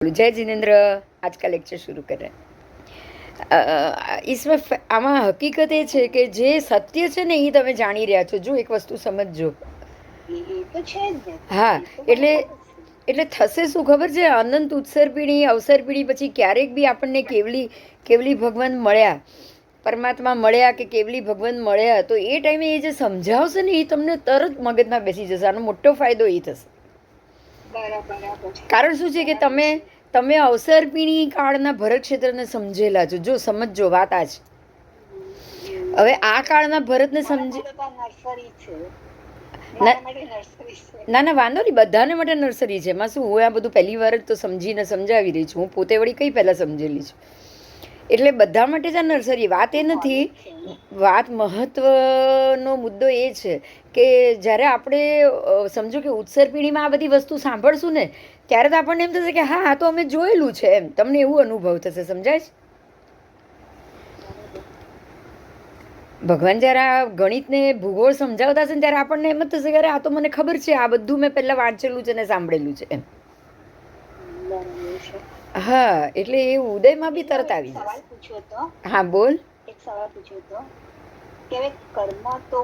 जय जिनेन्द्र। आज का लेक्चर शुरू कर रहे हैं। इसमें આમાં હકીકત એ છે કે જે સત્ય છે ને એ તમે જાણી રહ્યા છો. જો એક વસ્તુ સમજજો. હા, એટલે થશે શું ખબર છે? અનંત ઉત્સર પીઢી અવસર પીઢી પછી ક્યારેક બી આપણને કેવલી ભગવાન મળ્યા, પરમાત્મા મળ્યા કે કેવલી ભગવાન મળ્યા, તો એ ટાઈમે એ જે સમજાવશે ને એ તમને તરત મગજમાં બેસી જશે. આનો મોટો ફાયદો એ થશે. કારણ શું છે કે તમે અવસર પીણી કાળના ભરત ક્ષેત્રને સમજેલા છો. જો સમજજો વાત આ છે. હવે આ કાળના ભરતને સમજે ના વાંધો નહીં, બધાને માટે નર્સરી છે. એમાં શું, હું આ બધું પહેલી વાર જ તો સમજીને સમજાવી રહી છું. હું પોતે વળી કઈ પહેલા સમજેલી છું. એટલે બધા માટે જ આ નર્સરી. વાત એ નથી, વાત મહત્વનો મુદ્દો એ છે કે જ્યારે આપણે સમજો કે ઉત્સર પીઢીમાં આ બધી વસ્તુ સાંભળશું ને, ત્યારે તો આપણને એમ થશે કે હા આ તો અમે જોયેલું છે. એમ તમને એવું અનુભવ થશે. સમજાય છે? ભગવાન જ્યારે આ ગણિતને ભૂગોળ સમજાવતા હશે ને ત્યારે આપણને એમ જ થશે કે આ તો મને ખબર છે, આ બધું મેં પહેલા વાંચેલું છે ને સાંભળેલું છે એમ. હા, એટલે એ ઉદયમાં બી તરત આવી જશે. હા બોલ. એક સવાલ પૂછ્યો હતો કે કર્મ તો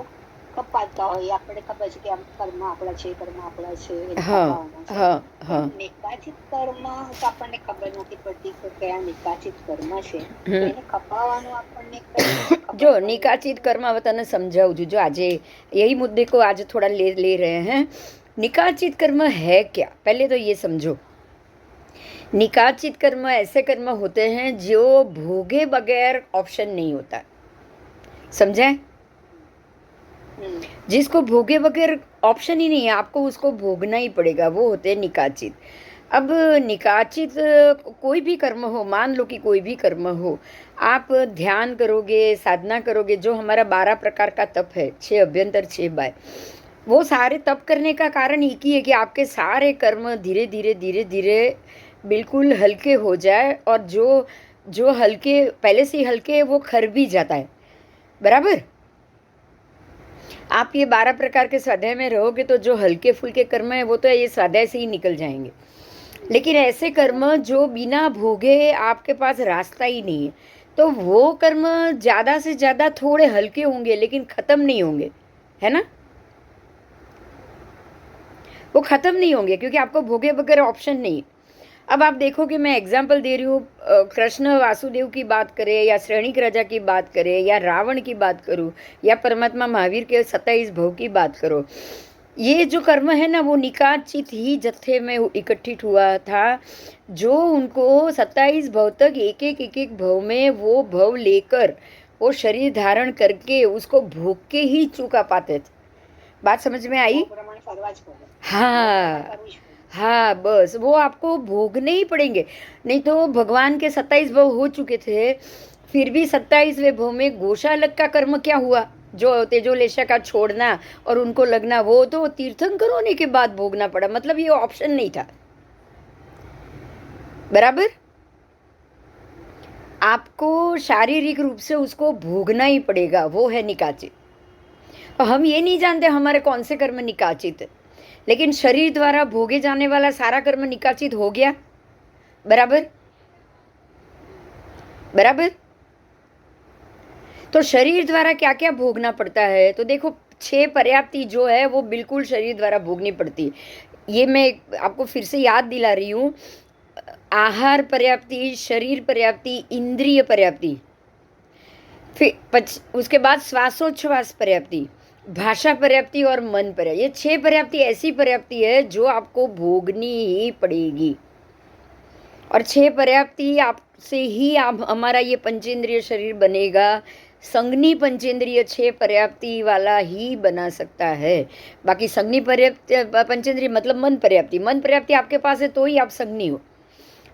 કપાતા હોય, આપણે ખબર છે કે આમ કર્મ આપણા છે, કર્મ આપણા છે. નિકાચિત કર્મ તો આપણને ખબર નથી પડતી કે કયા નિકાચિત કર્મ છે, એને કપાવવાનું આપણને જો નિકાચિત કર્મ હવે તને સમજાવું છું. જો આજે यही मुद्दे को आज थोड़ा ले रहे हैं. निकाचित कर्म है क्या, पहले तो ये समझो. निकाचित कर्म ऐसे कर्म होते हैं जो भोगे बगैर ऑप्शन नहीं होता. समझे? जिसको भोगे बगैर ऑप्शन ही नहीं है, आपको उसको भोगना ही पड़ेगा, वो होते हैं निकाचित. अब निकाचित कोई भी कर्म हो, मान लो कि कोई भी कर्म हो, आप ध्यान करोगे, साधना करोगे, जो हमारा 12 प्रकार का तप है, 6 अभ्यंतर 6 बाय, वो सारे तप करने का कारण एक ही है कि आपके सारे कर्म धीरे धीरे बिल्कुल हल्के हो जाए. और जो हल्के पहले से ही हल्के है वो खर भी जाता है. बराबर? आप ये 12 प्रकार के स्वाध्याय में रहोगे तो जो हल्के फुल्के कर्म है वो तो ये स्वाध्याय से ही निकल जाएंगे. लेकिन ऐसे कर्म जो बिना भोगे आपके पास रास्ता ही नहीं है, तो वो कर्म ज़्यादा से ज़्यादा थोड़े हल्के होंगे लेकिन ख़त्म नहीं होंगे, है ना? वो ख़त्म नहीं होंगे क्योंकि आपको भोगे बगैर ऑप्शन नहीं है. अब आप देखो कि मैं एग्जाम्पल दे रही हूँ, कृष्ण वासुदेव की बात करें या श्रेणिक राजा की बात करें या रावण की बात करूँ या परमात्मा महावीर के 27 भव की बात करो. ये जो कर्म है ना वो निकाचित ही जत्थे में इकट्ठित हुआ था, जो उनको 27 भव तक एक एक भव में वो भव लेकर वो शरीर धारण करके उसको भोग के ही चुका पाते थे. बात समझ में आई? हाँ बस वो आपको भोगने ही पड़ेंगे. नहीं तो भगवान के 27 भव हो चुके थे, फिर भी 27वें भव में गोशालक का कर्म क्या हुआ? जो तेजोलेशा का छोड़ना और उनको लगना, वो तो तीर्थंकर होने के बाद भोगना पड़ा. मतलब ये ऑप्शन नहीं था. बराबर? आपको शारीरिक रूप से उसको भोगना ही पड़ेगा. वो है निकाचित. हम ये नहीं जानते हमारे कौन से कर्म निकाचित है, लेकिन शरीर द्वारा भोगे जाने वाला सारा कर्म निकाचित हो गया. बराबर? बराबर? तो शरीर द्वारा क्या क्या भोगना पड़ता है? तो देखो 6 पर्याप्ति जो है वो बिल्कुल शरीर द्वारा भोगनी पड़ती है. ये मैं आपको फिर से याद दिला रही हूँ. आहार पर्याप्ति, शरीर पर्याप्ति, इंद्रिय पर्याप्ति, फिर उसके बाद श्वासोच्छ्वास पर्याप्ति, भाषा पर्याप्ति और मन पर्याप्ति. ये 6 पर्याप्ति ऐसी पर्याप्ति है जो आपको भोगनी ही पड़ेगी. और 6 पर्याप्ति आपसे ही आप हमारा ये पंचेंद्रिय शरीर बनेगा. संगनी पंचेंद्रिय 6 पर्याप्ति वाला ही बना सकता है. बाकी संगनी पर्याप्ति पंचेंद्रिय मतलब मन पर्याप्ति. मन पर्याप्ति आपके पास है तो ही आप संगनी हो.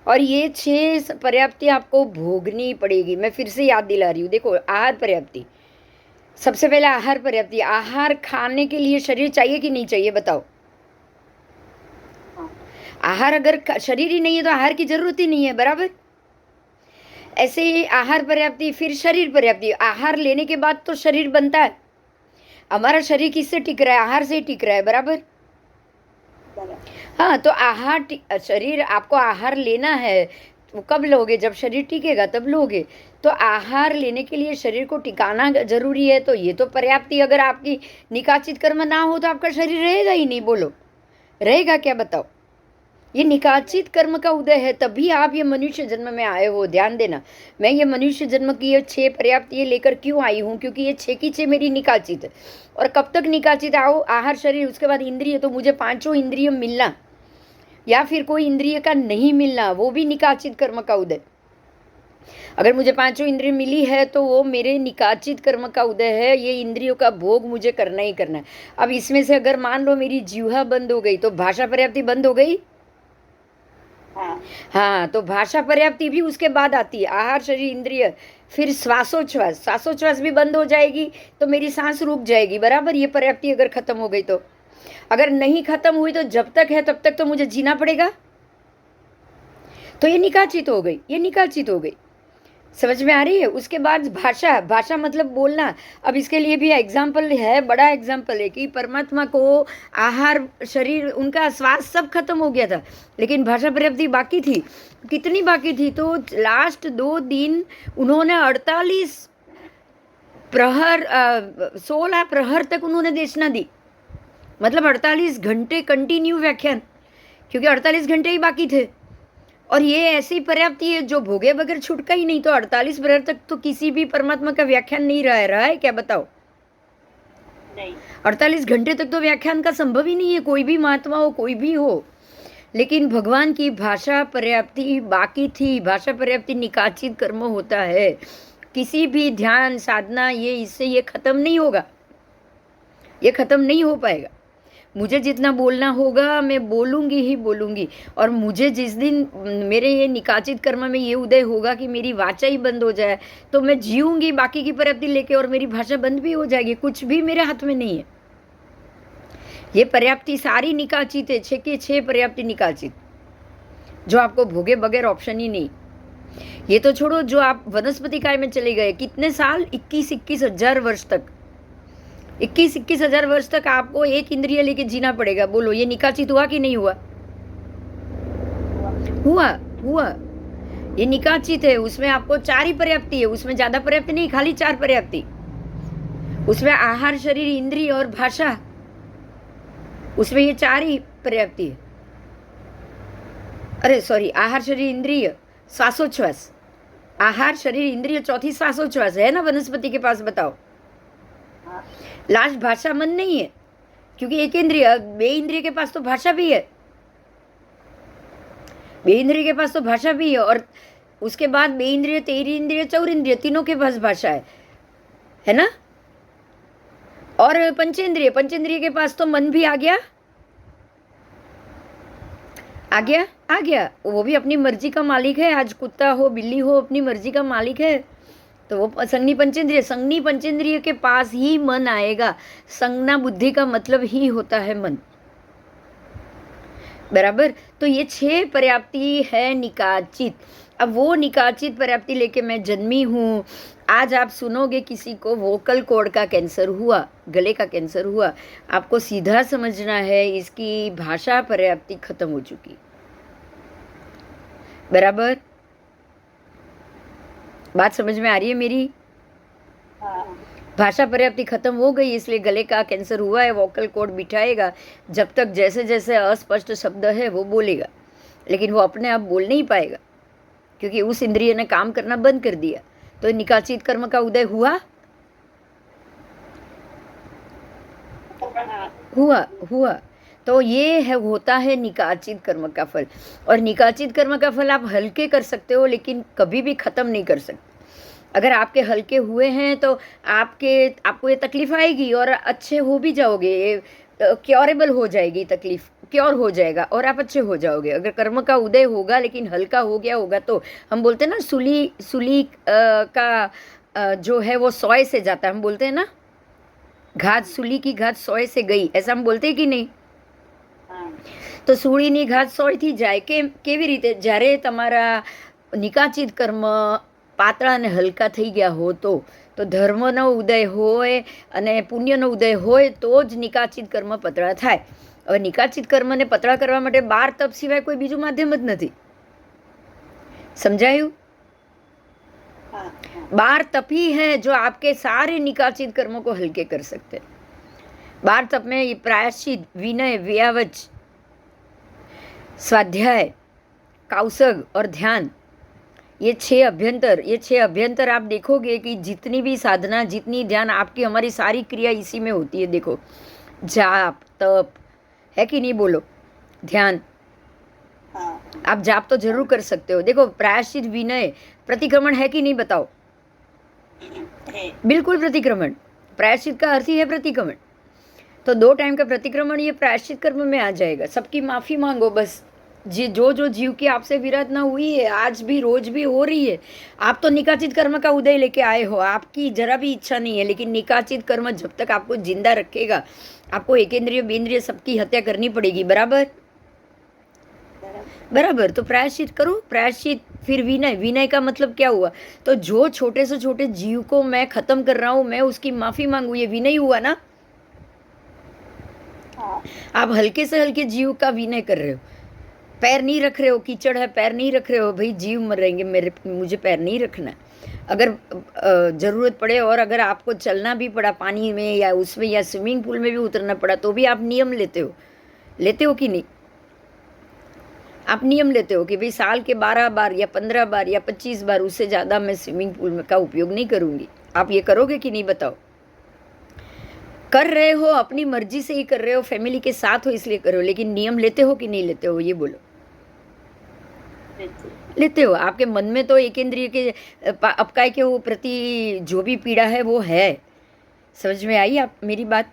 और ये 6 पर्याप्ति आपको भोगनी पड़ेगी. मैं फिर से याद दिला रही हूँ. देखो आहार पर्याप्ति, सबसे पहले आहार पर्याप्ति. आहार खाने के लिए शरीर चाहिए कि नहीं चाहिए बताओ? आहार अगर शरीर ही नहीं है तो आहार की जरूरत ही नहीं है. बराबर? ऐसे ही आहार पर्याप्ति, फिर शरीर पर्याप्ति. आहार लेने के बाद तो शरीर बनता है. हमारा शरीर किससे टिक रहा है? आहार से ही टिक रहा है. बराबर? बराबर. हाँ, तो शरीर आपको आहार लेना है, वो कब लोगे? जब शरीर टिकेगा तब लोगे। तो आहार लेने के लिए शरीर को टिकाना ज़रूरी है, तो ये तो पर्याप्त ही। अगर आपकी निकाचित कर्म ना हो तो आपका शरीर रहेगा ही नहीं, बोलो। रहेगा क्या, बताओ? ये निकाचित कर्म का उदय है, तभी आप ये मनुष्य जन्म में आए हो। ध्यान देना, मैं ये मनुष्य जन्म की ये 6 पर्याप्त ये लेकर क्यों आई हूँ? क्योंकि ये 6 की 6 मेरी निकाचित है। और कब तक निकाचित आओ? आहार, शरीर, उसके बाद इंद्रिय। तो मुझे 5 इंद्रिय मिलना या फिर कोई इंद्रिय का नहीं मिलना, वो भी निकाचित कर्म का उदय। अगर मुझे 5 इंद्रिय मिली है तो वो मेरे निकाचित कर्म का उदय है। ये इंद्रियों का भोग मुझे करना ही करना है। अब इसमें से अगर मान लो मेरी जीवा बंद हो गई तो भाषा पर्याप्ति बंद हो गई। हाँ, तो भाषा पर्याप्ति भी उसके बाद आती है। आहार, शरीर, इंद्रिय, फिर श्वासोच्छ्वास भी बंद हो जाएगी तो मेरी सांस रुक जाएगी, बराबर। ये पर्याप्ति अगर खत्म हो गई तो, अगर नहीं खत्म हुई तो जब तक है तब तक तो मुझे जीना पड़ेगा। तो ये निकाचित हो गई, ये निकाचित हो गई। समझ में आ रही है? उसके बाद भाषा मतलब बोलना। अब इसके लिए भी एग्जाम्पल है, बड़ा एग्जाम्पल है कि परमात्मा को आहार, शरीर, उनका श्वास सब खत्म हो गया था, लेकिन भाषा पर्याप्ति बाकी थी। कितनी बाकी थी? तो लास्ट 2 दिन उन्होंने 48 प्रहर 16 प्रहर तक उन्होंने देशना दी, मतलब 48 घंटे कंटिन्यू व्याख्यान, क्योंकि 48 घंटे ही बाकी थे। और ये ऐसी पर्याप्ति है जो भोगे बगैर छूटका ही नहीं। तो 48 प्रहर तक तो किसी भी परमात्मा का व्याख्यान नहीं रहा है क्या, बताओ? नहीं. 48 घंटे तक तो व्याख्यान का संभव ही नहीं है, कोई भी महात्मा हो, कोई भी हो। लेकिन भगवान की भाषा पर्याप्ति बाकी थी। भाषा पर्याप्ति निकाचित कर्म होता है। किसी भी ध्यान साधना इससे ये खत्म नहीं होगा, ये खत्म नहीं हो पाएगा। मुझे जितना बोलना होगा मैं बोलूँगी ही बोलूँगी। और मुझे जिस दिन मेरे ये निकाचित कर्म में ये उदय होगा कि मेरी वाचा ही बंद हो जाए तो मैं जीऊँगी बाकी की पर्याप्ति लेके, और मेरी भाषा बंद भी हो जाएगी। कुछ भी मेरे हाथ में नहीं है। ये पर्याप्ति सारी निकाचित है, 6 की 6 पर्याप्ति निकाचित, जो आपको भोगे बगैर ऑप्शन ही नहीं। ये तो छोड़ो, जो आप वनस्पति काय में चले गए, कितने साल? 21 हजार वर्ष तक, 21 हजार वर्ष तक आपको एक इंद्रिय लेके जीना पड़ेगा। बोलो, ये निकाचित हुआ कि नहीं हुआ? हुआ। ये निकाचित है। उसमें आपको 4 ही पर्याप्ति है, उसमें ज्यादा पर्याप्ति नहीं, खाली 4 पर्याप्ति। उसमें आहार, शरीर, इंद्रिय और भाषा, उसमें ये 4 ही पर्याप्ति है। अरे सॉरी, आहार, शरीर, इंद्रिय, श्वासोच्छ्वास। आहार, शरीर, इंद्रिय, चौथी श्वासोच्छ्वास है ना वनस्पति के पास, बताओ। लास्ट भाषा, मन नहीं है, क्योंकि एक इंद्रिय, 2 इंद्रिय के पास तो भाषा भी है, 2 इंद्रिय के पास तो भाषा भी है। और उसके बाद 2 इंद्रिय, 3 इंद्रिय, 4 इंद्रिय, तीनों के पास भाषा है ना। और पंचेंद्रिय के पास तो मन भी आ गया, वो भी अपनी मर्जी का मालिक है। आज कुत्ता हो, बिल्ली हो, अपनी मर्जी का मालिक है। तो वो संज्ञी पंचेंद्रिय के पास ही मन आएगा। संज्ञा बुद्धि का मतलब ही होता है मन, बराबर। तो ये 6 पर्याप्ति है निकाचित। अब वो निकाचित पर्याप्ति लेके मैं जन्मी हूँ। आज आप सुनोगे किसी को वोकल कॉर्ड का कैंसर हुआ, गले का कैंसर हुआ, आपको सीधा समझना है इसकी भाषा पर्याप्ति खत्म हो चुकी, बराबर। बात समझ में आ रही है मेरी? भाषा पर्याप्ति खत्म हो गई, इसलिए गले का कैंसर हुआ है। वोकल कॉर्ड बिठाएगा, जब तक जैसे जैसे अस्पष्ट शब्द है वो बोलेगा, लेकिन वो अपने आप बोल नहीं पाएगा, क्योंकि उस इंद्रिय ने काम करना बंद कर दिया। तो निकाचित कर्म का उदय हुआ। तो ये है, होता है निकाचित कर्म का फल। और निकाचित कर्म का फल आप हल्के कर सकते हो, लेकिन कभी भी खत्म नहीं कर सकते। अगर आपके हल्के हुए हैं तो आपको ये तकलीफ आएगी और अच्छे हो भी जाओगे, क्योरेबल हो जाएगी तकलीफ, क्योर हो जाएगा और आप अच्छे हो जाओगे। अगर कर्म का उदय होगा लेकिन हल्का हो गया होगा, तो हम बोलते हैं ना, सुली का जो है वो 100 से जाता है। हम बोलते हैं ना, घात, सुली की घात 100 से गई, ऐसा हम बोलते हैं कि नहीं? તો સૂળીની ઘાત 100 થી જાય કેવી રીતે? જ્યારે તમારા નિકાચિત કર્મ પાતળા અને હલકા થઈ ગયા હો તો ધર્મનો ઉદય હોય અને પુણ્યનો ઉદય હોય તો જ નિકાચિત કર્મ પાતળા થાય. હવે નિકાચિત કર્મને પતળા કરવા માટે 12 તપ સિવાય કોઈ બીજું માધ્યમ જ નથી. समझायु? 12 तप ही है जो आपके सारे निकाचित कर्मों को हल्के कर सकते हैं. 12 तप में ये प्रायश्चित, विनय, व्यावच, स्वाध्याय, कौसग और ध्यान, ये 6 अभ्यंतर आप देखोगे कि जितनी भी साधना, जितनी ध्यान, आपकी हमारी सारी क्रिया इसी में होती है. देखो, जाप, तप है कि नहीं, बोलो, ध्यान. आप जाप तो जरूर कर सकते हो. देखो, प्रायश्चित, विनय, प्रतिक्रमण है कि नहीं, बताओ. बिल्कुल प्रतिक्रमण. प्रायश्चित का अर्थ ही है प्रतिक्रमण. तो 2 टाइम का प्रतिक्रमण ये प्रायश्चित कर्म में आ जाएगा. सबकी माफी मांगो बस. जो जीव की आपसे विराधना हुई है, आज भी रोज भी हो रही है, आप तो निकाचित कर्म का उदय लेके आए हो. आपकी जरा भी इच्छा नहीं है, लेकिन निकाचित कर्म जब तक आपको जिंदा रखेगा, आपको एकेंद्रिय बेंद्रिय सबकी हत्या करनी पड़ेगी. बराबर बराबर. तो प्रायश्चित करो. प्रायश्चित, फिर विनय. विनय का मतलब क्या हुआ? तो जो छोटे से छोटे जीव को मैं खत्म कर रहा हूँ, मैं उसकी माफी मांगू, ये विनय हुआ ना. आप हल्के से हल्के जीव का विनय कर रहे हो. पैर नहीं रख रहे हो, कीचड़ है, पैर नहीं रख रहे हो, भाई जीव मरेंगे, मुझे पैर नहीं रखना. अगर ज़रूरत पड़े और अगर आपको चलना भी पड़ा पानी में या उसमें या स्विमिंग पूल में भी उतरना पड़ा, तो भी आप नियम लेते हो कि नहीं? आप नियम लेते हो कि भाई साल के 12 बार या 15 बार या 25 बार, उससे ज़्यादा मैं स्विमिंग पूल का उपयोग नहीं करूँगी. आप ये करोगे कि नहीं, बताओ. कर रहे हो, अपनी मर्जी से ही कर रहे हो, फैमिली के साथ हो इसलिए करो, लेकिन नियम लेते हो कि नहीं लेते हो, ये बोलो. लेते हो. आपके मन में तो एकेंद्रिय के अपकाय के वो प्रति जो भी पीड़ा है वो है. समझ में आई आप मेरी बात?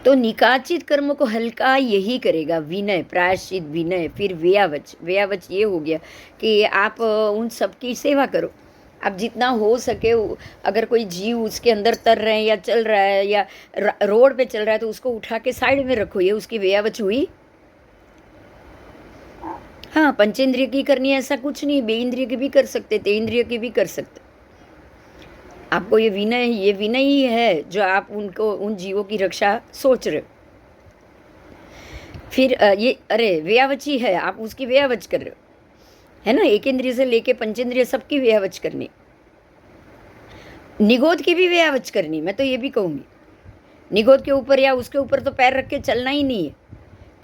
तो निकाचित कर्म को हल्का यही करेगा. विनय, प्रायश्चित, विनय, फिर व्यावच. व्यावच ये हो गया कि आप उन सब की सेवा करो. आप जितना हो सके, अगर कोई जीव उसके अंदर तर रहे हैं या चल रहा है या रोड पे चल रहा है, तो उसको उठा के साइड में रखो. ये उसकी व्यावच हुई. हाँ, पंचेंद्रिय की करनी है ऐसा कुछ नहीं. बेइंद्रिय की भी कर सकते, तेइंद्रिय की भी कर सकते. आपको ये विनय ही है जो आप उनको, उन जीवों की रक्षा सोच रहे हो. फिर ये अरे व्यावची है, आप उसकी व्यावच कर रहे हो, है ना. एकेंद्रिय से लेके पंचेंद्रिय सबकी व्यावच करनी. निगोद की भी व्यावच करनी. मैं तो ये भी कहूँगी, निगोद के ऊपर या उसके ऊपर तो पैर रख के चलना ही नहीं है.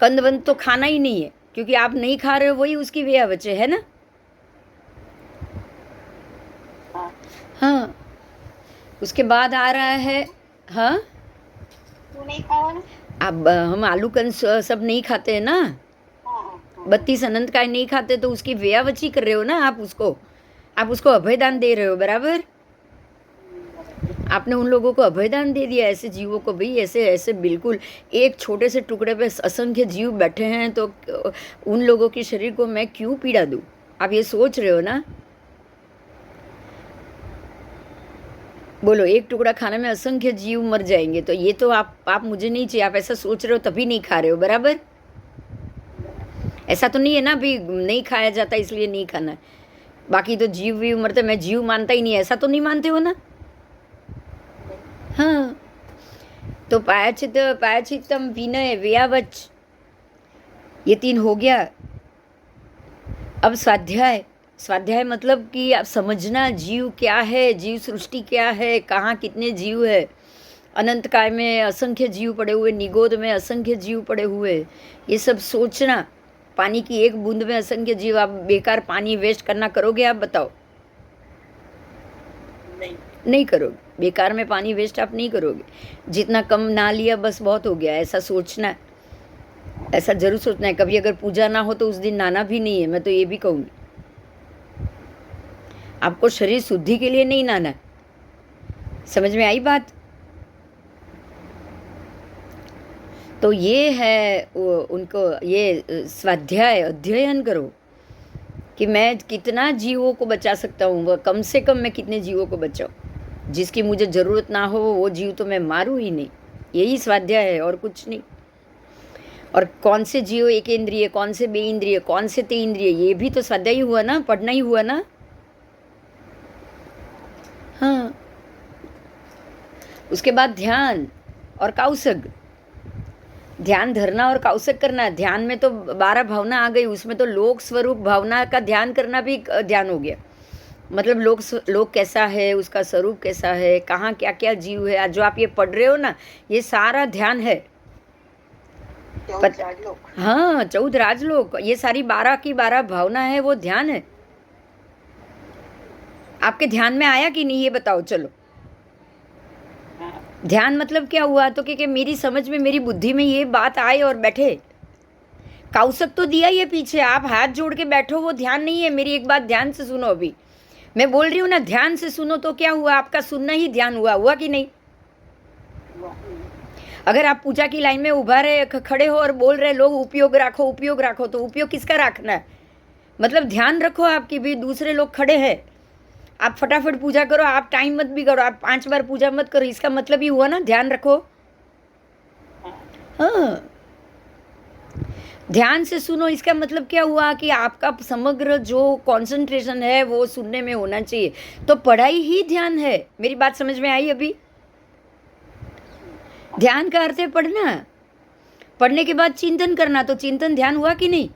कंद वंद तो खाना ही नहीं है, क्योंकि आप नहीं खा रहे हो, वही उसकी व्यावच है ना. हाँ. उसके बाद आ रहा है, हाँ, तू नहीं खावा ना. अब हम आलू कंद सब नहीं खाते हैं ना. 32 अनंत काय नहीं खाते, तो उसकी व्यावची कर रहे हो ना आप उसको अभयदान दे रहे हो. बराबर. आपने उन लोगों को अभयदान दे दिया, ऐसे जीवों को. भाई ऐसे बिल्कुल एक छोटे से टुकड़े पे असंख्य जीव बैठे हैं, तो उन लोगों के शरीर को मैं क्यों पीड़ा दूँ? आप ये सोच रहे हो ना. बोलो, एक टुकड़ा खाने में असंख्य जीव मर जाएंगे, तो ये तो आप मुझे नहीं चाहिए. आप ऐसा सोच रहे हो तभी नहीं खा रहे हो. बराबर. ऐसा तो नहीं है ना भी नहीं खाया जाता इसलिए नहीं खाना है, बाकी तो जीव भी मरते, मैं जीव मानता ही नहीं, ऐसा तो नहीं मानते हो ना. हाँ. तो प्रायश्चितम, विनय, व्यावच, ये 3 हो गया. अब स्वाध्याय मतलब कि आप समझना जीव क्या है, जीव सृष्टि क्या है, कहाँ कितने जीव है. अनंत काय में असंख्य जीव पड़े हुए, निगोद में असंख्य जीव पड़े हुए, ये सब सोचना. पानी की एक बूंद में असंख्य जीव. आप बेकार पानी वेस्ट करना करोगे? आप बताओ. नहीं करोगे. बेकार में पानी वेस्ट आप नहीं करोगे. जितना कम ना लिया बस बहुत हो गया, ऐसा सोचना है. ऐसा जरूर सोचना है. कभी अगर पूजा ना हो तो उस दिन नहाना भी नहीं है. मैं तो ये भी कहूँगी, आपको शरीर शुद्धि के लिए नहीं नहाना है. समझ में आई बात? तो ये है उनको, ये स्वाध्याय अध्ययन करो कि मैं कितना जीवों को बचा सकता हूँ. कम से कम मैं कितने जीवों को बचाऊँ. जिसकी मुझे ज़रूरत ना हो वो जीव तो मैं मारूँ ही नहीं. यही स्वाध्याय है और कुछ नहीं. और कौन से जीव एकेंद्रिय, कौन से बेइंद्रिय, कौन से तेइंद्रिय, ये भी तो स्वाध्याय ही हुआ ना, पढ़ना ही हुआ ना. हाँ. उसके बाद ध्यान और कौसग. ध्यान धरना और कौशक करना, ध्यान में तो 12 भावना आ गई, उसमें तो लोक स्वरूप भावना का ध्यान करना भी ध्यान हो गया। मतलब लोक कैसा है, उसका स्वरूप कैसा है, कहाँ क्या क्या जीव है, जो आप ये पढ़ रहे हो ना, ये सारा ध्यान है। हाँ, 14 राजलोक, ये सारी 12 की 12 भावना है, वो ध्यान है। आपके ध्यान में आया कि नहीं ये बताओ। चलो, ध्यान मतलब क्या हुआ? तो कि मेरी समझ में, मेरी बुद्धि में ये बात आए और बैठे। कौशक तो दिया ये पीछे, आप हाथ जोड़ के बैठो, वो ध्यान नहीं है। मेरी एक बात ध्यान से सुनो, अभी मैं बोल रही हूँ ना, ध्यान से सुनो। तो क्या हुआ? आपका सुनना ही ध्यान हुआ कि नहीं? अगर आप पूजा की लाइन में उभा रहे, खड़े हो और बोल रहे लोग उपयोग राखो उपयोग राखो, तो उपयोग किसका रखना है? मतलब ध्यान रखो आपकी भी, दूसरे लोग खड़े हैं, आप फटाफट पूजा करो, आप टाइम मत बिगाड़ो, आप 5 बार पूजा मत करो, इसका मतलब ही हुआ ना ध्यान रखो। हाँ, ध्यान से सुनो, इसका मतलब क्या हुआ कि आपका समग्र जो कंसंट्रेशन है वो सुनने में होना चाहिए। तो पढ़ाई ही ध्यान है। मेरी बात समझ में आई अभी? ध्यान का अर्थ है पढ़ना, पढ़ने के बाद चिंतन करना। तो चिंतन ध्यान हुआ कि नहीं?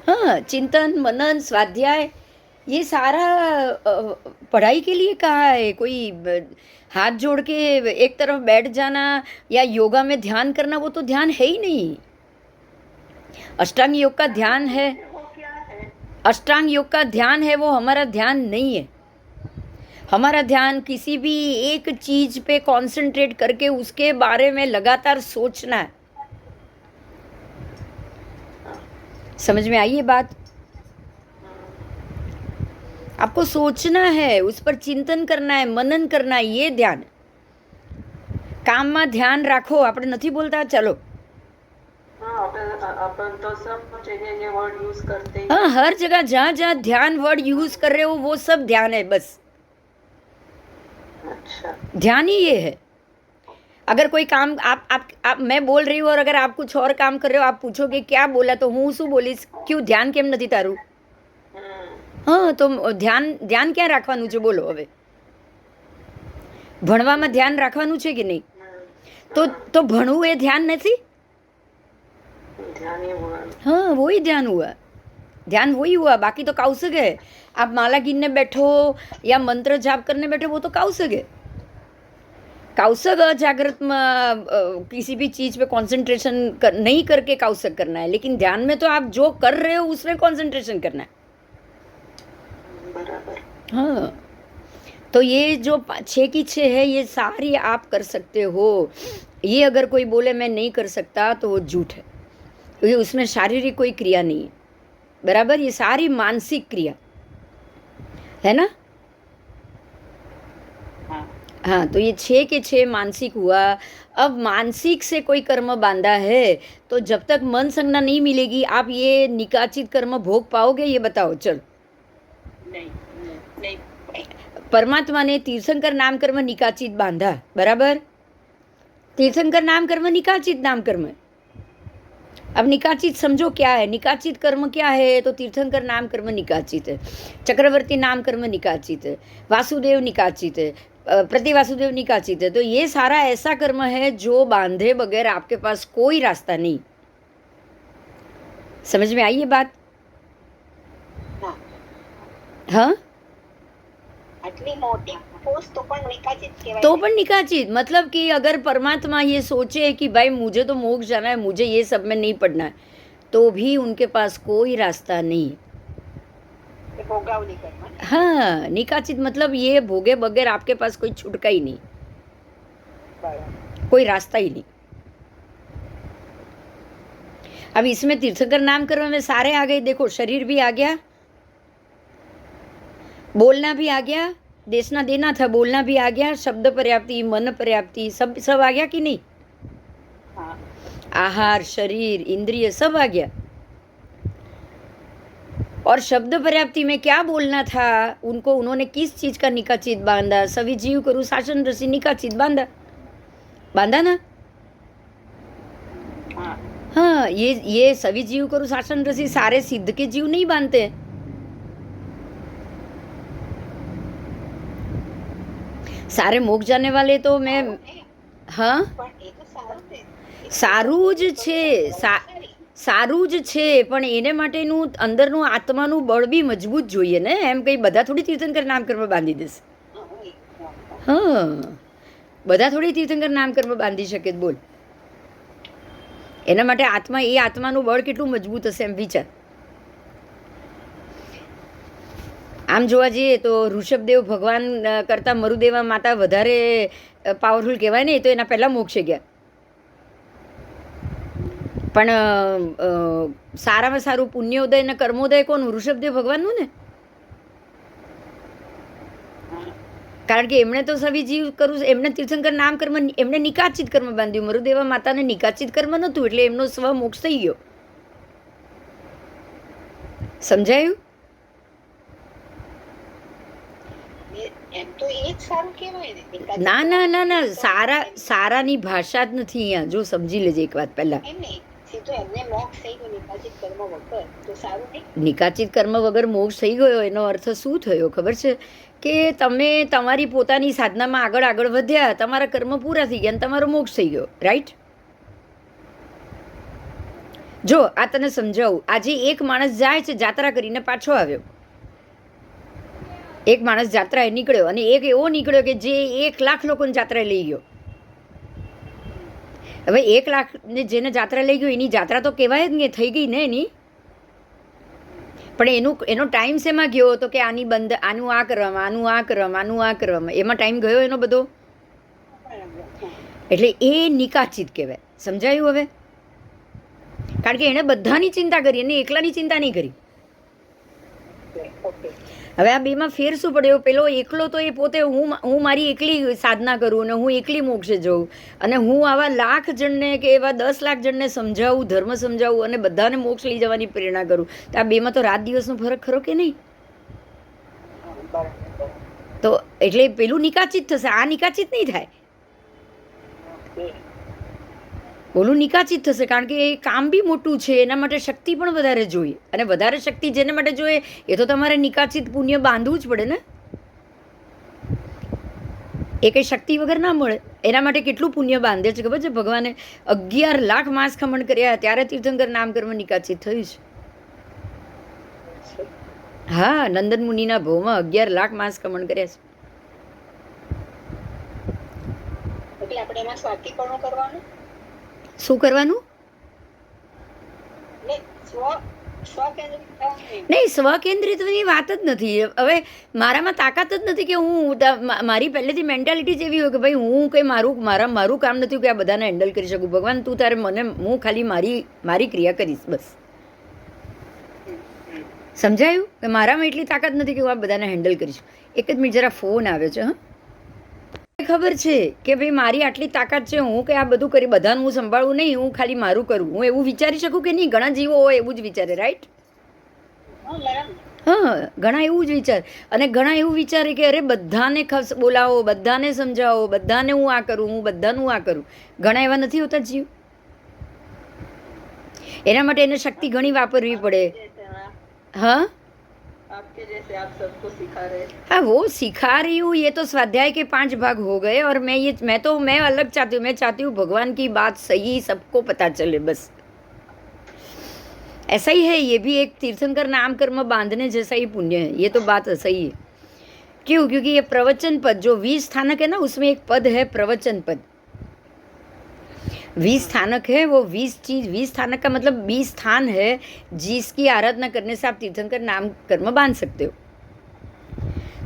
हाँ, चिंतन, मनन, स्वाध्याय, ये सारा पढ़ाई के लिए कहा है। कोई हाथ जोड़ के एक तरफ बैठ जाना या योगा में ध्यान करना, वो तो ध्यान है ही नहीं। अष्टांग योग का ध्यान है, अष्टांग योग का ध्यान है, वो हमारा ध्यान नहीं है। हमारा ध्यान किसी भी एक चीज पे कंसंट्रेट करके उसके बारे में लगातार सोचना है। समझ में आई ये बात? आपको सोचना है, उस पर चिंतन करना है, मनन करना है, ये ध्यान। काम में ध्यान રાખો, આપણે નથી बोलता। चलो, अपन तो सब जगह ये वर्ड यूज करते हैं। हाँ, हर जगह जहाँ जहाँ ध्यान वर्ड यूज कर रहे हो वो सब ध्यान है, बस। अच्छा, ध्यान ही ये है। अगर कोई काम आप मैं बोल रही हूँ और अगर आप कुछ और काम कर रहे हो, आप पूछोगे क्या बोला, तो હું શું બોલીશ, क्यों ध्यान કેમ નથી તારું? હા, તો ધ્યાન ક્યાં રાખવાનું છે બોલો હવે? ભણવામાં ધ્યાન રાખવાનું છે કે નહીં? તો ભણવું એ ध्यान નથી? ध्यान ही हुआ। हाँ, वही ध्यान हुआ, ध्यान वही हुआ। बाकी तो कौशक है। आप माला गिनने बैठो या मंत्र जाप करने बैठो, वो तो कौशक है। कौशक अजागृत में किसी भी चीज़ पे कंसंट्रेशन नहीं करके कौशक करना है, लेकिन ध्यान में तो आप जो कर रहे हो उसमें कंसंट्रेशन करना है। बराबर। हाँ, तो ये जो 6 की 6 है, ये सारी आप कर सकते हो। ये अगर कोई बोले मैं नहीं कर सकता, तो वो झूठ है, क्योंकि उसमें शारीरिक कोई क्रिया नहीं है। बराबर, ये सारी मानसिक क्रिया है ना। हाँ, तो ये 6 के 6 मानसिक हुआ। अब मानसिक से कोई कर्म बांधा है, तो जब तक मन संज्ञा नहीं मिलेगी, आप ये निकाचित कर्म भोग पाओगे? ये बताओ। चलो, नहीं। परमात्मा ने तीर्थंकर नाम कर्म निकाचित बांधा, बराबर। तीर्थंकर नाम कर्म निकाचित नाम कर्म। अब निकाचित समझो क्या है, निकाचित कर्म क्या है? तो तीर्थंकर नाम कर्म निकाचित है, चक्रवर्ती नाम कर्म निकाचित है, वासुदेव निकाचित है, प्रति वासुदेव निकाचित है। तो ये सारा ऐसा कर्म है जो बांधे बगैर आपके पास कोई रास्ता नहीं। समझ में आई ये बात? हाँ, तो पण निकाचित मतलब कि अगर परमात्मा ये सोचे कि भाई मुझे तो मोक्ष जाना है, मुझे ये सब में नहीं पढ़ना है, तो भी उनके पास कोई रास्ता नहीं। हाँ, निकाचित मतलब ये भोगे बगैर आपके पास कोई छुटका ही नहीं, कोई रास्ता ही नहीं। अब इसमें तीर्थंकर नाम कर्म में सारे आ गए। देखो, शरीर भी आ गया, बोलना भी आ गया, देशना देना था, बोलना भी आ गया, शब्द पर्याप्ति, मन पर्याप्ति, सब आ गया कि नहीं? आहार, शरीर, इंद्रिय सब आ गया। और शब्द पर्याप्ति में क्या बोलना था उनको, उन्होंने किस चीज का निकाचित बांधा? सभी जीव करू शासन रसी, निकाचित बांधा ना। हाँ, ये सभी जीव करू शासन रसी सारे सिद्ध के जीव नहीं बांधते। सारे मोक्ष जाने वाले तो मैं, हाँ, સારું જ છે, સારું જ છે, પણ એને માટેનું અંદરનું આત્માનું બળ બી મજબૂત જોઈએ ને. એમ કંઈ બધા થોડી તીર્થંકર નામ કર્મ બાંધી દેશે. હા, બધા થોડી તીર્થંકર નામ કર્મ બાંધી શકે. બોલ, એના માટે આત્માનું બળ કેટલું મજબૂત હશે એમ વિચાર. આમ જોવા જઈએ તો ઋષભદેવ ભગવાન કરતાં મરુદેવા માતા વધારે પાવરફુલ કહેવાય ને. તો એના પહેલાં મોક્ષે ગયા. પણ સારામાં સારું પુણ્યોદય ને કર્મોદય કોનું? ઋષભદેવ ભગવાનનું ને. કારણ કે એમણે તો સવિજીવ કરવું, એમને તીર્થંકર નામ કર્મ, એમને નિકાચિત કર્મ બાંધ્યું. મરુદેવા માતાને નિકાચિત કર્મ નહોતું, એટલે એમનો સ્વ મોક્ષ થઈ ગયો. સમજાયું? ના ના ના ના, સારાની ભાષા જ નથી અહીંયા. જો સમજી લેજે એક વાત પહેલા. નિકાચિત કર્મ વગર મોક્ષ થઈ ગયો એનો અર્થ શું થયો ખબર છે? કે તમે તમારી પોતાની સાધનામાં આગળ વધ્યા, તમારા કર્મ પૂરા થઈ ગયા અને તમારો મોક્ષ થઈ ગયો. રાઈટ? જો આ તને સમજાવું. આજે એક માણસ જાય છે, જાત્રા કરીને પાછો આવ્યો. એક માણસ જાત્રાએ નીકળ્યો અને એક એવો નીકળ્યો કે જે 1 લાખ લોકોને જાત્રાએ લઈ ગયો. હવે 1 લાખને જેને જાત્રા લઈ ગયો એની જાત્રા તો કહેવાય જ ને, થઈ ગઈ ને એની. પણ એનો ટાઈમ શેમાં ગયો હતો કે આનું આ કરવામાં, આનું આ કરવામાં, એમાં ટાઈમ ગયો એનો બધો. એટલે એ નિકાચિત કહેવાય. સમજાયું હવે? કારણ કે એણે બધાની ચિંતા કરી, એને એકલાની ચિંતા નહીં કરી. હવે આ બેમાં ફેર શું પડ્યો? પેલો એકલો તો એ પોતે હું મારી એકલી સાધના કરું અને હું એકલી મોક્ષે જઉં, અને હું આવા લાખ જણને કે એવા 10 લાખ જણને સમજાવું, ધર્મ સમજાવું અને બધાને મોક્ષ લઈ જવાની પ્રેરણા કરું. તો આ બેમાં તો રાત દિવસનો ફરક ખરો કે નહીં? તો એટલે પેલું નિકાચિત થશે, આ નિકાચિત નહીં થાય. ઓલું નિકાચિત થશે કારણ કે એ કામ બી મોટું છે, એના માટે શક્તિ પણ વધારે જોઈએ. અને વધારે શક્તિ જેને માટે જોઈએ એ તો તમારે નિકાચિત પુણ્ય બાંધવું જ પડે ને. એ કંઈ શક્તિ વગર ના મળે. એના માટે કેટલું પુણ્ય બાંધે છે ખબર છે? ભગવાને 11 લાખ માસ ખમણ કર્યા ત્યારે તીર્થંકર નામ કર્મ નિકાચિત થયું છે. હા, નંદન મુનિના ભવમાં 11 લાખ માસ ખમણ કર્યા છે. એટલે આપણે એમાં સ્વાર્થીપણું કરવાનું. શું કરવાનું? નહીં, સ્વકેન્દ્રિતની વાત જ નથી. હવે મારામાં તાકાત જ નથી કે હું, મારી પહેલેથી મેન્ટાલિટી જ એવી હોય કે ભાઈ હું કંઈ મારું કામ નથી કે આ બધાને હેન્ડલ કરી શકું. ભગવાન તું તારે હું ખાલી મારી ક્રિયા કરીશ બસ. સમજાયું? કે મારામાં એટલી તાકાત નથી કે હું આ બધાને હેન્ડલ કરીશ. એક જ મિનિટ, જરા ફોન આવ્યો છે. હા, ખબર છે કે ભાઈ મારી આટલી તાકાત છે, હું કે આ બધું કરી બધાનું હું સંભાળવું નહીં, હું ખાલી મારું કરું. હું એવું વિચારી શકું કે નહીં? ઘણા જીવો હોય એવું જ વિચારે. રાઈટ? હા, ઘણા એવું જ વિચારે. અને ઘણા એવું વિચારે કે અરે બધાને બોલાવો, બધાને સમજાવો, બધાને હું આ કરું, હું બધાનું આ કરું. ઘણા એવા નથી હોતા જીવ. એના માટે એને શક્તિ ઘણી વાપરવી પડે. हाँ आपके जैसे आप सबको सिखा रहे हैं। हाँ, वो सिखा रही हूँ. ये तो स्वाध्याय के 5 भाग हो गए और मैं अलग चाहती हूँ. मैं चाहती हूँ भगवान की बात सही सबको पता चले, बस ऐसा ही है. ये भी एक तीर्थंकर नाम कर्म बांधने जैसा ही पुण्य है. ये तो बात सही है. क्यों? क्योंकि ये प्रवचन पद जो 20 स्थानक है ना, उसमें एक पद है प्रवचन पद. 20 स्थानक है, वो 20 स्थानक का मतलब 20 स्थान है जिसकी आराधना करने से आप तीर्थंकर नाम कर्म बांध सकते हो.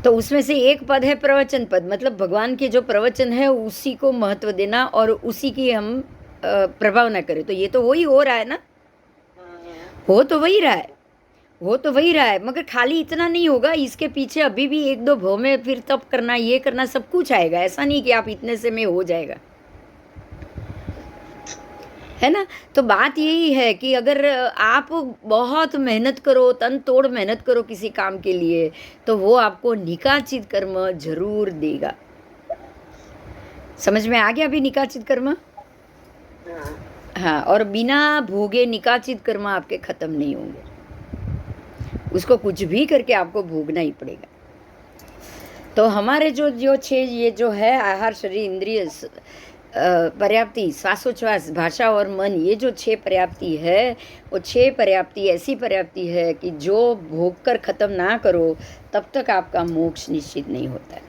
तो उसमें से एक पद है प्रवचन पद. मतलब भगवान के जो प्रवचन है उसी को महत्व देना और उसी की हम प्रभाव ना करें. तो ये तो वही हो रहा है ना. हो तो वही रहा है मगर खाली इतना नहीं होगा. इसके पीछे अभी भी 1-2 भव में फिर तप करना, ये करना, सब कुछ आएगा. ऐसा नहीं कि आप इतने से में हो जाएगा, है ना. तो बात यही है कि अगर आप बहुत मेहनत करो, तन तोड़ मेहनत करो किसी काम के लिए, तो वो आपको निकाचित कर्म जरूर देगा. समझ में आ गया अभी निकाचित कर्म? हाँ, और बिना भोगे निकाचित कर्म आपके खत्म नहीं होंगे. उसको कुछ भी करके आपको भोगना ही पड़ेगा. तो हमारे जो छे ये जो है आहार, शरीर, इंद्रिय, पर्याप्ति, श्वासोच्छ्वास, भाषा और मन, ये जो 6 पर्याप्ति है, वो 6 पर्याप्ति ऐसी पर्याप्ति है कि जो भोग कर खत्म ना करो तब तक आपका मोक्ष निश्चित नहीं होता है।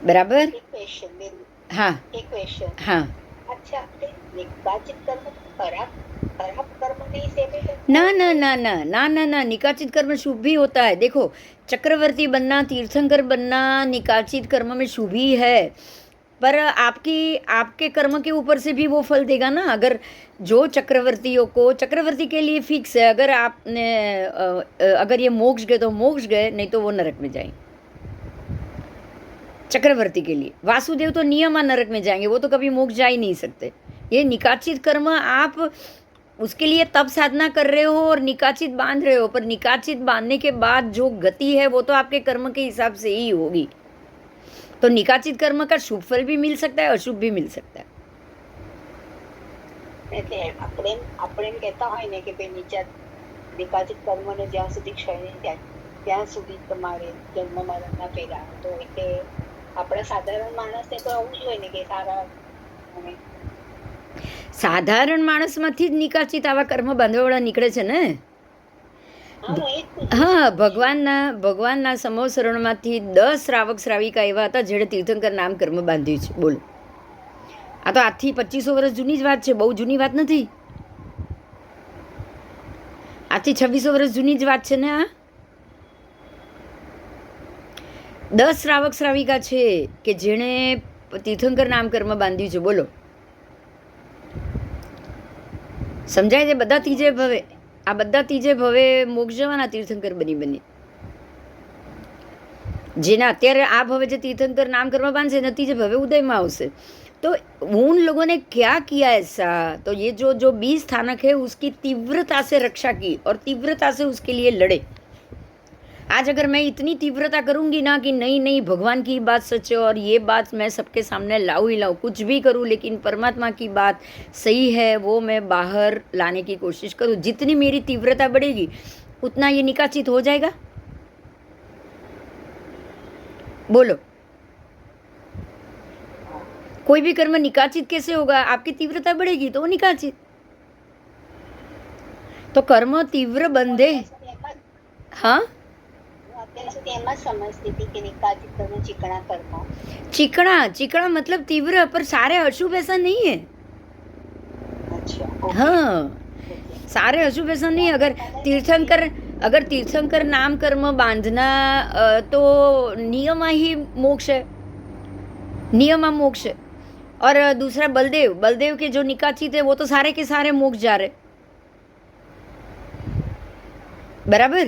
बराबर? एक क्वेश्चन मेरी, हाँ एक क्वेश्चन। हाँ। अच्छा, ते निकाचित कर्म खराब खराब कर्म नहीं सेवे ना ना ना ना ना ना ना, निकाचित कर्म शुभ भी होता है। देखो, चक्रवर्ती बनना, तीर्थंकर बनना निकाचित कर्म में शुभ ही है, पर आपके कर्म के ऊपर से भी वो फल देगा ना। अगर जो चक्रवर्तियों को, चक्रवर्ती के लिए फिक्स है, अगर आपने अगर ये मोक्ष गए तो मोक्ष गए, नहीं तो वो नरक में जाएंगे। चक्रवर्ती के लिए वासुदेव तो नियमा नरक में जाएंगे, वो तो कभी मोक्ष जा ही नहीं सकते। ये निकाचित कर्म आप उसके लिए तब साधना कर रहे हो और निकाचित बांध रहे हो, पर निकाचित बांधने के बाद जो गति है वो तो आपके कर्म के हिसाब से ही होगी। तो निकाचित कर्म का शुभ फल भी मिल सकता है, अशुभ भी मिल सकता है। એટલે આપણે એમ કહેતા હોય ને કે ભાઈ નિકાચિત કર્મને જ્યાં સુધી ક્ષય નહીં થાય ત્યાં સુધી તમારે જન્મ મરણના ફેરા, તો એટલે આપણા સાધારણ માણસને તો આવું જ હોય ને કે સારા સાધારણ માણસમાંથી જ નિકાચિત આવા કર્મ બાંધવાવાળા નીકળે છે ને. હા, ભગવાનના સમોસરણમાંથી 10 શ્રાવક શ્રાવિકા એવા હતા જેણે તીર્થંકર નામ કર્મ બાંધ્યું છે. બોલો, આ તો આજથી 2500 વર્ષ જૂની જ વાત છે, બહુ જૂની વાત નથી. આજથી 2600 વર્ષ જૂની જ વાત છે ને. આ 10 શ્રાવક શ્રાવિકા છે કે જેણે તીર્થંકર નામ કર્મ બાંધ્યું છે. બોલો, સમજાય છે? બધા ત્રીજે ભવે, આ બધા ત્રીજે ભવે મોક્ષ જવાના તીર્થંકર બની. જેના અત્યારે આ ભવે જે तीर्थंकर नाम कर्म बांधे न तीजे भवे उदय में आवश्य। तो उन लोगों ने क्या किया ऐसा? तो ये जो 20 स्थानक है उसकी तीव्रता से रक्षा की और तीव्रता से उसके लिए लड़े। आज अगर मैं इतनी तीव्रता करूँगी ना कि नहीं भगवान की बात सच है और ये बात मैं सबके सामने लाऊं ही लाऊं, कुछ भी करूँ लेकिन परमात्मा की बात सही है वो मैं बाहर लाने की कोशिश करूँ, जितनी मेरी तीव्रता बढ़ेगी उतना ये निकाचित हो जाएगा। बोलो, कोई भी कर्म निकाचित कैसे होगा? आपकी तीव्रता बढ़ेगी तो वो निकाचित। तो कर्म तीव्र बंधे। हाँ, चिकना मतलब तीव्र, पर सारे अशुभ ऐसा नहीं है। हाँ, सारे अशुभ ऐसा नहीं है। अगर तीर्थंकर नाम कर्म बांधना तो नियमा ही मोक्ष है, नियमा मोक्ष है। और दूसरा बलदेव के जो निकाचित है वो तो सारे के सारे मोक्ष जा रहे। बराबर?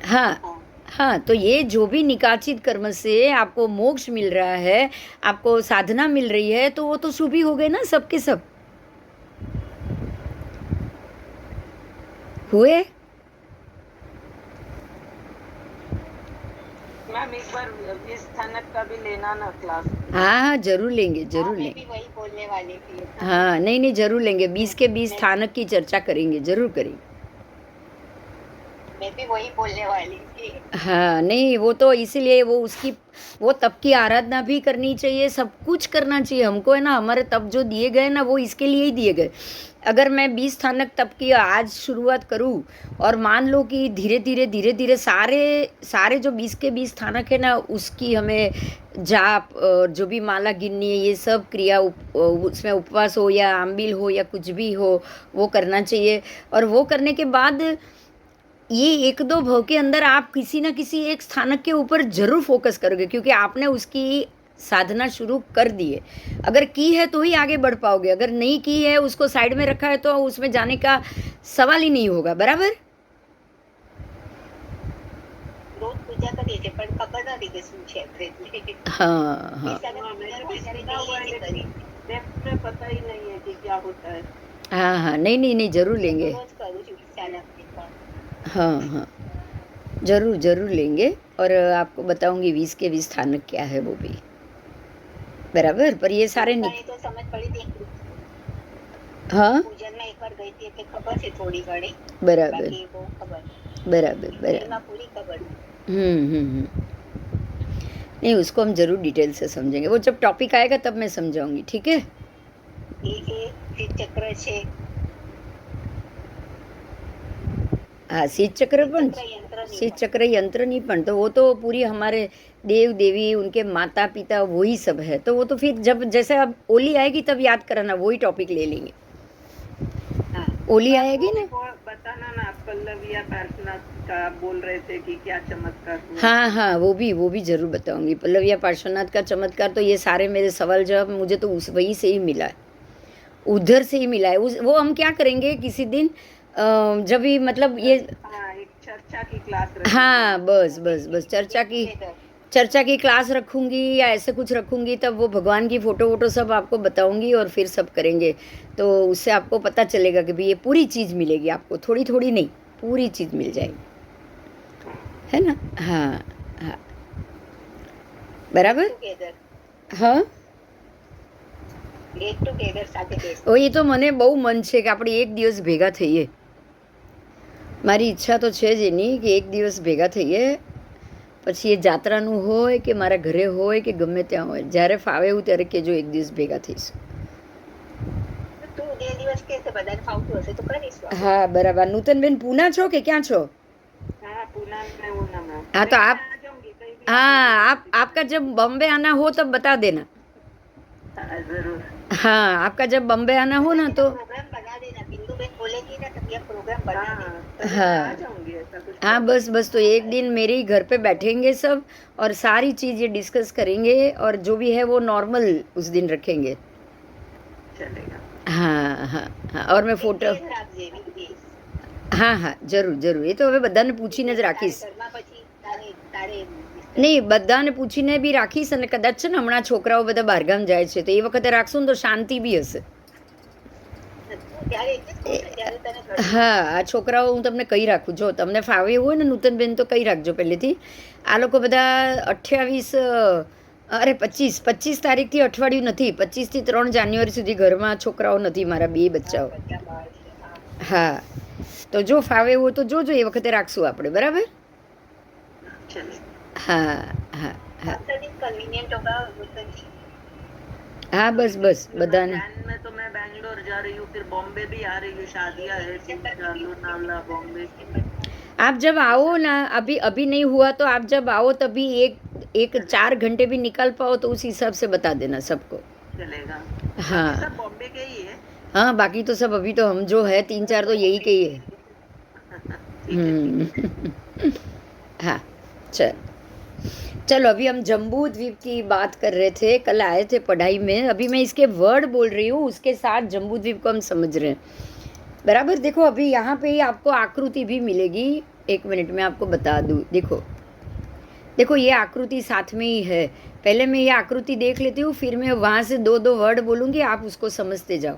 हाँ, तो ये जो भी निकाचित कर्म से आपको मोक्ष मिल रहा है, आपको साधना मिल रही है, तो वो तो शुभ ही हो गए ना, सबके सब हुए। मैम एक बार इस स्थानक का भी लेना ना क्लास। हाँ, जरूर लेंगे, जरूर लेंगे। वही बोलने वाली थी। हाँ, नहीं जरूर लेंगे। 20 के 20 स्थानक की चर्चा करेंगे, जरूर करेंगे। मैं भी वही बोलने वाली थी। हाँ, नहीं वो तो इसीलिए वो तप की आराधना भी करनी चाहिए, सब कुछ करना चाहिए हमको, है ना। हमारे तप जो दिए गए ना वो इसके लिए ही दिए गए। अगर मैं 20 स्थानक तप की आज शुरुआत करूँ और मान लो कि धीरे धीरे सारे जो 20 के 20 स्थानक है ना उसकी हमें जाप और जो भी माला गिननी है, ये सब क्रिया उसमें उपवास हो या आंबिल हो या कुछ भी हो वो करना चाहिए। और वो करने के बाद ये 1-2 भव के अंदर आप किसी ना किसी एक स्थानक के ऊपर जरूर फोकस करोगे, क्योंकि आपने उसकी साधना शुरू कर दी है। अगर की है तो ही आगे बढ़ पाओगे, अगर नहीं की है, उसको साइड में रखा है, तो उसमें जाने का सवाल ही नहीं होगा। बराबर? रोज पूजा करिए छे पण खबर નથી કે શું છે એટલે। हाँ, पता ही नहीं है कि क्या होता है। हाँ, नहीं जरूर लेंगे। हाँ, जरूर लेंगे और आपको बताऊंगी 20 के 20 स्थानक क्या है वो भी। बराबर? पर ये सारे तो समझ पड़ी थी। हाँ, पूजन में एक बार गई थी એટલે ખબર છે થોડી ઘણી। बराबर બાકી બહુ ખબર बराबर એમાં પૂરી ખબર। नहीं, उसको हम ज़रूर डिटेल से समझेंगे, वो जब टॉपिक आएगा तब मैं समझाऊंगी, ठीक है? એ ચક્ર છે, हाँ, शीत चक्र पण, ચક્ર યંત્ર નહીં शीत પણ. चक्र यंत्र नहीं पण, तो वो तो पूरी हमारे देव देवी उनके माता पिता वही सब है, तो वो तो फिर जब जैसे अब ओली आएगी तब याद कराना, वही टॉपिक ले लेंगे। હા ओली आएगी ना, वो बताना ना, पल्लवी या पार्श्वनाथ का आप बोल रहे थे कि क्या चमत्कार हुआ। हाँ हाँ, वो भी जरूर बताऊंगी। पल्लविया पार्श्वनाथ का चमत्कार तो ये सारे मेरे सवाल जवाब मुझे तो उस वही से ही मिला है, उधर से ही मिला है। उस वो हम क्या करेंगे किसी दिन, जब भी मतलब ये, हाँ, एक चर्चा की क्लास रखी। हाँ बस बस बस चर्चा की क्लास रखूंगी या ऐसे कुछ रखूंगी, तब वो भगवान की फ़ोटो वोटो सब आपको बताऊंगी और फिर सब करेंगे, तो उससे आपको पता चलेगा कि भाई ये पूरी चीज़ मिलेगी आपको, थोड़ी थोड़ी नहीं, पूरी चीज़ मिल जाएगी, है ना? हाँ हाँ, बराबर। ટુગેધર હા, ગેટ ટુગેધર સાથે બેસ. ઓ એ તો મને બહુ મન છે કે આપણે એક દિવસ ભેગા થઈએ, મારી ઈચ્છા તો છે જ એની કે એક દિવસ ભેગા થઈએ, પછી એ જાત્રાનું હોય કે મારા ઘરે હોય કે ગમે ત્યાં હોય, જ્યારે ફાવે એવું ત્યારે કહેજો, એક દિવસ ભેગા થઈશું. તું જે દિવસ કહેશે બધાને ફાવતું હશે તો કરીશું આપણે. હા બરાબર. નૂતનબેન પૂના છો કે ક્યાં છો? हाँ, पूना में हूँ ना मैं। हाँ, तो मैं आप- आ जाऊंगी कहीं भी। हाँ, आपका जब बॉम्बे आना हो तब बता देना। हाँ, जरूर। हाँ, आपका जब बॉम्बे आना हो ना तो, પ્રોગ્રામ બના દેના. બિંદુબેન બોલેगी ना तब ये प्रोग्राम बना हाँ, देना. तभी मैं हाँ। आ जाऊंगी, ऐसा कुछ हाँ बस बस, तो एक दिन मेरे ही घर पे बैठेंगे सब और सारी चीज़ ये डिस्कस करेंगे, और जो भी है वो नॉर्मल उस दिन रखेंगे। चलेगा। हाँ हाँ हाँ, और मैं फोटो, વિદેશ રાખજે, વિદેશ. હા હા જરૂર જરૂર, એ તો હવે બધાને પૂછીને જ તારે રાખીશ. ઘરમાં પછી તારે તારે નહીં, બધાને પૂછીને બી રાખીશ, અને કદાચ છે ને હમણાં છોકરાઓ બધા બહારગામ જાય છે, તો એ વખતે રાખશું ને તો શાંતિ બી હશે. ત્યારે એટલે જ કહું છું, ત્યારે તને ઘર હા, આ છોકરાઓ હું તમને કહી રાખું, જો તમને ફાવે એવું હોય ને નૂતનબેન તો કહી રાખજો પહેલેથી. આ લોકો બધા 28 અરે 25 તારીખથી અઠવાડિયું નથી, 25થી 3 જાન્યુઆરી સુધી ઘરમાં છોકરાઓ નથી, મારા બે બચ્ચાઓ. બધા બહાર છે. હા. હા, તો જો ફાવે એવું હોય તો જોજો, એ વખતે રાખશું આપણે, બરાબર? चलेगा। હા હા હા आफ्टर दिस कन्वीनियंट होगा नूतन जी. હા, બસ બસ બધાને. प्लान में तो मैं बैंगलोर जा रही हूँ, फिर बॉम्बे भी आ रही हूँ, शादियाँ है, लोनावला बॉम्बे। आप जब आओ ना, अभी अभी नहीं हुआ तो आप जब आओ तभी एक 4 घंटे भी निकाल पाओ तो उस हिसाब से बता देना सबको। चलेगा। हाँ सब बॉम्बे के ही है। हाँ, बाकी तो सब अभी तो हम जो है 3-4 तो यही के ही है। हाँ, चलो अभी हम जम्बू द्वीप की बात कर रहे थे, कल आए थे पढ़ाई में, अभी मैं इसके वर्ड बोल रही हूँ, उसके साथ जम्बू द्वीप को हम समझ रहे हैं, बराबर? देखो अभी यहाँ पे ही आपको आकृति भी मिलेगी, 1 मिनट में आपको बता दूँ। देखो देखो, ये आकृति साथ में ही है, पहले मैं ये आकृति देख लेती हूँ, फिर मैं वहाँ से 2-2 वर्ड बोलूँगी, आप उसको समझते जाओ,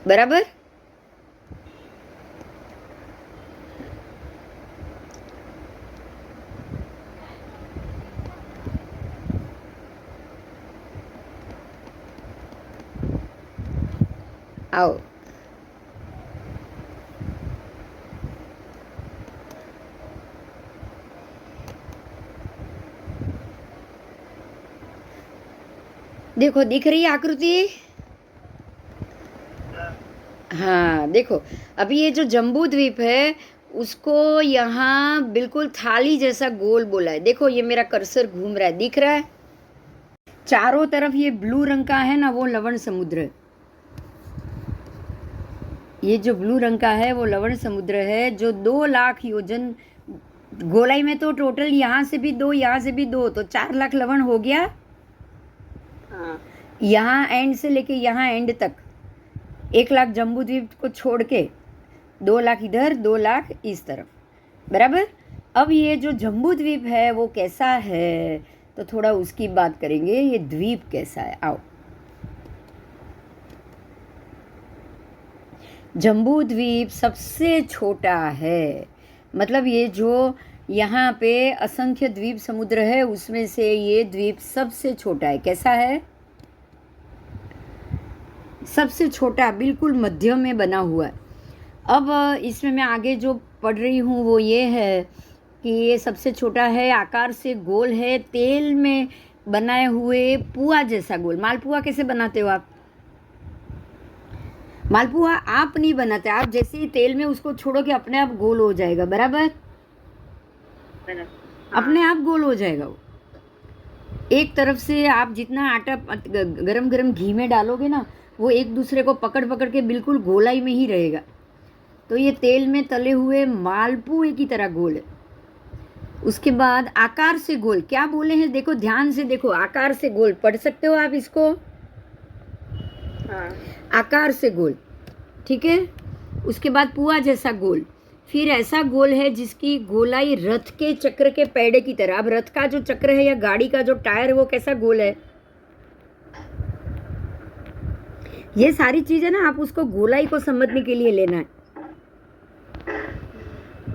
बराबर? आओ, देखो दिख रही है आकृति? हाँ देखो, अभी ये जो जम्बू द्वीप है उसको यहाँ बिल्कुल थाली जैसा गोल बोला है। देखो ये मेरा कर्सर घूम रहा है, दिख रहा है? चारों तरफ ये ब्लू रंग का है ना, वो लवण समुद्र है। ये जो ब्लू रंग का है वो लवण समुद्र है, जो 2 लाख योजन गोलाई में, तो टोटल यहाँ से भी 2, यहाँ से भी 2, तो 4 लाख लवण हो गया। हाँ, यहाँ एंड से लेके यहाँ एंड तक 1 लाख जम्बू द्वीप को छोड़ के 2 लाख इधर, 2 लाख इस तरफ, बराबर? अब ये जो जम्बू द्वीप है वो कैसा है, तो थोड़ा उसकी बात करेंगे, ये द्वीप कैसा है। आओ, जम्बू द्वीप सबसे छोटा है, मतलब ये जो यहाँ पे असंख्य द्वीप समुद्र है उसमें से ये द्वीप सबसे छोटा है। कैसा है? सबसे छोटा, बिल्कुल मध्य में बना हुआ है। अब इसमें मैं आगे जो पढ़ रही हूँ वो ये है कि ये सबसे छोटा है, आकार से गोल है, तेल में बनाए हुए पुआ जैसा गोल। मालपुआ कैसे बनाते हो आप? मालपुआ आप नहीं बनाते, आप जैसे ही तेल में उसको छोड़ोगे अपने आप गोल हो जाएगा, बराबर? अपने आप गोल हो जाएगा वो। एक तरफ से आप जितना आटा गरम गरम घी में डालोगे ना, वो एक दूसरे को पकड़ पकड़ के बिल्कुल गोलाई में ही रहेगा। तो ये तेल में तले हुए मालपुए की तरह गोल है। उसके बाद आकार से गोल, क्या बोले हैं देखो, ध्यान से देखो, आकार से गोल पढ़ सकते हो आप इसको? हाँ। आकार से गोल, ठीक है। उसके बाद पुआ जैसा गोल, फिर ऐसा गोल है जिसकी गोलाई रथ के चक्र के पैडे की तरह। अब रथ का जो चक्र है या गाड़ी का जो टायर है वो कैसा गोल है? ये सारी चीजें ना आप उसको गोलाई को समझने के लिए लेना है,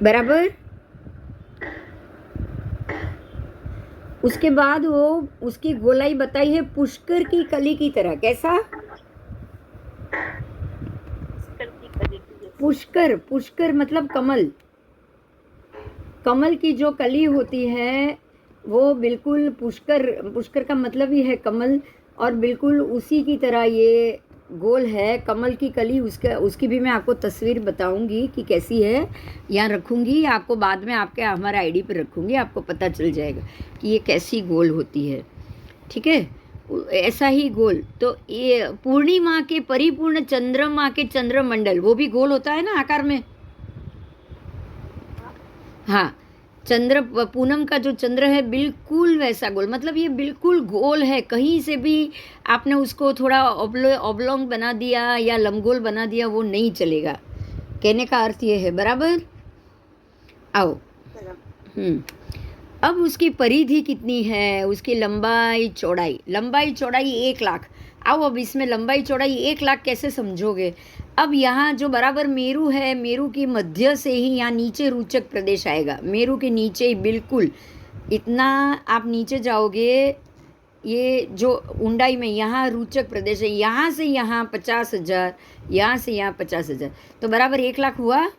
बराबर? उसके बाद वो उसकी गोलाई बताई है पुष्कर की कली की तरह। कैसा? पुष्कर, पुष्कर मतलब कमल। कमल की जो कली होती है वो बिल्कुल पुष्कर, पुष्कर का मतलब ही है कमल, और बिल्कुल उसी की तरह ये गोल है कमल की कली। उसकी भी मैं आपको तस्वीर बताऊंगी कि कैसी है, यहाँ रखूंगी आपको, बाद में आपके हमारे आईडी पर रखूंगी, आपको पता चल जाएगा कि ये कैसी गोल होती है, ठीक है। ऐसा ही गोल। तो ये पूर्णिमा के परिपूर्ण चंद्रमा के चंद्रमंडल, वो भी गोल होता है ना आकार में? हाँ, चंद्र पूनम का जो चंद्र है बिल्कुल वैसा गोल, मतलब ये बिल्कुल गोल है। कहीं से भी आपने उसको थोड़ा ऑब्लोंग बना दिया या लंबगोल बना दिया, वो नहीं चलेगा। कहने का अर्थ ये है, बराबर? आओ। अब उसकी परिधि कितनी है, उसकी लंबाई चौड़ाई? लंबाई चौड़ाई 1 लाख। आओ अब इसमें लंबाई चौड़ाई 1 लाख कैसे समझोगे? अब यहाँ जो बराबर मेरू है, मेरू की मध्य से ही यहाँ नीचे रूचक प्रदेश आएगा। मेरू के नीचे ही बिल्कुल इतना आप नीचे जाओगे, ये जो ऊंडाई में यहाँ रूचक प्रदेश है, यहाँ से यहाँ 50,000, यहाँ से यहाँ 50,000, तो बराबर 1 लाख हुआ।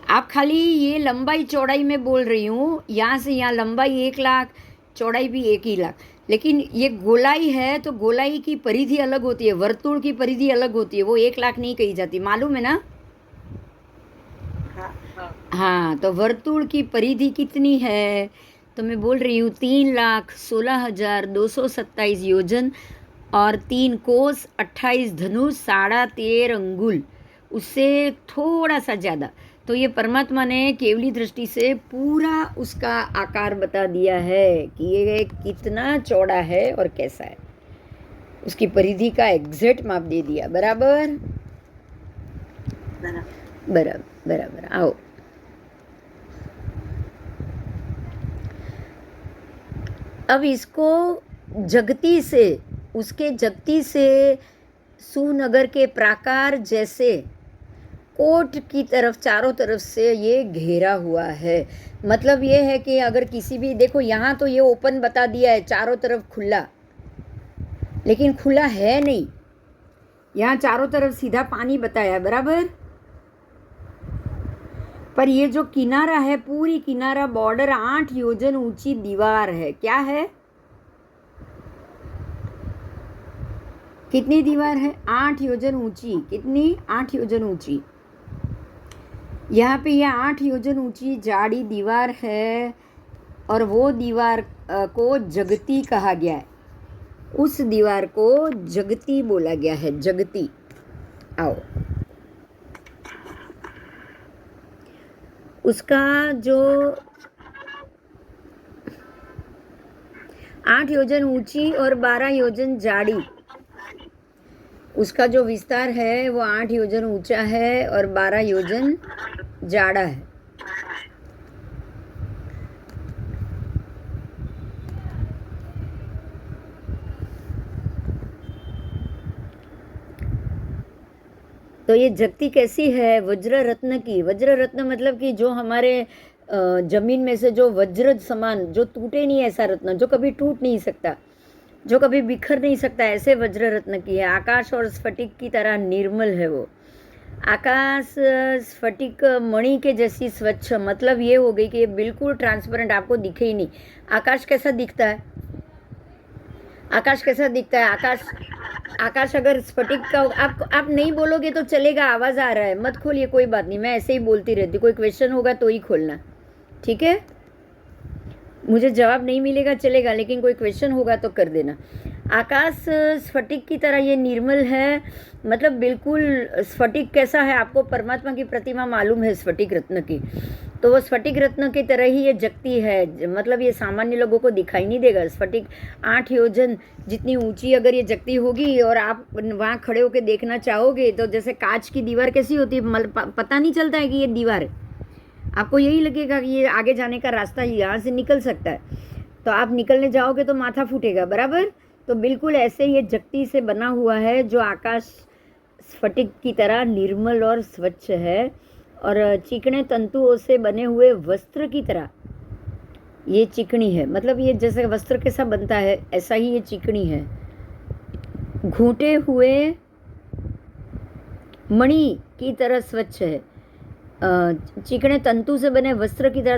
आप खाली ये लंबाई चौड़ाई में बोल रही हूँ, यहाँ से यहाँ लंबाई 1 लाख, चौड़ाई भी 1 ही लाख। लेकिन ये गोलाई है तो गोलाई की परिधि अलग होती है, वर्तुल की परिधि अलग होती है, वो 1 लाख नहीं कही जाती, मालूम है ना? हाँ, तो वर्तुल की परिधि कितनी है? तो मैं बोल रही हूँ 3,16,227 योजन और 3 कोस, 28 धनुष, 13.5 अंगुल, उससे थोड़ा सा ज़्यादा। तो ये परमात्मा ने केवली दृष्टि से पूरा उसका आकार बता दिया है कि ये कितना चौड़ा है और कैसा है, उसकी परिधि का एग्जैक्ट माप दे दिया, बराबर? बराबर, बराबर। आओ अब इसको जगती से, उसके जगती से सुनगर के प्राकार जैसे कोट की तरफ चारों तरफ से ये घेरा हुआ है। मतलब ये है कि अगर किसी भी, देखो यहाँ तो ये ओपन बता दिया है, चारों तरफ खुला, लेकिन खुला है नहीं, यहाँ चारों तरफ सीधा पानी बताया, बराबर? पर ये जो किनारा है, पूरी किनारा बॉर्डर 8 योजन ऊंची दीवार है। क्या है? कितनी दीवार है? 8 योजन ऊंची। कितनी? 8 योजन ऊंची। यहाँ पे ये 8 योजन ऊंची जाड़ी दीवार है, और वो दीवार को जगती कहा गया है। उस दीवार को जगती बोला गया है, जगती। आओ, उसका जो 8 योजन ऊंची और 12 योजन जाड़ी, उसका जो विस्तार है वो 8 योजन ऊंचा है और 12 योजन जाड़ा है। तो ये जगती कैसी है? वज्र रत्न की। वज्र रत्न मतलब कि जो हमारे जमीन में से जो वज्र समान, जो टूटे नहीं, ऐसा रत्न जो कभी टूट नहीं सकता, जो कभी बिखर नहीं सकता, ऐसे वज्र रत्न की है। आकाश और स्फटिक की तरह निर्मल है वो। आकाश स्फटिक मणि के जैसी स्वच्छ, मतलब ये हो गई कि ये बिल्कुल ट्रांसपेरेंट, आपको दिखे ही नहीं। आकाश कैसा दिखता है? आकाश कैसा दिखता है? आकाश अगर स्फटिक का आप नहीं बोलोगे तो चलेगा, आवाज़ आ रहा है, मत खोलिए, कोई बात नहीं, मैं ऐसे ही बोलती रहती, कोई क्वेश्चन होगा तो ही खोलना, ठीक है? मुझे जवाब नहीं मिलेगा चलेगा, लेकिन कोई क्वेश्चन होगा तो कर देना। आकाश स्फटिक की तरह ये निर्मल है, मतलब बिल्कुल स्फटिक कैसा है, आपको परमात्मा की प्रतिमा मालूम है स्फटिक रत्न की, तो वो स्फटिक रत्न की तरह ही ये जगती है, मतलब ये सामान्य लोगों को दिखाई नहीं देगा। स्फटिक 8 योजन जितनी ऊंची अगर ये जगती होगी और आप वहाँ खड़े होकर देखना चाहोगे तो जैसे कांच की दीवार कैसी होती है, पता नहीं चलता है कि ये दीवार है, आपको यही लगेगा कि ये आगे जाने का रास्ता यहाँ से निकल सकता है, तो आप निकलने जाओगे तो माथा फूटेगा, बराबर। तो बिल्कुल ऐसे ये जगती से बना हुआ है जो आकाश स्फटिक की तरह निर्मल और स्वच्छ है, और चिकने तंतुओं से बने हुए वस्त्र की तरह ये चिकनी है, मतलब ये जैसे वस्त्र कैसा बनता है ऐसा ही ये चिकनी है। घूटे हुए मणि की तरह स्वच्छ है, चिकने तंतु से बने वस्त्र की तरह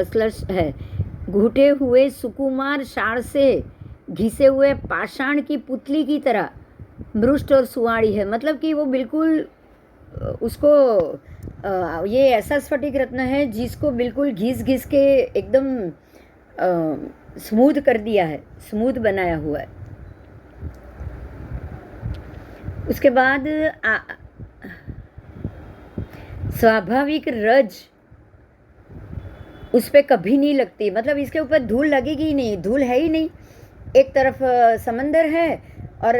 स्लश है। घूटे हुए सुकुमार शार से घिसे हुए पाषाण की पुतली की तरह मृष्ट और सुवाड़ी है, मतलब कि वो बिल्कुल उसको ये ऐसा स्फटिक रत्न है जिसको बिल्कुल घिस घिस के एकदम स्मूथ कर दिया है, स्मूथ बनाया हुआ है। उसके बाद स्वाभाविक रज उस पर कभी नहीं लगती, मतलब इसके ऊपर धूल लगेगी ही नहीं, धूल है ही नहीं। एक तरफ समंदर है और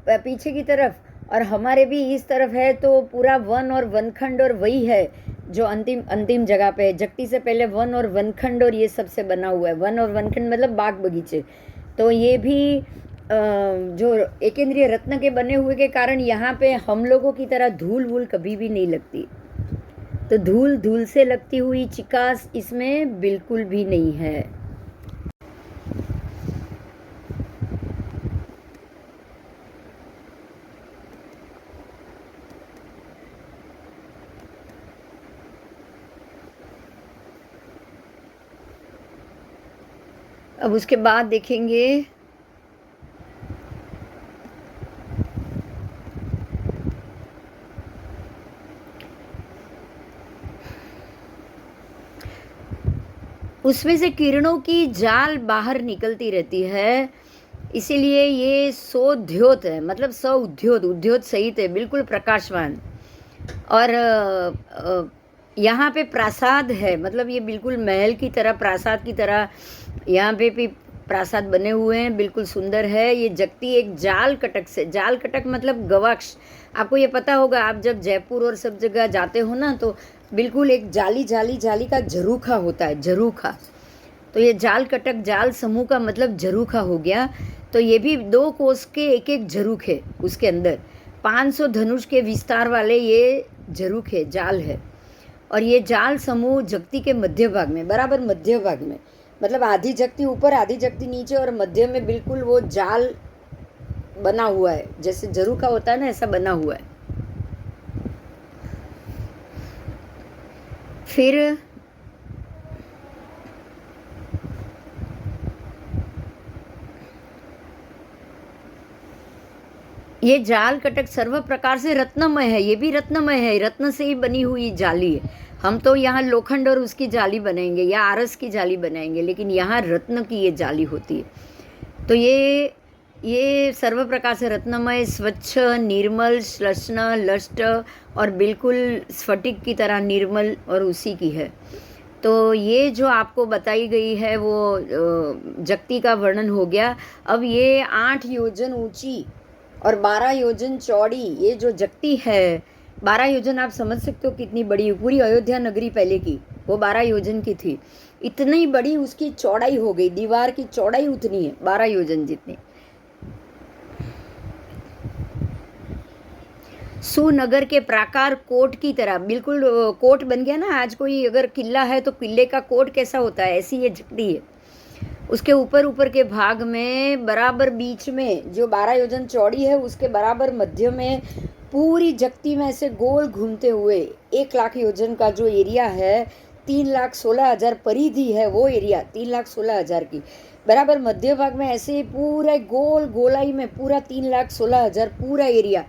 पीछे की तरफ, और हमारे भी इस तरफ है, तो पूरा वन और वनखंड और वही है जो अंतिम जगह पे है। जगती से पहले वन और वनखंड और ये सब से बना हुआ है। वन और वनखंड मतलब बाग बगीचे, तो ये भी जो एकेंद्रीय रत्न के बने हुए के कारण यहाँ पे हम लोगों की तरह धूल वूल कभी भी नहीं लगती, तो धूल से लगती हुई चिकास इसमें बिल्कुल भी नहीं है। अब उसके बाद देखेंगे उसमें से किरणों की जाल बाहर निकलती रहती है, इसीलिए ये सौद्योत है, मतलब उद्योत सहित है, बिल्कुल प्रकाशवान। और यहाँ पे प्रासाद है, मतलब ये बिल्कुल महल की तरह, प्रासाद की तरह यहाँ पे भी प्रासाद बने हुए हैं, बिल्कुल सुंदर है। ये जगती एक जाल कटक से, जाल कटक मतलब गवाक्ष, आपको ये पता होगा, आप जब जयपुर और सब जगह जाते हो ना तो बिल्कुल एक जाली का झरूखा होता है, झरूखा, तो ये जाल कटक जाल समूह का मतलब झरूखा हो गया। तो ये भी 2 कोस के एक झरूख है, उसके अंदर 500 धनुष के विस्तार वाले ये झरूख है, जाल है। और ये जाल समूह जगती के मध्य भाग में, बराबर मध्य भाग में, मतलब आधी जगती ऊपर आधी जगती नीचे, और मध्य में बिल्कुल वो जाल बना हुआ है, जैसे झरूखा होता है ना ऐसा बना हुआ है। फिर ये जाल कटक सर्व प्रकार से रत्नमय है, ये भी रत्नमय है, रत्न से ही बनी हुई जाली है। हम तो यहाँ लोखंड और उसकी जाली बनाएंगे या आरस की जाली बनाएंगे, लेकिन यहाँ रत्न की ये जाली होती है। तो ये सर्व प्रकार से रत्नमय, स्वच्छ, निर्मल, श्लष्ण, लष्ट और बिल्कुल स्फटिक की तरह निर्मल और उसी की है। तो ये जो आपको बताई गई है वो जगती का वर्णन हो गया। अब ये 8 योजन ऊंची और 12 योजन चौड़ी ये जो जगती है, 12 योजन आप समझ सकते हो कितनी बड़ी, पूरी अयोध्या नगरी पहले की वो 12 योजन की थी, इतनी बड़ी उसकी चौड़ाई हो गई, दीवार की चौड़ाई उतनी है, 12 योजन जितनी। सुनगर के प्राकार कोट की तरह, बिल्कुल कोट बन गया ना, आज कोई अगर किला है तो किले का कोट कैसा होता है, ऐसी ये जगती है। उसके ऊपर के भाग में बराबर बीच में जो 12 योजन चौड़ी है उसके बराबर मध्य में पूरी जगती में ऐसे गोल घूमते हुए 1 लाख योजन का जो एरिया है, 3,16,000 परिधि है वो एरिया 3,16,000 की, बराबर मध्य भाग में ऐसे पूरा गोल गोलाई में पूरा 3,16,000 पूरा एरिया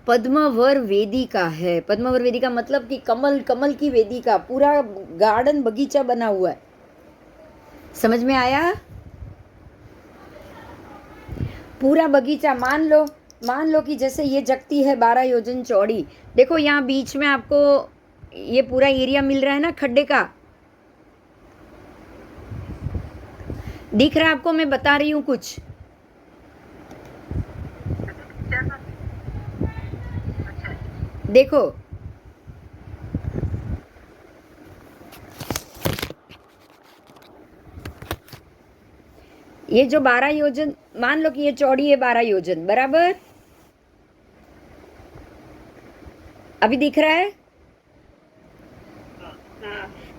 पद्मवर वेदिका है। पद्मवर वेदिका मतलब कि कमल, कमल की वेदिका, पूरा गार्डन बगीचा बना हुआ है। समझ में आया? पूरा बगीचा मान लो कि जैसे ये जगती है 12 योजन चौड़ी। देखो यहाँ बीच में आपको ये पूरा एरिया मिल रहा है ना खड्डे का, दिख रहा है आपको? मैं बता रही हूँ कुछ। देखो ये जो 12 योजन, मान लो कि ये चौड़ी है 12 योजन, बराबर? अभी दिख रहा है?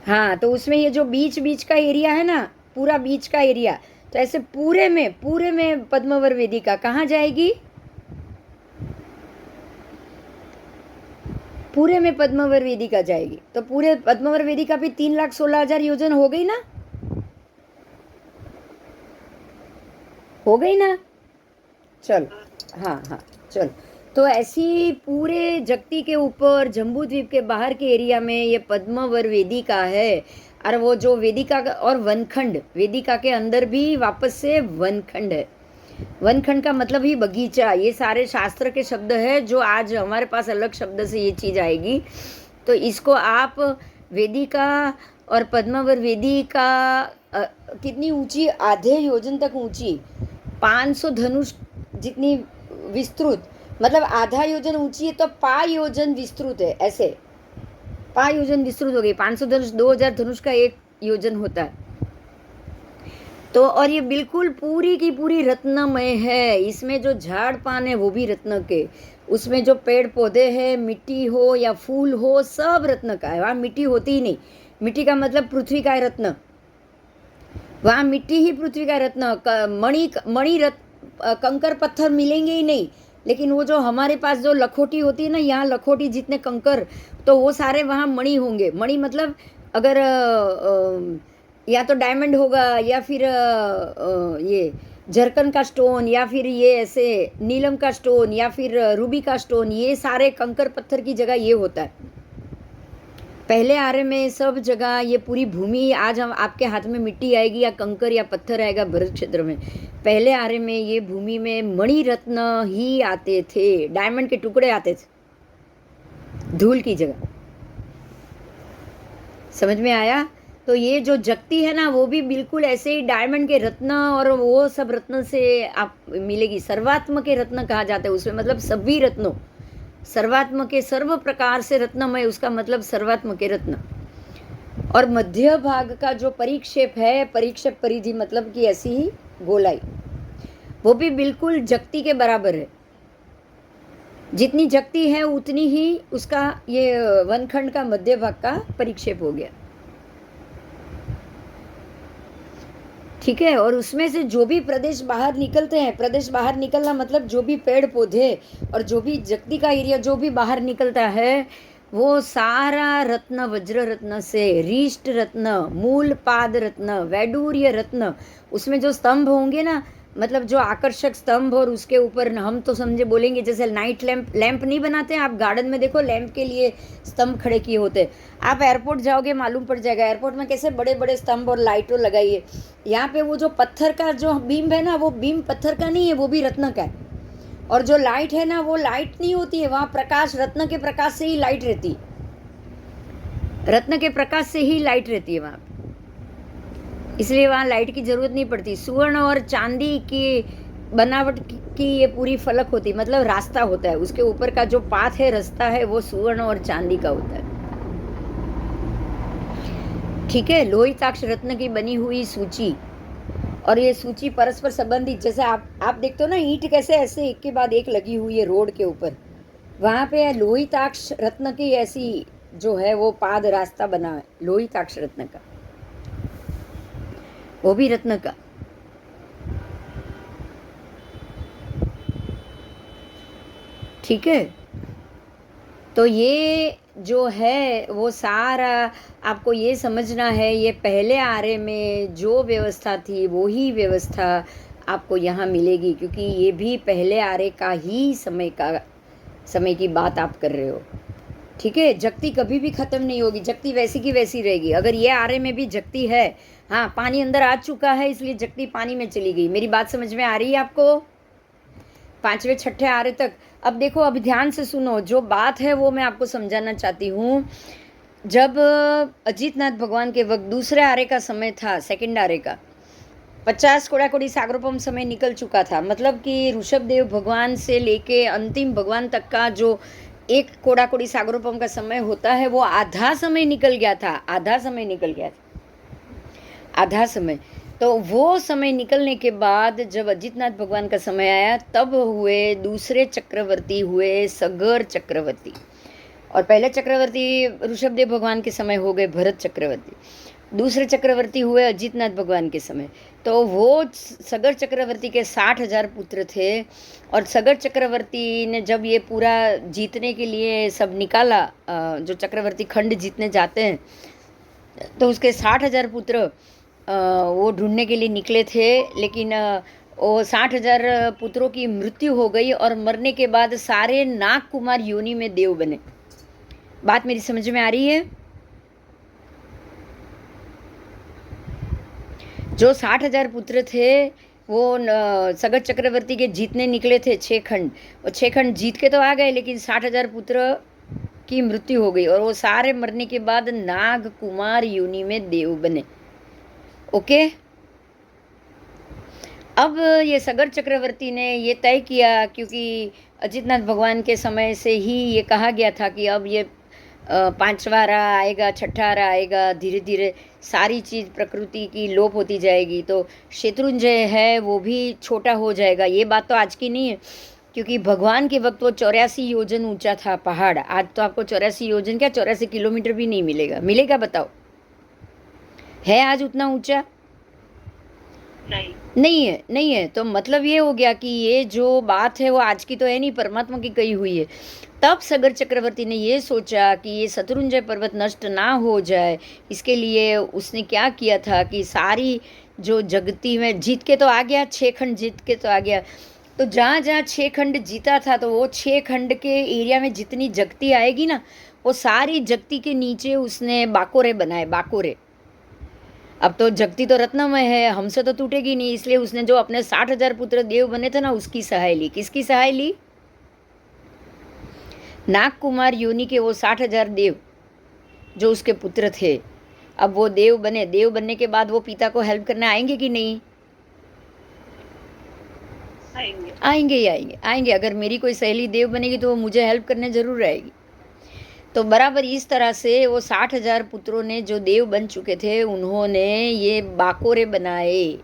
हाँ, तो उसमें ये जो बीच बीच का एरिया है ना, पूरा बीच का एरिया, तो ऐसे पूरे में पद्मवर वेदिका कहाँ जाएगी? पूरे में पद्मवर वेदिका जाएगी। तो पूरे पद्मवर वेदिका भी 3,16,000 योजन हो गई ना? हो गई ना? चल, हाँ हाँ चल। तो ऐसी पूरे जगती के ऊपर जम्बू द्वीप के बाहर के एरिया में ये पद्मवर वेदिका है। और वो जो वेदिका और वनखंड, वेदिका के अंदर भी वापस से वनखंड है। वनखंड का मतलब ही बगीचा। ये सारे शास्त्र के शब्द है जो आज हमारे पास अलग शब्द से ये चीज़ आएगी। तो इसको आप वेदिका और पद्मवर वेदिका कितनी ऊंची? आधे योजन तक ऊंची, 500 धनुष जितनी विस्तृत, मतलब आधा योजन ऊंची है तो पा योजन विस्तृत है। ऐसे पा योजन विस्तृत हो गई। 500 धनुष, 2,000 धनुष का 1 योजन होता है। तो और ये बिल्कुल पूरी की पूरी रत्नमय है। इसमें जो झाड़ पान है वो भी रत्न के, उसमें जो पेड़ पौधे हैं, मिट्टी हो या फूल हो, सब रत्न का है। वहाँ मिट्टी होती ही नहीं। मिट्टी का मतलब पृथ्वी का रत्न, वहाँ मिट्टी ही पृथ्वी का रत्न। मणि कंकर पत्थर मिलेंगे ही नहीं। लेकिन वो जो हमारे पास जो लखोटी होती है ना, यहाँ लखोटी जितने कंकर, तो वो सारे वहाँ मणि होंगे। मणि मतलब अगर या तो डायमंड होगा या फिर ये झरकन का स्टोन, या फिर ये ऐसे नीलम का स्टोन, या फिर रूबी का स्टोन, ये सारे कंकर पत्थर की जगह ये होता है। पहले आर्य में सब जगह ये पूरी भूमि, आज हम आपके हाथ में मिट्टी आएगी या कंकर या पत्थर आएगा भरत क्षेत्र में, पहले आर्य में ये भूमि में मणि रत्न ही आते थे, डायमंड के टुकड़े आते थे धूल की जगह। समझ में आया? तो ये जो जगती है ना, वो भी बिल्कुल ऐसे ही डायमंड के रत्न और वो सब रत्न से आप मिलेगी। सर्वात्म के रत्न कहा जाता है उसमें, मतलब सभी रत्नों, सर्वात्म के सर्व प्रकार से रत्नमय, उसका मतलब सर्वात्म के रत्न। और मध्य भाग का जो परिक्षेप है, परिक्षेप परिधि मतलब कि ऐसी ही गोलाई, वो भी बिल्कुल जगती के बराबर है। जितनी जगती है उतनी ही उसका ये वनखंड का मध्य भाग का परिक्षेप हो गया। ठीक है? और उसमें से जो भी प्रदेश बाहर निकलते हैं, प्रदेश बाहर निकलना मतलब जो भी पेड़ पौधे और जो भी जगती का एरिया जो भी बाहर निकलता है, वो सारा रत्न, वज्र रत्न से, रिष्ट रत्न, मूल पाद रत्न, वैडूर्य रत्न, उसमें जो स्तंभ होंगे ना, मतलब जो आकर्षक स्तंभ, और उसके ऊपर हम तो समझे बोलेंगे जैसे नाइट लैंप नहीं बनाते हैं आप गार्डन में, देखो लैंप के लिए स्तंभ खड़े किए होते हैं। आप एयरपोर्ट जाओगे मालूम पड़ जाएगा, एयरपोर्ट में कैसे बड़े बड़े स्तंभ और लाइटों लगाइए। यहाँ पे वो जो पत्थर का जो बीम है ना, वो बीम पत्थर का नहीं है, वो भी रत्न का है। और जो लाइट है ना, वो लाइट नहीं होती है, वहाँ प्रकाश, रत्न के प्रकाश से ही लाइट रहती है, रत्न के प्रकाश से ही लाइट रहती है वहाँ, इसलिए वहाँ लाइट की जरूरत नहीं पड़ती। सुवर्ण और चांदी की बनावट की ये पूरी फलक होती, मतलब रास्ता होता है, उसके ऊपर का जो पाथ है, रास्ता है, वो सुवर्ण और चांदी का होता है। ठीक है? लोहिताक्ष रत्न की बनी हुई सूची, और ये सूची परस्पर संबंधित, जैसे आप देखते हो ना ईंट कैसे ऐसे एक के बाद एक लगी हुई है रोड के ऊपर, वहाँ पे लोहिताक्ष रत्न की ऐसी जो है वो पाद रास्ता बना है, लोहिताक्ष रत्न का, वो भी रत्न का। ठीक है? तो ये जो है वो सारा आपको ये समझना है, ये पहले आर्य में जो व्यवस्था थी वो ही व्यवस्था आपको यहाँ मिलेगी, क्योंकि ये भी पहले आर्य का ही समय की बात आप कर रहे हो। ठीक है, जगती कभी भी ख़त्म नहीं होगी, जगती वैसी की वैसी रहेगी। अगर ये आर्य में भी जगती है, हाँ पानी अंदर आ चुका है इसलिए जगती पानी में चली गई। मेरी बात समझ में आ रही है आपको? 5वें 6ठे आर्य तक। अब देखो, अब ध्यान से सुनो, जो बात है वो मैं आपको समझाना चाहती हूँ। जब अजितनाथ भगवान के वक्त दूसरे आर्य का समय था, सेकंड आर्य का, 50 कोड़ा-कोड़ी सागरोपम समय निकल चुका था। मतलब कि ऋषभदेव भगवान से लेके अंतिम भगवान तक का जो एक कोड़ा-कोड़ी सागरोपम का समय होता है, वो आधा समय निकल गया था, आधा समय निकल गया था, आधा समय। तो वो समय निकलने के बाद जब अजितनाथ भगवान का समय आया, तब हुए दूसरे चक्रवर्ती, हुए सगर चक्रवर्ती। और पहले चक्रवर्ती ऋषभदेव भगवान के समय हो गए भरत चक्रवर्ती, दूसरे चक्रवर्ती हुए अजितनाथ भगवान के समय। तो वो सगर चक्रवर्ती के 60,000 पुत्र थे, और सगर चक्रवर्ती ने जब ये पूरा जीतने के लिए सब निकाला, जो चक्रवर्ती खंड जीतने जाते हैं, तो उसके 60,000 पुत्र वो ढूंढने के लिए निकले थे। लेकिन वो 60,000 पुत्रों की मृत्यु हो गई, और मरने के बाद सारे नाग कुमार योनि में देव बने। बात मेरी समझ में आ रही है? जो 60,000 पुत्र थे वो सगर चक्रवर्ती के जीतने निकले थे 6 खंड, और 6 खंड जीत के तो आ गए, लेकिन 60,000 पुत्र की मृत्यु हो गई, और वो सारे मरने के बाद नाग कुमार योनि में देव बने। ओके, अब ये सगर चक्रवर्ती ने ये तय किया, क्योंकि अजितनाथ भगवान के समय से ही ये कहा गया था कि अब ये 5वां रहा आएगा, 6ठा रहा आएगा, धीरे धीरे सारी चीज़ प्रकृति की लोप होती जाएगी, तो शत्रुंजय है वो भी छोटा हो जाएगा। ये बात तो आज की नहीं है, क्योंकि भगवान के वक्त वो 84 योजन ऊंचा था पहाड़। आज तो आपको 84 योजन क्या, 84 किलोमीटर भी नहीं मिलेगा। मिलेगा बताओ? है आज उतना ऊंचा? नहीं है, नहीं है। तो मतलब ये हो गया कि ये जो बात है वो आज की तो है नहीं, परमात्मा की कही हुई है। तब सगर चक्रवर्ती ने ये सोचा कि ये शत्रुंजय पर्वत नष्ट ना हो जाए, इसके लिए उसने क्या किया था कि सारी जो जगती में जीत के तो आ गया, 6 खंड जीत के तो आ गया, तो जहाँ जहाँ 6 खंड जीता था, तो वो 6 खंड के एरिया में जितनी जगती आएगी ना, वो सारी जगती के नीचे उसने बाकोरे बनाए, बाकोरे। अब तो जगती तो रत्नमय है, हमसे तो टूटेगी नहीं, इसलिए उसने जो अपने 60,000 पुत्र देव बने थे ना, उसकी सहाय ली। किसकी सहाय ली? नाग कुमार योनि के वो 60,000 देव जो उसके पुत्र थे। अब वो देव बने, देव बनने के बाद वो पिता को हेल्प करने आएंगे कि नहीं? आएंगे, आएंगे ही आएंगे, आएंगे। अगर मेरी कोई सहेली देव बनेगी तो वो मुझे हेल्प करने जरूर आएगी। तो बराबर इस तरह से वो 60,000 पुत्रों ने जो देव बन चुके थे, उन्होंने ये बाकोरे बनाए।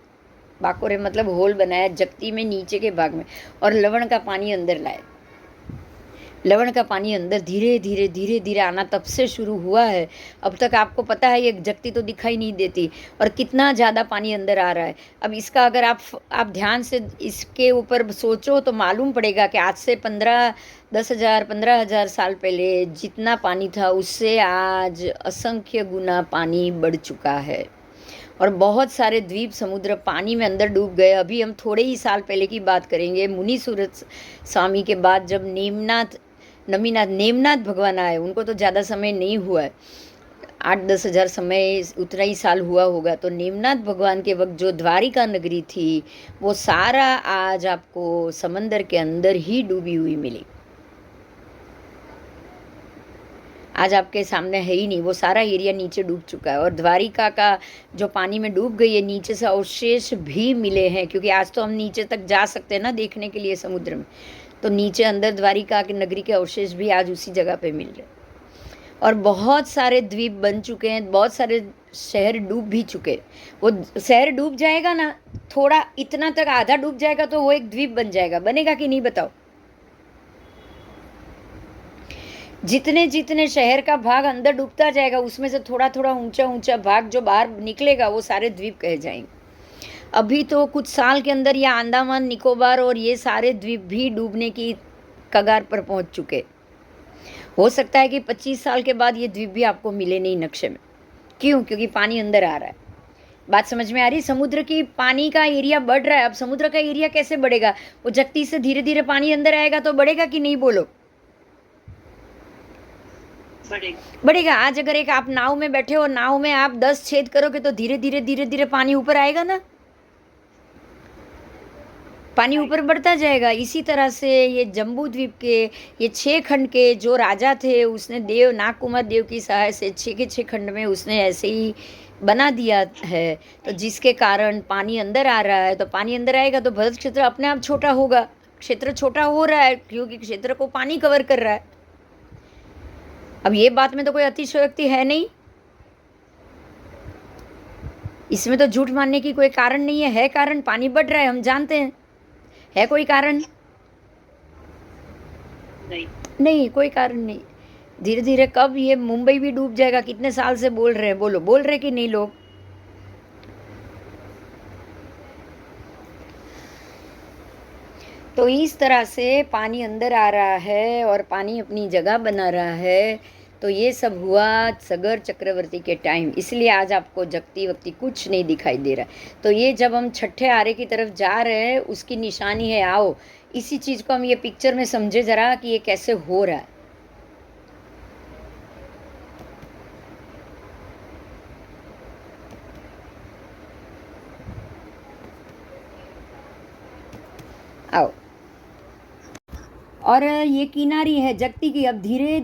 बाकोरे मतलब होल बनाया जगती में नीचे के भाग में, और लवण का पानी अंदर लाए। लवण का पानी अंदर धीरे धीरे धीरे धीरे आना तब से शुरू हुआ है। अब तक आपको पता है ये जगती तो दिखाई नहीं देती, और कितना ज़्यादा पानी अंदर आ रहा है। अब इसका अगर आप ध्यान से इसके ऊपर सोचो तो मालूम पड़ेगा कि आज से 15,000 साल पहले जितना पानी था, उससे आज असंख्य गुना पानी बढ़ चुका है, और बहुत सारे द्वीप समुद्र पानी में अंदर डूब गए। अभी हम थोड़े ही साल पहले की बात करेंगे, मुनि सूरत स्वामी के बाद जब नेमनाथ भगवान आए, उनको तो ज़्यादा समय नहीं हुआ है, 8-10 हज़ार समय उतना ही साल हुआ होगा। तो नेमनाथ भगवान के वक्त जो द्वारिका नगरी थी, वो सारा आज आपको समंदर के अंदर ही डूबी हुई मिली। आज आपके सामने है ही नहीं, वो सारा एरिया नीचे डूब चुका है। और द्वारिका का जो पानी में डूब गई है, नीचे से अवशेष भी मिले हैं, क्योंकि आज तो हम नीचे तक जा सकते हैं ना देखने के लिए समुद्र में, तो नीचे अंदर द्वारिका की नगरी के अवशेष भी आज उसी जगह पे मिल रहे। और बहुत सारे द्वीप बन चुके हैं, बहुत सारे शहर डूब भी चुके। वो शहर डूब जाएगा ना, थोड़ा इतना तक आधा डूब जाएगा तो वो एक द्वीप बन जाएगा। बनेगा कि नहीं बताओ? जितने जितने शहर का भाग अंदर डूबता जाएगा, उसमें से थोड़ा थोड़ा ऊंचा ऊंचा भाग जो बाहर निकलेगा, वो सारे द्वीप कहे जाएंगे। अभी तो कुछ साल के अंदर ये अंडमान निकोबार और ये सारे द्वीप भी डूबने की कगार पर पहुंच चुके, हो सकता है कि 25 साल के बाद ये द्वीप भी आपको मिले नहीं नक्शे में। क्यों? क्योंकि पानी अंदर आ रहा है। बात समझ में आ रही? समुद्र की पानी का एरिया बढ़ रहा है। अब समुद्र का एरिया कैसे बढ़ेगा? वो जगती से धीरे धीरे पानी अंदर आएगा तो बढ़ेगा कि नहीं? बोलो। बढ़ेगा। आज अगर एक आप नाव में बैठे हो, नाव में आप 10 छेद करोगे तो धीरे धीरे पानी ऊपर आएगा ना, पानी ऊपर बढ़ता जाएगा। इसी तरह से ये जम्बू द्वीप के ये 6 खंड के जो राजा थे, उसने देव नागकुमार देव की सहाय से 6 के 6 खंड में उसने ऐसे ही बना दिया है। तो जिसके कारण पानी अंदर आ रहा है, तो पानी अंदर आएगा तो भरत क्षेत्र अपने आप छोटा होगा। क्षेत्र छोटा हो रहा है क्योंकि क्षेत्र को पानी कवर कर रहा है। अब ये बात में तो कोई अतिशयोक्ति है नहीं, इसमें तो झूठ मानने की कोई कारण नहीं है कारण पानी बढ़ रहा है, हम जानते हैं। है कोई कारण? नहीं, कोई कारण नहीं। धीरे धीरे कब ये मुंबई भी डूब जाएगा? कितने साल से बोल रहे हैं, बोलो, बोल रहे कि नहीं लोग? तो इस तरह से पानी अंदर आ रहा है और पानी अपनी जगह बना रहा है। तो ये सब हुआ सगर चक्रवर्ती के टाइम, इसलिए आज आपको जगती वक्ती कुछ नहीं दिखाई दे रहा। तो ये जब हम छठे आरे की तरफ जा रहे हैं उसकी निशानी है। आओ इसी चीज़ को हम ये पिक्चर में समझे ज़रा कि ये कैसे हो रहा है। आओ, और ये किनारी है जगती की। अब धीरे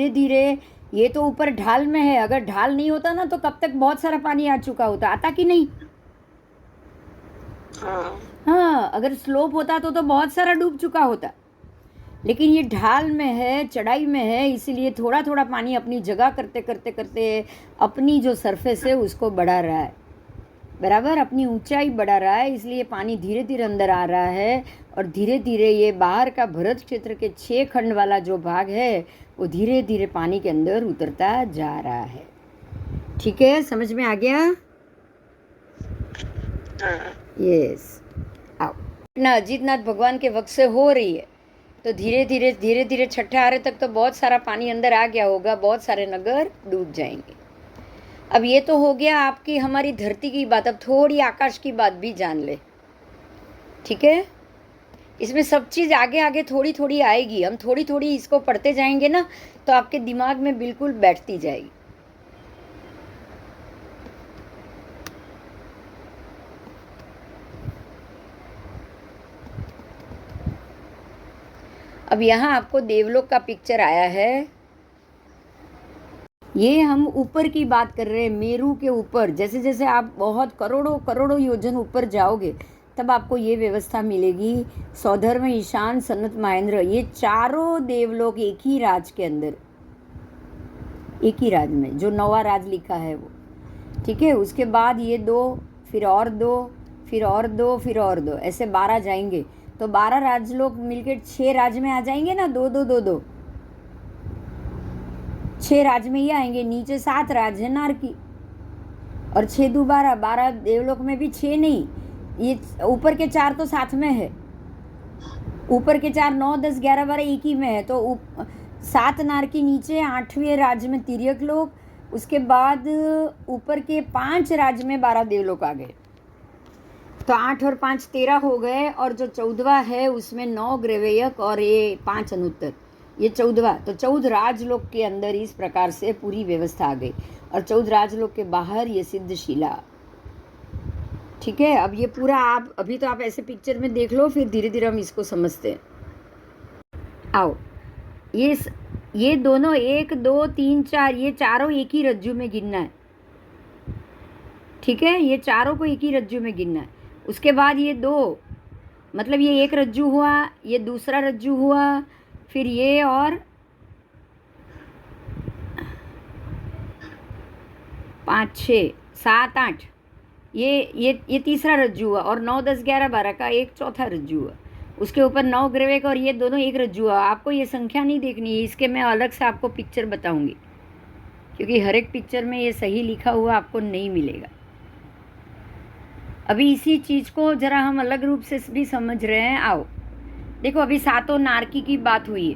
धीरे ये तो ऊपर ढाल में है। अगर ढाल नहीं होता ना तो कब तक बहुत सारा पानी आ चुका होता, आता कि नहीं? हाँ, अगर स्लोप होता तो बहुत सारा डूब चुका होता। लेकिन ये ढाल में है, चढ़ाई में है, इसीलिए थोड़ा थोड़ा पानी अपनी जगह करते करते करते अपनी जो सरफेस है उसको बढ़ा रहा है, बराबर अपनी ऊंचाई बढ़ा रहा है। इसलिए पानी धीरे धीरे अंदर आ रहा है और धीरे धीरे ये बाहर का भरत क्षेत्र के 6 खंड वाला जो भाग है वो धीरे धीरे पानी के अंदर उतरता जा रहा है। ठीक है, समझ में आ गया? यस। आओ ना, अजीतनाथ भगवान के वक्त से हो रही है तो धीरे धीरे छठे आरे तक तो बहुत सारा पानी अंदर आ गया होगा, बहुत सारे नगर डूब जाएंगे। अब ये तो हो गया आपकी हमारी धरती की बात। अब थोड़ी आकाश की बात भी जान ले, ठीक है? इसमें सब चीज़ आगे आगे थोड़ी थोड़ी आएगी। हम थोड़ी थोड़ी इसको पढ़ते जाएंगे ना तो आपके दिमाग में बिल्कुल बैठती जाएगी। अब यहाँ आपको देवलोक का पिक्चर आया है। ये हम ऊपर की बात कर रहे हैं, मेरू के ऊपर। जैसे जैसे आप बहुत करोड़ों करोड़ों योजन ऊपर जाओगे तब आपको ये व्यवस्था मिलेगी। सौधर्म, ईशान, सनत, महेंद्र, ये चारों देवलोक एक ही राज के अंदर, एक ही राज में, जो 9वां राज लिखा है वो, ठीक है? उसके बाद ये 2, फिर और 2, फिर और 2, फिर और 2, ऐसे 12 जाएंगे। तो 12 राजलोक मिलकर 6 राज में आ जाएंगे ना, 2 2 2 2, 6 राज में ही आएंगे। नीचे 7 राज है नारकी, और 6 दो 12, 12 देवलोक में भी 6 नहीं, ये ऊपर के 4 तो साथ में है। ऊपर के 4 9 10 11 12 एक ही में है। तो 7 नारकी नीचे, 8वें राज में तिर्यक लोक, उसके बाद ऊपर के 5 राज में 12 देवलोक आ गए। तो 8 और 5 13 हो गए, और जो 14वां है उसमें 9 ग्रेवेयक और ये 5 अनुत्तर, ये 14वां। तो 14 राजलोक के अंदर इस प्रकार से पूरी व्यवस्था आ गई, और 14 राजलोक के बाहर ये सिद्धशिला। ठीक है, अब ये पूरा आप अभी तो आप ऐसे पिक्चर में देख लो, फिर धीरे धीरे हम इसको समझते हैं। आओ, ये दोनों 1 2 3 4, ये चारों एक ही रज्जू में गिनना है। ठीक है, ये चारों को एक ही रज्जू में गिनना है। उसके बाद ये 2, मतलब ये एक रज्जू हुआ, ये दूसरा रज्जू हुआ, फिर ये, और 5 6 7 8, ये तीसरा रज्जू हुआ, और 9 10 11 12 का एक चौथा रज्जू हुआ। उसके ऊपर 9 ग्रेवेक और ये दोनों एक रज्जू हुआ। आपको ये संख्या नहीं देखनी है, इसके मैं अलग से आपको पिक्चर बताऊंगी, क्योंकि हर एक पिक्चर में ये सही लिखा हुआ आपको नहीं मिलेगा। अभी इसी चीज़ को ज़रा हम अलग रूप से भी समझ रहे हैं। आओ देखो, अभी 7 नारकी की बात हुई है।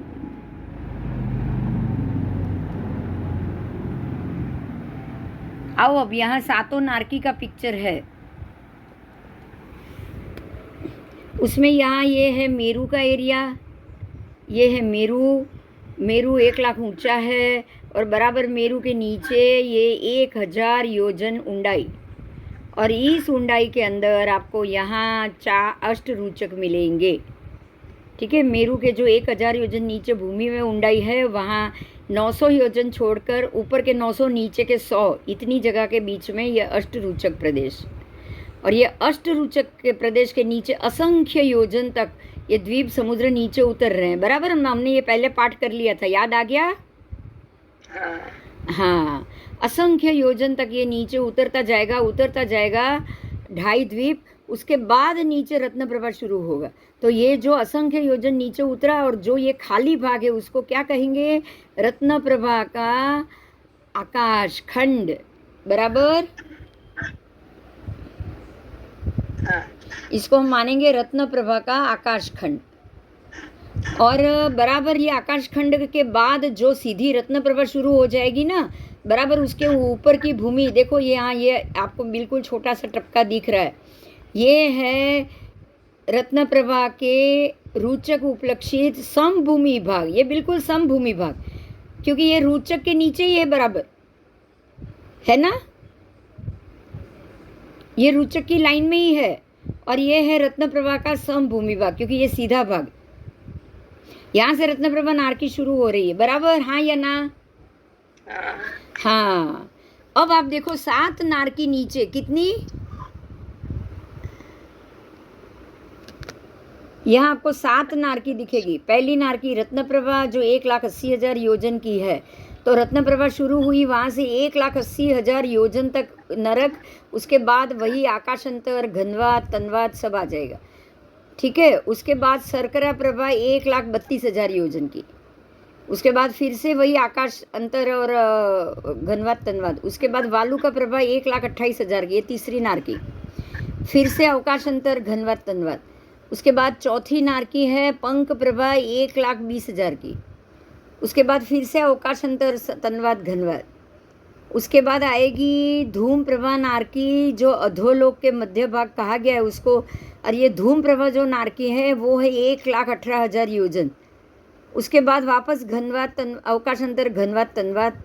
आओ अब यहाँ सातों नारकी का पिक्चर है। उसमें यहाँ ये है मेरू का एरिया, ये है मेरू। मेरू 1 लाख ऊंचा है और बराबर मेरू के नीचे ये 1000 योजन ऊंडाई, और इस ऊंडाई के अंदर आपको यहाँ 4 अष्टरूचक मिलेंगे। ठीक है, मेरू के जो 1000 योजन नीचे भूमि में ऊंडाई है, वहाँ 900 योजन छोड़कर ऊपर के 900 नीचे के 100 इतनी जगह के बीच में यह अष्टरूचक प्रदेश, और ये अष्टरूचक के प्रदेश के नीचे असंख्य योजन तक ये द्वीप समुद्र नीचे उतर रहे हैं। बराबर, हमने ये पहले पाठ कर लिया था, याद आ गया? हाँ, असंख्य योजन तक ये नीचे उतरता जाएगा 2.5 द्वीप, उसके बाद नीचे रत्नप्रभा शुरू होगा। तो ये जो असंख्य योजन नीचे उतरा और जो ये खाली भाग है उसको क्या कहेंगे? रत्नप्रभा का आकाश खंड। बराबर, इसको हम मानेंगे रत्नप्रभा का आकाश खंड। और बराबर ये आकाश खंड के बाद जो सीधी रत्नप्रभा शुरू हो जाएगी ना, बराबर उसके ऊपर की भूमि देखो, ये यहाँ ये आपको बिल्कुल छोटा सा टपका दिख रहा है, ये है रत्नप्रभा के रुचक उपलक्षित समभूमि भाग। ये बिल्कुल समभूमि भाग, क्योंकि ये रुचक के नीचे ही है, बराबर है ना, ये रुचक की लाइन में ही है। और ये है रत्नप्रभा का समभूमि भाग, क्योंकि ये सीधा भाग, यहाँ से रत्नप्रभा नारकी शुरू हो रही है। बराबर, हाँ या ना? हाँ। अब आप देखो 7 नारकी नीचे कितनी, यहाँ आपको 7 नारकी दिखेगी। पहली नारकी रत्नप्रभा जो 1,80,000 योजन की है, तो रत्नप्रभा शुरू हुई वहाँ से 1,80,000 योजन तक नरक, उसके बाद वही आकाशांतर घनवात तनवात सब आ जाएगा। ठीक है, उसके बाद सरकरा प्रभा 1,32,000 योजन की, उसके बाद फिर से वही आकाश अंतर और घनवात तनवात, उसके बाद वालू का प्रभा 1,28,000 की, ये तीसरी नारकी, फिर से अवकाश अंतर घनवात तनवात, उसके बाद चौथी नारकी है पंख प्रभा 1,20,000 की, उसके बाद फिर से अवकाश अंतर तनवात घनवात, उसके बाद आएगी धूम प्रभा नारकी जो अधोलोक के मध्य भाग कहा गया है उसको, और ये धूम प्रभा जो नारकी है वो है 1,18,000 योजन। उसके बाद वापस घनवात अवकाश अंतर घनवात तनवात,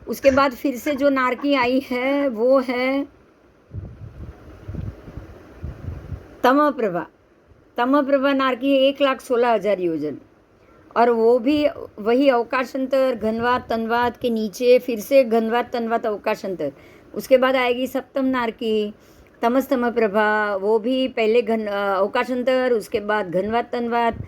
उसके बाद फिर से जो नारकी आई है वो है तम प्रभा। तम प्रभा नारकी है 1,16,000 योजन, और वो भी वही अवकाशांतर घनवात तनवात के नीचे फिर से घनवात तनवात अवकाशांतर। उसके बाद आएगी सप्तम नारकी तमस्तम प्रभा, वो भी पहले अवकाशांतर, उसके बाद घनवात तनवात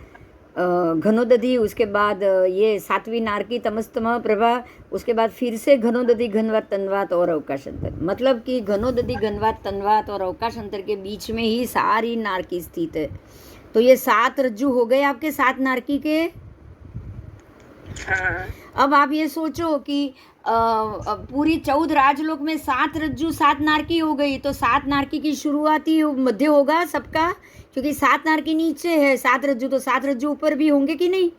घनोदधि, उसके बाद ये 7वीं नारकी तमस्तम प्रभा, उसके बाद फिर से घनोदधि घनवात तनवात और अवकाशांतर। मतलब कि घनोदधि घनवात तनवात और अवकाशांतर के बीच में ही सारी नारकी स्थित है। तो ये 7 रज्जु हो गए आपके 7 नारकी के। अब आप ये सोचो कि पूरी 14 राजलोक में 7 रज्जु 7 नारकी हो गई, तो 7 नारकी की शुरुआती मध्य होगा सबका, क्योंकि 7 नारकी नीचे है 7 रज्जु, तो 7 रज्जु ऊपर भी होंगे कि नहीं?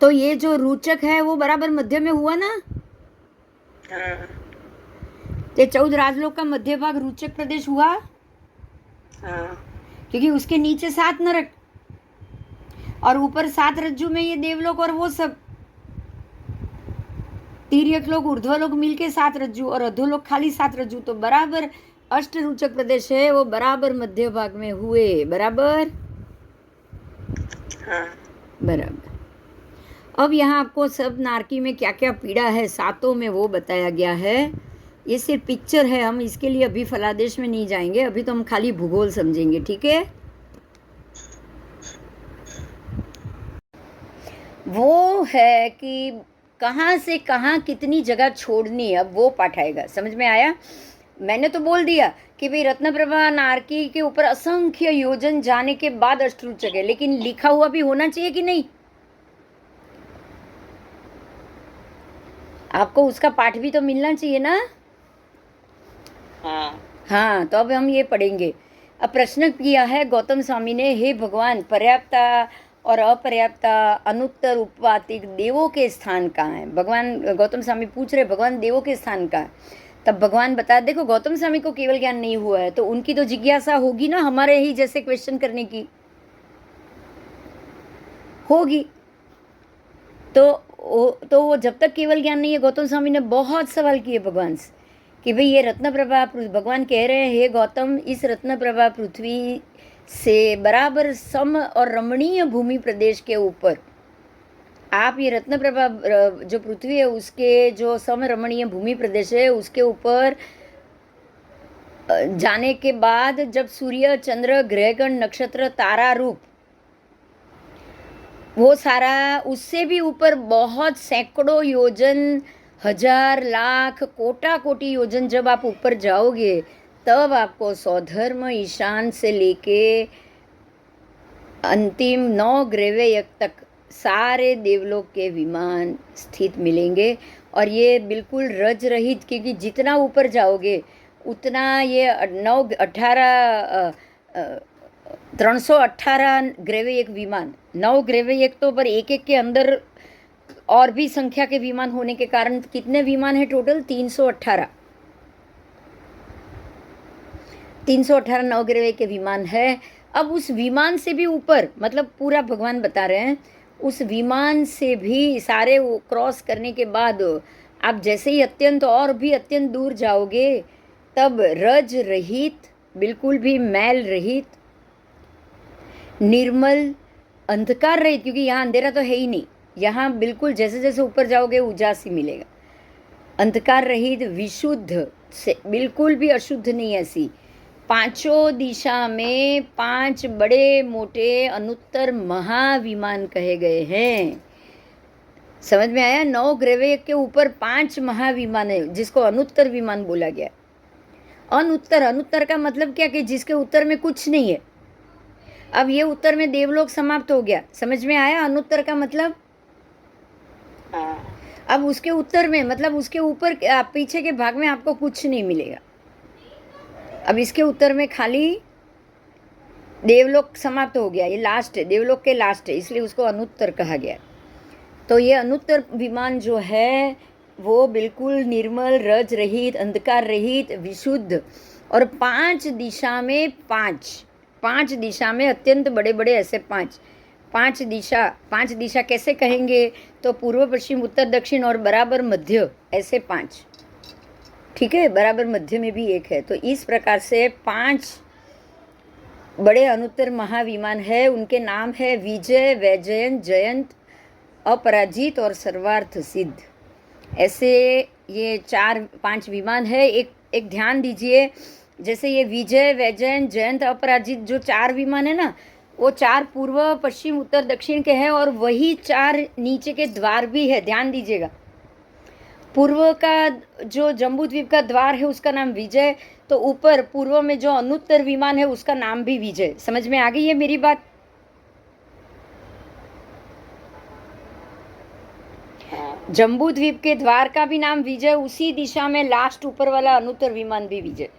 तो ये जो रुचक है वो बराबर मध्य में हुआ ना। ये 14 राजलोक का मध्य भाग रुचक प्रदेश हुआ, क्योंकि उसके नीचे 7 नरक और ऊपर 7 रज्जु में ये देवलोक और वो सब तिर्यक लोग ऊर्ध्वलोक मिलके 7 रज्जु और अधोलोक खाली 7 रज्जु, तो बराबर अष्टरूचक प्रदेश है वो बराबर मध्य भाग में हुए। बराबर, बराबर। अब यहाँ आपको सब नारकी में क्या क्या पीड़ा है 7 में वो बताया गया है। ये सिर्फ पिक्चर है, हम इसके लिए अभी फलादेश में नहीं जाएंगे, अभी तो हम खाली भूगोल समझेंगे। ठीक है, वो है कि कहाँ से कहाँ कितनी जगह छोड़नी है, अब वो पाठ आएगा। समझ में आया? मैंने तो बोल दिया कि भाई रत्नप्रभा नारकी के ऊपर असंख्य योजन जाने के बाद अष्टरूचक है, लेकिन लिखा हुआ भी होना चाहिए कि नहीं? आपको उसका पाठ भी तो मिलना चाहिए ना। हाँ, तो अब हम ये पढ़ेंगे। अब प्रश्न किया है गौतम स्वामी ने, हे भगवान, पर्याप्ता और अपर्याप्ता अनुत्तर उपवातिक देवों के स्थान कहाँ है? भगवान गौतम स्वामी पूछ रहे भगवान देवों के स्थान का है। तब भगवान बता, देखो गौतम स्वामी को केवल ज्ञान नहीं हुआ है तो उनकी तो जिज्ञासा होगी ना हमारे ही जैसे क्वेश्चन करने की होगी। तो वो जब तक केवल ज्ञान नहीं है, गौतम स्वामी ने बहुत सवाल किए भगवान से कि भाई ये रत्न प्रभा, भगवान कह रहे हैं हे गौतम, इस रत्न प्रभा पृथ्वी से बराबर सम और रमणीय भूमि प्रदेश के ऊपर आप ये रत्न प्रभा जो पृथ्वी है उसके जो सम रमणीय भूमि प्रदेश है उसके ऊपर जाने के बाद जब सूर्य चंद्र ग्रहगण नक्षत्र तारा रूप वो सारा, उससे भी ऊपर बहुत सैकड़ों योजन, हजार लाख कोटा कोटि योजन जब आप ऊपर जाओगे तब आपको सौधर्म ईशान से लेके अंतिम 9 ग्रहवेयक तक सारे देवलोक के विमान स्थित मिलेंगे। और ये बिल्कुल रज रहित, क्योंकि जितना ऊपर जाओगे उतना ये 318 ग्रहवेयक विमान, 9 ग्रहवेयक तो पर एक के अंदर और भी संख्या के विमान होने के कारण कितने विमान है टोटल? 318 9 ग्रहवेयक के विमान है। अब उस विमान से भी ऊपर, मतलब पूरा भगवान बता रहे हैं, उस विमान से भी सारे वो क्रॉस करने के बाद आप जैसे ही अत्यंत और भी अत्यंत दूर जाओगे तब रज रहित, बिल्कुल भी मैल रहित, निर्मल, अंधकार रहित, क्योंकि यहाँ अंधेरा तो है ही नहीं, यहाँ बिल्कुल जैसे जैसे ऊपर जाओगे उजास ही मिलेगा, अंधकार रहित, विशुद्ध से बिल्कुल भी अशुद्ध नहीं, ऐसी पांचों दिशा में 5 बड़े मोटे अनुत्तर महाविमान कहे गए हैं। समझ में आया? 9 ग्रहवेयक के ऊपर 5 महाविमान है जिसको अनुत्तर विमान बोला गया। अनुत्तर का मतलब क्या कि जिसके उत्तर में कुछ नहीं है। अब ये उत्तर में देवलोक समाप्त हो गया, समझ में आया? अनुत्तर का मतलब अब उसके उत्तर में, मतलब उसके ऊपर पीछे के भाग में आपको कुछ नहीं मिलेगा। अब इसके उत्तर में खाली देवलोक समाप्त हो गया, ये लास्ट है, देवलोक के लास्ट है, इसलिए उसको अनुत्तर कहा गया। तो ये अनुत्तर विमान जो है वो बिल्कुल निर्मल, रज रहित, अंधकार रहित, विशुद्ध, और 5 दिशा में 5 दिशा में अत्यंत बड़े बड़े ऐसे 5 दिशा कैसे कहेंगे? तो पूर्व, पश्चिम, उत्तर, दक्षिण और बराबर मध्य, ऐसे 5, ठीक है? बराबर मध्य में भी एक है। तो इस प्रकार से 5 बड़े अनुत्तर महाविमान है। उनके नाम है विजय, वैजयंत, जयंत, अपराजित और सर्वार्थ सिद्ध। ऐसे ये 4-5 विमान है। एक ध्यान दीजिए, जैसे ये विजय, वैजयंत, जयंत, अपराजित जो 4 विमान है ना, वो 4 पूर्व, पश्चिम, उत्तर, दक्षिण के हैं और वही 4 नीचे के द्वार भी है। ध्यान दीजिएगा, पूर्व का जो जम्बूद्वीप का द्वार है उसका नाम विजय, तो ऊपर पूर्व में जो अनुत्तर विमान है उसका नाम भी विजय। समझ में आ गई है मेरी बात? जम्बूद्वीप के द्वार का भी नाम विजय, उसी दिशा में लास्ट ऊपर वाला अनुत्तर विमान भी विजय।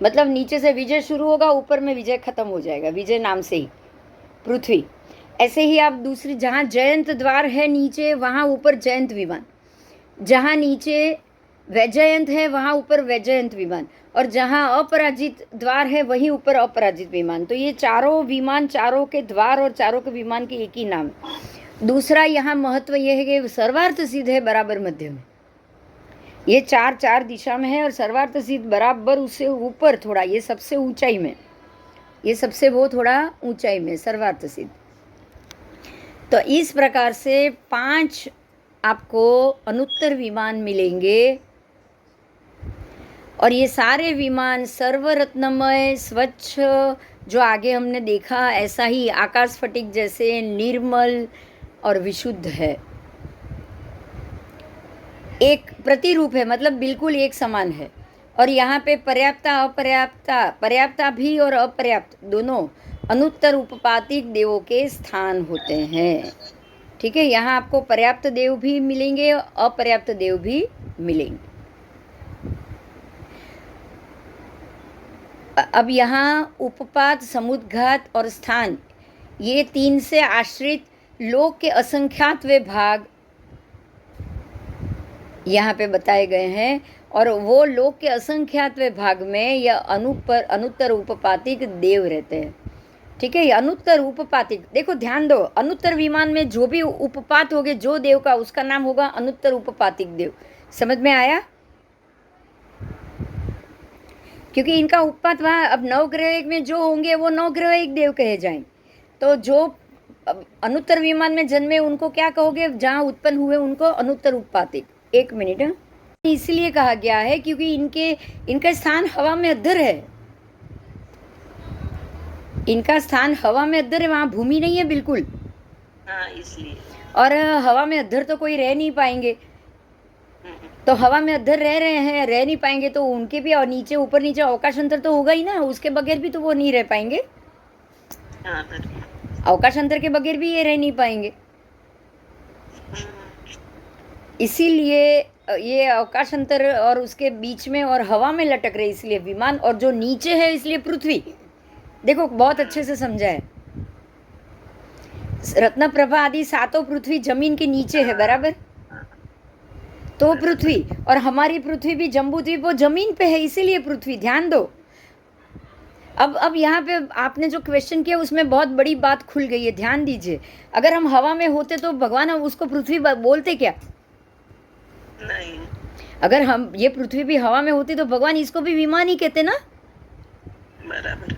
मतलब नीचे से विजय शुरू होगा, ऊपर में विजय खत्म हो जाएगा, विजय नाम से ही पृथ्वी। ऐसे ही आप दूसरी, जहाँ जयंत द्वार है नीचे, वहाँ ऊपर जयंत विमान, जहाँ नीचे वैजयंत है वहाँ ऊपर वैजयंत विमान, और जहाँ अपराजित द्वार है वहीं ऊपर अपराजित विमान। तो ये चारों विमान, चारों के द्वार और चारों के विमान के एक ही नाम। दूसरा यहाँ महत्व यह है कि सर्वार्थ सिद्ध है बराबर मध्य में। ये 4 दिशा में है और सर्वार्थ सिद्ध बराबर उससे ऊपर थोड़ा, ये सबसे ऊंचाई में, ये सबसे वो थोड़ा ऊंचाई में सर्वार्थ सिद्ध। तो इस प्रकार से 5 आपको अनुत्तर विमान मिलेंगे और ये सारे विमान सर्वरत्नमय, स्वच्छ, जो आगे हमने देखा ऐसा ही आकाश स्फटिक जैसे निर्मल और विशुद्ध है। एक प्रतिरूप है, मतलब बिल्कुल एक समान है। और यहाँ पे पर्याप्ता, अपर्याप्ता, पर्याप्ता भी और अपर्याप्त दोनों अनुत्तर उपपातिक देवों के स्थान होते हैं। ठीक है, यहाँ आपको पर्याप्त देव भी मिलेंगे, अपर्याप्त देव भी मिलेंगे। अब यहाँ उपपात, समुद्घात और स्थान, ये 3 से आश्रित लोक के असंख्यातवे भाग यहाँ पे बताए गए हैं, और वो लोक के असंख्यातवे भाग में यह अनुत्तर उपपातिक देव रहते हैं। ठीक है, ये अनुत्तर उपपातिक, देखो ध्यान दो, अनुत्तर विमान में जो भी उपपात होगे जो देव का, उसका नाम होगा अनुत्तर उपपातिक देव। समझ में आया? क्योंकि इनका उपपात वहाँ अब नवग्रह में जो होंगे वो नवग्रह एक देव कहे जाएंगे। तो जो अनुत्तर विमान में जन्मे उनको क्या कहोगे? जहाँ उत्पन्न हुए उनको अनुत्तर उपपातिक। एक मिनट, इसलिए कहा गया है क्योंकि इनका स्थान हवा में अद्धर है। इनका स्थान हवा में अद्धर है, वहाँ भूमि नहीं है बिल्कुल। हाँ, इसलिए। और हवा में अद्धर तो कोई रह नहीं पाएंगे, तो हवा में अद्धर रह रहे हैं, रह नहीं पाएंगे तो उनके भी और नीचे ऊपर नीचे अवकाश अंतर तो होगा ही ना, उसके बगैर भी तो वो नहीं रह पाएंगे। हाँ, अवकाश अंतर के बगैर भी ये रह नहीं पाएंगे। इसीलिए ये अवकाश अंतर और उसके बीच में और हवा में लटक रहे, इसलिए विमान, और जो नीचे है इसलिए पृथ्वी। देखो बहुत अच्छे से समझा है। रत्न प्रभा आदि सातों पृथ्वी जमीन के नीचे है, बराबर? तो पृथ्वी, और हमारी पृथ्वी भी जम्बू द्वीप वो जमीन पे है, इसीलिए पृथ्वी। ध्यान दो। अब यहाँ पे आपने जो क्वेश्चन किया उसमें बहुत बड़ी बात खुल गई है, ध्यान दीजिए। अगर हम हवा में होते तो भगवान उसको पृथ्वी बोलते क्या? नहीं। अगर हम ये पृथ्वी भी हवा में होती तो भगवान इसको भी विमान ही कहते ना। बराबर।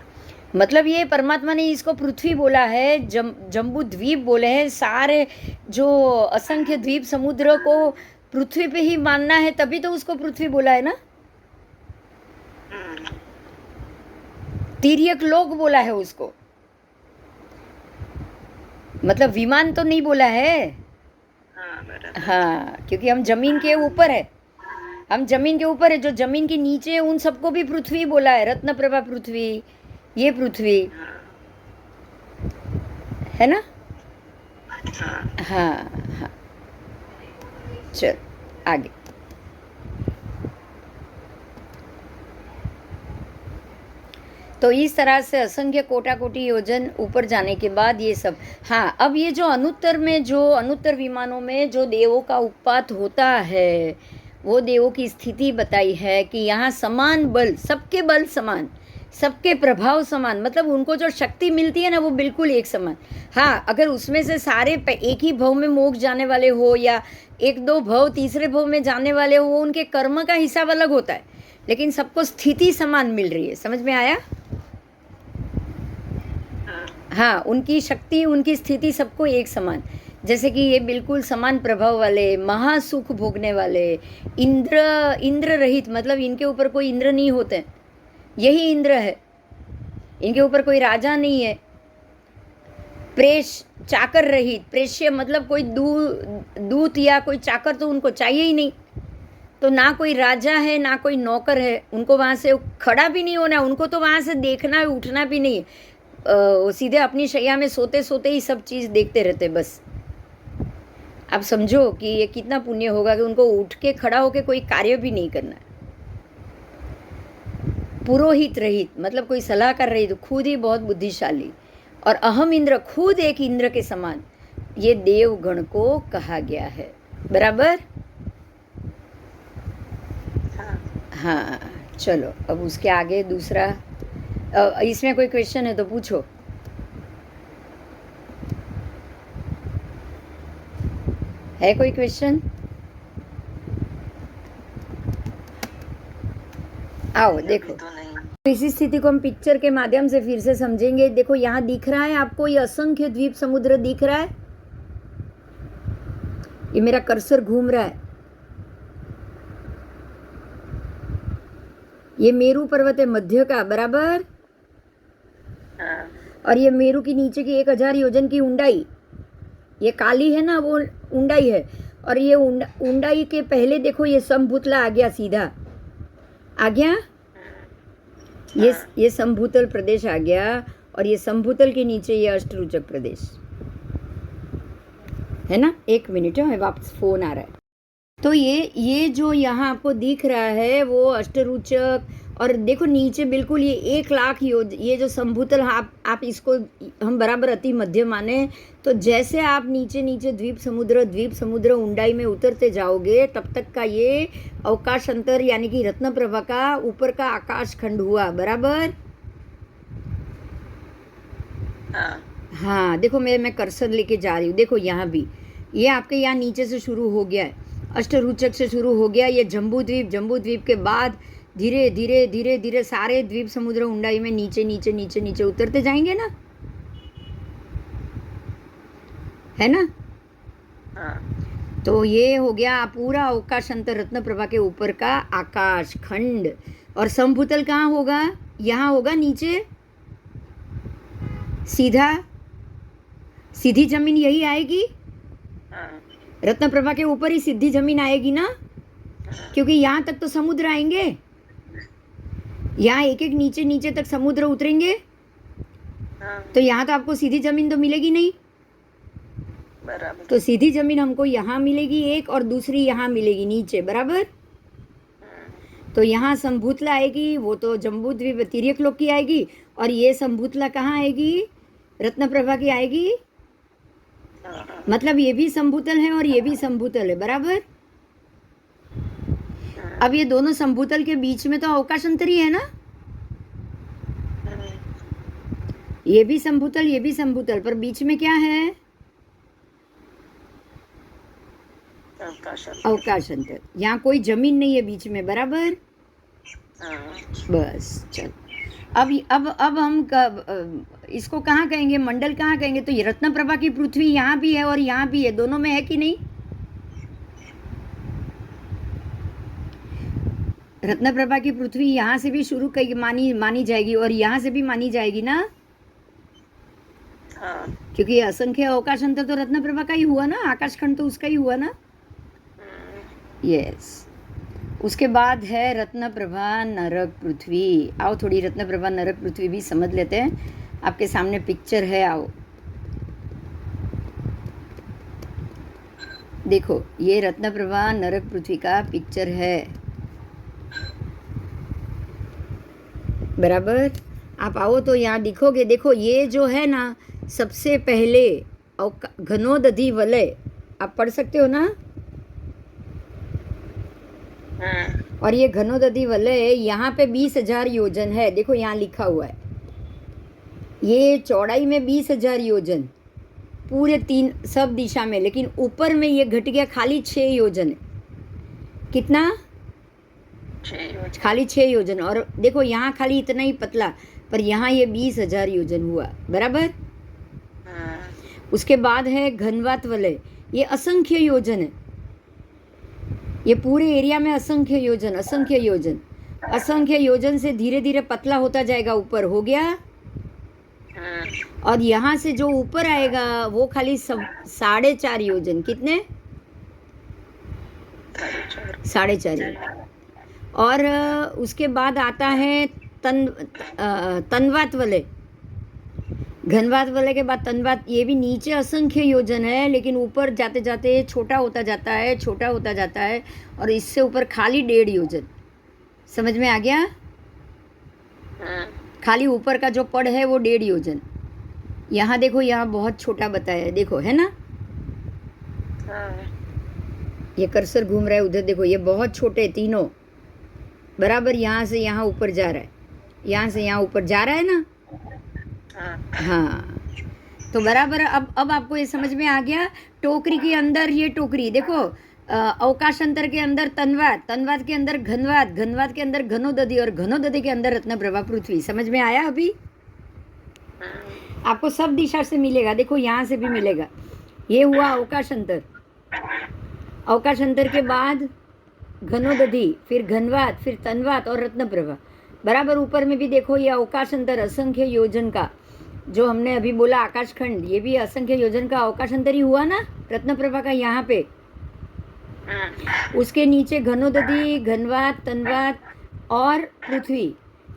मतलब ये परमात्मा ने इसको पृथ्वी बोला है, जम्बू द्वीप बोले हैं। सारे जो असंख्य द्वीप समुद्र को पृथ्वी पे ही मानना है, तभी तो उसको पृथ्वी बोला है ना। तिर्यक लोक बोला है उसको, मतलब विमान तो नहीं बोला है। हाँ, क्योंकि हम जमीन के ऊपर है, हम जमीन के ऊपर है। जो जमीन के नीचे है उन सबको भी पृथ्वी बोला है। रत्न प्रभा पृथ्वी, ये पृथ्वी है ना। हाँ हाँ, चल आगे। तो इस तरह से असंख्य कोटा कोटि योजन ऊपर जाने के बाद ये सब। हाँ, अब ये जो अनुत्तर में, जो अनुत्तर विमानों में जो देवों का उपपात होता है, वो देवों की स्थिति बताई है कि यहाँ समान बल, सबके बल समान, सबके प्रभाव समान, मतलब उनको जो शक्ति मिलती है ना वो बिल्कुल एक समान। हाँ, अगर उसमें से सारे एक ही भव में मोक्ष जाने वाले हो या एक दो भव तीसरे भव में जाने वाले हो, उनके कर्म का हिसाब अलग होता है, लेकिन सबको स्थिति समान मिल रही है। समझ में आया? हाँ, उनकी शक्ति, उनकी स्थिति सबको एक समान। जैसे कि ये बिल्कुल समान प्रभाव वाले, महासुख भोगने वाले, इंद्र रहित, मतलब इनके ऊपर कोई इंद्र नहीं होते, यही इंद्र है, इनके ऊपर कोई राजा नहीं है। प्रेष, चाकर रहित, प्रेष्य मतलब कोई दूत या कोई चाकर तो उनको चाहिए ही नहीं। तो ना कोई राजा है ना कोई नौकर है, उनको वहाँ से खड़ा भी नहीं होना, उनको तो वहाँ से देखना है, उठना भी नहीं है। सीधे अपनी शैया में सोते सोते ही सब चीज़ देखते रहते बस। आप समझो कि ये कितना पुण्य होगा कि उनको उठ के खड़ा होके कोई कार्य भी नहीं करना। पुरोहित रहित, मतलब कोई सलाहकार रहित, खुद ही बहुत बुद्धिशाली, और अहम इंद्र, खुद एक इंद्र के समान, ये देवगण को कहा गया है। बराबर? हाँ, चलो अब उसके आगे दूसरा। इसमें कोई क्वेश्चन है तो पूछो। है कोई क्वेश्चन? आओ देखो, इसी स्थिति को हम पिक्चर के माध्यम से फिर से समझेंगे। देखो यहाँ दिख रहा है आपको, ये असंख्य द्वीप समुद्र दिख रहा है, ये मेरा कर्सर घूम रहा है, ये मेरू पर्वत है मध्य का, बराबर? और ये मेरू की नीचे की 1000 योजन की ऊंडाई, ये काली है ना, वो ऊंडाई है। और ये ऊंडाई के पहले देखो ये संभूतला आ गया, सीधा आ गया, ये संभूतल प्रदेश आ गया, और ये संभूतल के नीचे ये अष्टरुचक प्रदेश है ना। एक मिनट है, वापस फोन आ रहा है। तो ये जो यहाँ आपको दिख रहा है वो अष्टरुचक और देखो नीचे बिल्कुल ये 1,00,000 ये जो संभूतल आप इसको हम बराबर अति मध्य माने तो जैसे आप नीचे नीचे द्वीप समुद्र ऊंडाई में उतरते जाओगे तब तक का ये अवकाश अंतर यानी कि रत्न प्रभा का ऊपर का आकाश खंड हुआ, बराबर। हाँ देखो मैं कर्सर लेके जा रही हूँ, देखो यहाँ भी ये आपके यहाँ नीचे से शुरू हो गया है, अष्टरूचक से शुरू हो गया, ये जम्बू द्वीप के बाद धीरे धीरे धीरे धीरे सारे द्वीप समुद्र ऊंडाई में नीचे नीचे नीचे नीचे उतरते जाएंगे ना, है ना। तो ये हो गया पूरा अवकाश अंतर रत्न प्रभा के ऊपर का आकाश खंड। और संभूतल कहाँ होगा? यहाँ होगा नीचे, सीधी जमीन यही आएगी, रत्न प्रभा के ऊपर ही सीधी जमीन आएगी ना, क्योंकि यहाँ तक तो समुद्र आएंगे, यहाँ एक एक नीचे नीचे तक समुद्र उतरेंगे, तो यहाँ तो आपको सीधी जमीन तो मिलेगी नहीं, बराबर। तो सीधी जमीन हमको यहाँ मिलेगी एक और दूसरी यहाँ मिलेगी नीचे, बराबर। तो यहाँ संभूतला आएगी, वो तो जम्बू द्वीप तिर्यक लोक की आएगी, और ये संभूतला कहाँ आएगी? रत्न प्रभा की आएगी। मतलब ये भी संभूतल है और ये भी संभूतल है, बराबर। अब ये दोनों संभूतल के बीच में तो अवकाश अंतर ही है ना, ये भी संभूतल पर बीच में क्या है? अवकाश अंतर। यहाँ कोई जमीन नहीं है बीच में, बराबर। बस चल, अब हम इसको कहाँ कहेंगे? मंडल कहाँ कहेंगे? तो ये रत्न प्रभा की पृथ्वी यहाँ भी है और यहाँ भी है, दोनों में है कि नहीं? रत्न प्रभा की पृथ्वी यहाँ से भी शुरू मानी जाएगी और यहाँ से भी मानी जाएगी ना, क्योंकि असंख्य अवकाश अंतर तो रत्न प्रभा का ही हुआ ना, आकाश खंड तो उसका ही हुआ ना। यस। उसके बाद है रत्न प्रभा नरक पृथ्वी। आओ थोड़ी रत्न प्रभा नरक पृथ्वी भी समझ लेते हैं, आपके सामने पिक्चर है, आओ देखो, ये रत्न प्रभा नरक पृथ्वी का पिक्चर है, बराबर। आप आओ तो यहाँ दिखोगे, देखो ये जो है ना, सबसे पहले घनोदधि वलय आप पढ़ सकते हो ना, और ये घनोदधि वलय यहाँ पे 20,000 योजन है, देखो यहाँ लिखा हुआ है, ये चौड़ाई में 20,000 योजन पूरे 3 सब दिशा में, लेकिन ऊपर में ये घट गया खाली 6 योजन है। कितना? खाली 6 योजन। और देखो यहाँ खाली इतना ही पतला, पर यहाँ ये 20,000 योजन हुआ, बराबर। उसके बाद है घनवात वलय, ये असंख्य योजन है, ये पूरे एरिया में असंख्य योजन से धीरे धीरे पतला होता जाएगा, ऊपर हो गया। और यहाँ से जो ऊपर आएगा वो खाली 4.5 योजन, कितने? 4.5। और उसके बाद आता है तन्वात वलय, घनवात वलय के बाद तन्वात, ये भी नीचे असंख्य योजन है, लेकिन ऊपर जाते जाते छोटा होता जाता है, और इससे ऊपर खाली 1.5 योजन। समझ में आ गया? खाली ऊपर का जो पड़ है वो 1.5 योजन। यहाँ देखो, यहाँ बहुत छोटा बताया है, देखो है ना, ये कर्सर घूम रहा है उधर, देखो ये बहुत छोटे तीनों, बराबर। यहाँ से यहाँ ऊपर जा रहा है, यहाँ से यहाँ ऊपर जा रहा है ना। हाँ, तो बराबर। अब आपको ये समझ में आ गया। टोकरी के अंदर ये टोकरी देखो, अवकाश अंतर के अंदर तन्वात के अंदर घनवात के अंदर घनोदधि, और घनोदधि के अंदर रत्न प्रभा पृथ्वी। समझ में आया? अभी आपको सब दिशा से मिलेगा, देखो यहाँ से भी मिलेगा। ये हुआ अवकाश अंतर। अवकाश अंतर के बाद घनोदधि, फिर घनवात, फिर तन्वात और रत्न प्रभा, बराबर। ऊपर में भी देखो, ये अवकाश अंतर असंख्य योजन का, जो हमने अभी बोला आकाश खंड, ये भी असंख्य योजन का अवकाश अंतर ही हुआ ना, रत्न प्रभा का यहाँ पे। उसके नीचे घनोदधि, घनवात, तन्वात और पृथ्वी।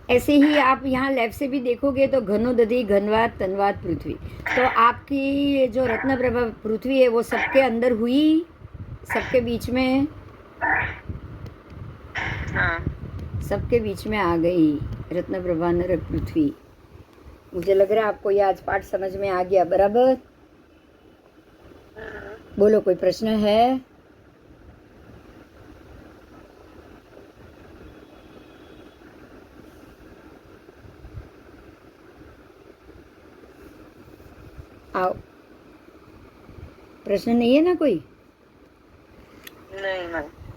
ऐसे ही आप यहाँ लेफ्ट से भी देखोगे तो घनोदधि, घनवात, तन्वात, पृथ्वी। तो आपकी जो रत्न प्रभा पृथ्वी है वो सबके अंदर हुई, सबके बीच में। सबके बीच में आ गई रत्न प्रभा नरक पृथ्वी। मुझे लग रहा है आपको ये आज पाठ समझ में आ गया बराबर। बोलो, कोई प्रश्न है? आओ, प्रश्न नहीं है ना कोई?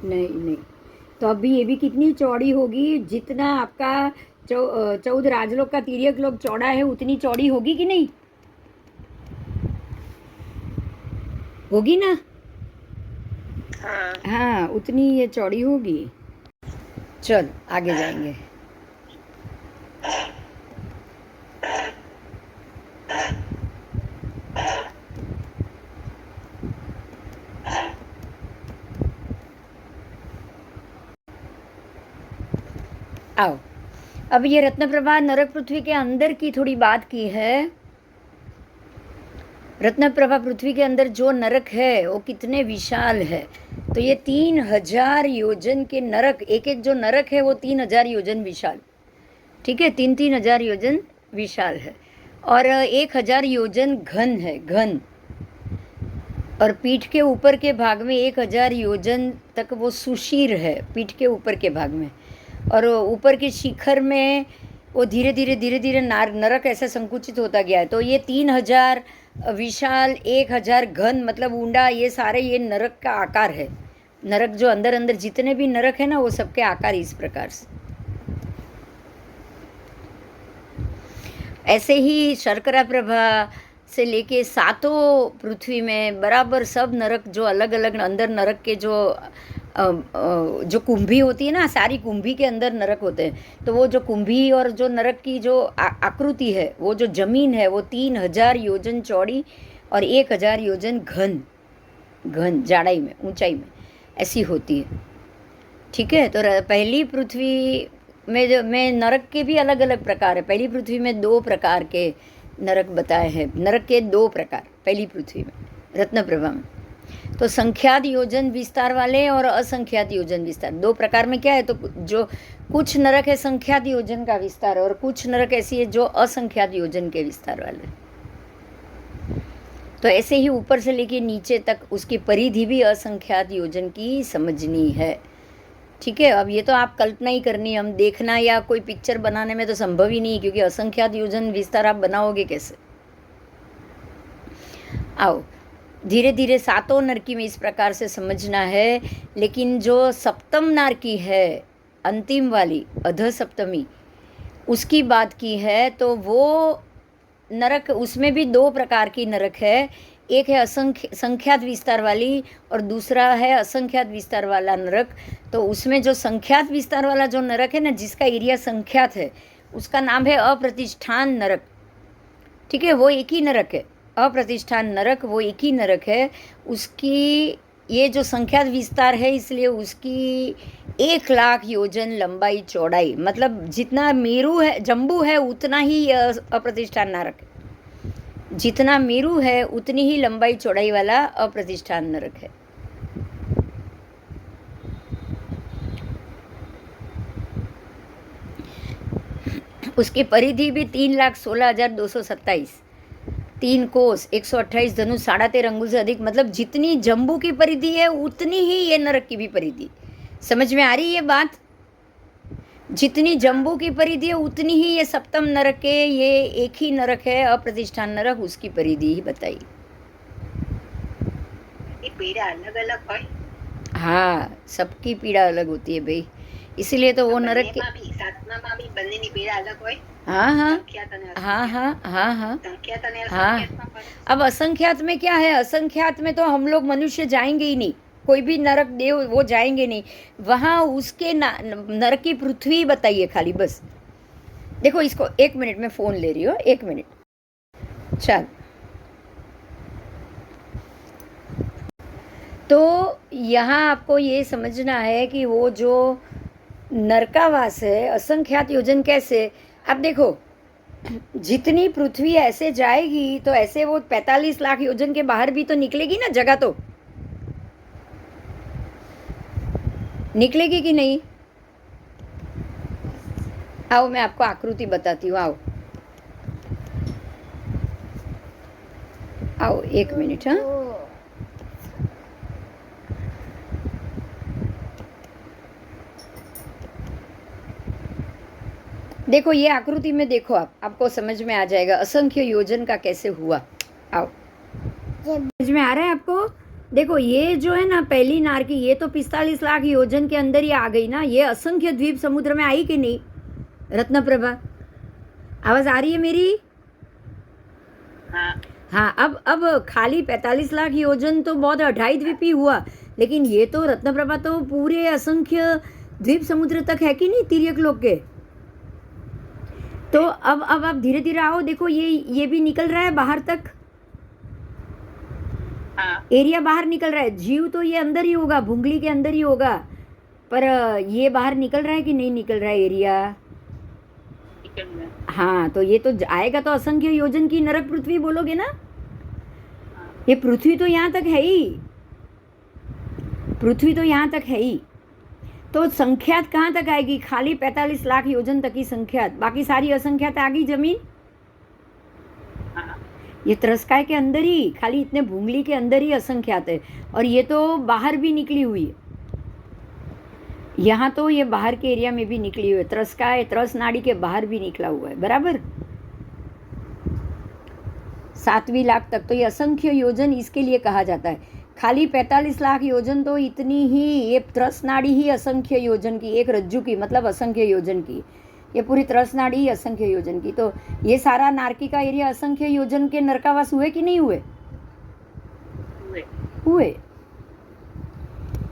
नहीं। तो अभी ये भी कितनी चौड़ी होगी? जितना आपका 14 राजलोक का तिर्यक लोक चौड़ा है उतनी चौड़ी होगी कि नहीं होगी ना? हाँ, उतनी ये चौड़ी होगी। चल आगे जाएंगे। आओ, अब ये रत्नप्रभा नरक पृथ्वी के अंदर की थोड़ी बात की है। रत्नप्रभा पृथ्वी के अंदर जो नरक है वो कितने विशाल है। तो ये 3000 योजन के नरक, एक एक जो नरक है वो 3000 योजन विशाल, ठीक है, 3-3 हजार योजन विशाल है। और 1000 योजन घन है, घन। और पीठ के ऊपर के भाग में 1000 योजन तक वो सुशीर है, पीठ के ऊपर के भाग में। और ऊपर के शिखर में वो धीरे धीरे नरक ऐसा संकुचित होता गया है। तो ये 3000 विशाल, 1000 घन, मतलब ऊंडा, ये सारे ये नरक का आकार है। नरक जो अंदर अंदर जितने भी नरक है ना वो सबके आकार इस प्रकार से। ऐसे ही शर्करा प्रभा से लेके 7 पृथ्वी में बराबर सब नरक जो अलग अलग अंदर नरक के जो कुंभी होती है ना, सारी कुंभी के अंदर नरक होते हैं। तो वो जो कुंभी और जो नरक की जो आकृति है, वो जो जमीन है वो 3000 योजन चौड़ी और 1000 योजन घन जाड़ाई में, ऊंचाई में ऐसी होती है, ठीक है। तो पहली पृथ्वी में नरक के भी अलग अलग प्रकार है। पहली पृथ्वी में 2 प्रकार के नरक बताए हैं, नरक के 2 प्रकार पहली पृथ्वी में, रत्नप्रभा में। तो संख्यात योजन विस्तार वाले और असंख्यात योजन विस्तार, 2 प्रकार में क्या है, तो जो कुछ नरक है संख्यात योजन का विस्तार और कुछ नरक ऐसी है जो असंख्यात योजन के विस्तार वाले। तो ऐसे ही ऊपर से लेके नीचे तक उसकी परिधि भी असंख्यात योजन की समझनी है, ठीक है। अब ये तो आप कल्पना ही करनी, हम देखना या कोई पिक्चर बनाने में तो संभव ही नहीं, क्योंकि असंख्यात योजन विस्तार आप बनाओगे कैसे। आओ, धीरे धीरे 7 नरकी में इस प्रकार से समझना है। लेकिन जो सप्तम नारकी है, अंतिम वाली अध सप्तमी, उसकी बात की है तो वो नरक, उसमें भी 2 प्रकार की नरक है। एक है संख्यात विस्तार वाली और दूसरा है असंख्यात विस्तार वाला नरक। तो उसमें जो संख्यात विस्तार वाला जो नरक है ना, जिसका एरिया संख्यात है, उसका नाम है अप्रतिष्ठान नरक, ठीक है। वो एक ही नरक है, अप्रतिष्ठान नरक वो एक ही नरक है। उसकी ये जो संख्यात विस्तार है, इसलिए उसकी 1,00,000 योजन लंबाई चौड़ाई, मतलब जितना मेरू है, जम्बू है, उतना ही अप्रतिष्ठान नरक है। जितना मेरू है उतनी ही लंबाई चौड़ाई वाला अप्रतिष्ठान नरक है। उसकी परिधि भी 3,16,227, 3 कोस, 128 धनुष, 13.5 अंगुल से अधिक, मतलब जितनी जम्बू की परिधि है उतनी ही ये नरक की भी परिधि। समझ में आ रही है ये बात? जितनी जम्बू की परिधि है उतनी ही ये सप्तम नरक के, ये एक ही नरक है अप्रतिष्ठान नरक, उसकी परिधि ही बताई। पीड़ा अलग अलग है। हाँ, सबकी पीड़ा अलग होती है भाई, इसीलिए तो वो नरक के सातमाમાં બી બંનેની પીડા અલગ હોય। हाँ। अब असंख्यात में क्या है, असंख्यात में तो हम लोग मनुष्य जाएंगे ही नहीं, कोई भी नरक देव वो जाएंगे नहीं वहाँ। उसके नरक की पृथ्वी बताइए खाली, बस। देखो इसको 1 मिनट में फ़ोन ले रही हो, 1 मिनट। चल, तो यहाँ आपको ये समझना है कि वो जो नरकावास है असंख्यात योजन कैसे, आप देखो जितनी पृथ्वी ऐसे जाएगी तो ऐसे वो 45 लाख योजन के बाहर भी तो निकलेगी ना जगह, तो निकलेगी कि नहीं? आओ मैं आपको आकृति बताती हूँ, आओ आओ 1 मिनट। हाँ, देखो ये आकृति में देखो, आपको समझ में आ जाएगा असंख्य योजन का कैसे हुआ। आओ, समझ में आ रहा है आपको? देखो ये जो है ना पहली नारकी, ये तो 45 लाख योजन के अंदर ही आ गई ना, ये असंख्य द्वीप समुद्र में आई कि नहीं? रत्न प्रभा, आवाज आ रही है मेरी? हाँ, अब खाली 45 लाख योजन तो बहुत 2.5 द्वीप ही हुआ, लेकिन ये तो रत्न प्रभा तो पूरे असंख्य द्वीप समुद्र तक है कि नहीं, तिर्यक लोक के। तो अब आप धीरे धीरे आओ, देखो ये भी निकल रहा है बाहर तक, एरिया बाहर निकल रहा है। जीव तो ये अंदर ही होगा, भुंगली के अंदर ही होगा, पर ये बाहर निकल रहा है कि नहीं निकल रहा है एरिया? हाँ, तो ये तो आएगा तो असंख्य योजन की नरक पृथ्वी बोलोगे ना। ये पृथ्वी तो यहाँ तक है ही, पृथ्वी तो यहाँ तक है ही। तो संख्यात कहाँ तक आएगी? खाली 45 लाख योजन तक की संख्यात, बाकी सारी असंख्यात आ गई जमीन। ये त्रस्काय के अंदर ही, खाली इतने भूंगली के अंदर ही असंख्यात है, और ये तो बाहर भी निकली हुई है। यहाँ तो ये बाहर के एरिया में भी निकली हुई है, त्रस्काय त्रस नाड़ी के बाहर भी निकला हुआ है, बराबर 7वीं लाख तक। तो ये असंख्य योजन इसके लिए कहा जाता है। खाली 45 लाख योजन तो इतनी ही, ये त्रस नाड़ी ही असंख्य योजन की, एक रज्जु की मतलब असंख्य योजन की, ये पूरी त्रस नाड़ी ही असंख्य योजन की। तो ये सारा नारकी का एरिया असंख्य योजन के नरकावास हुए कि नहीं हुए? हुए,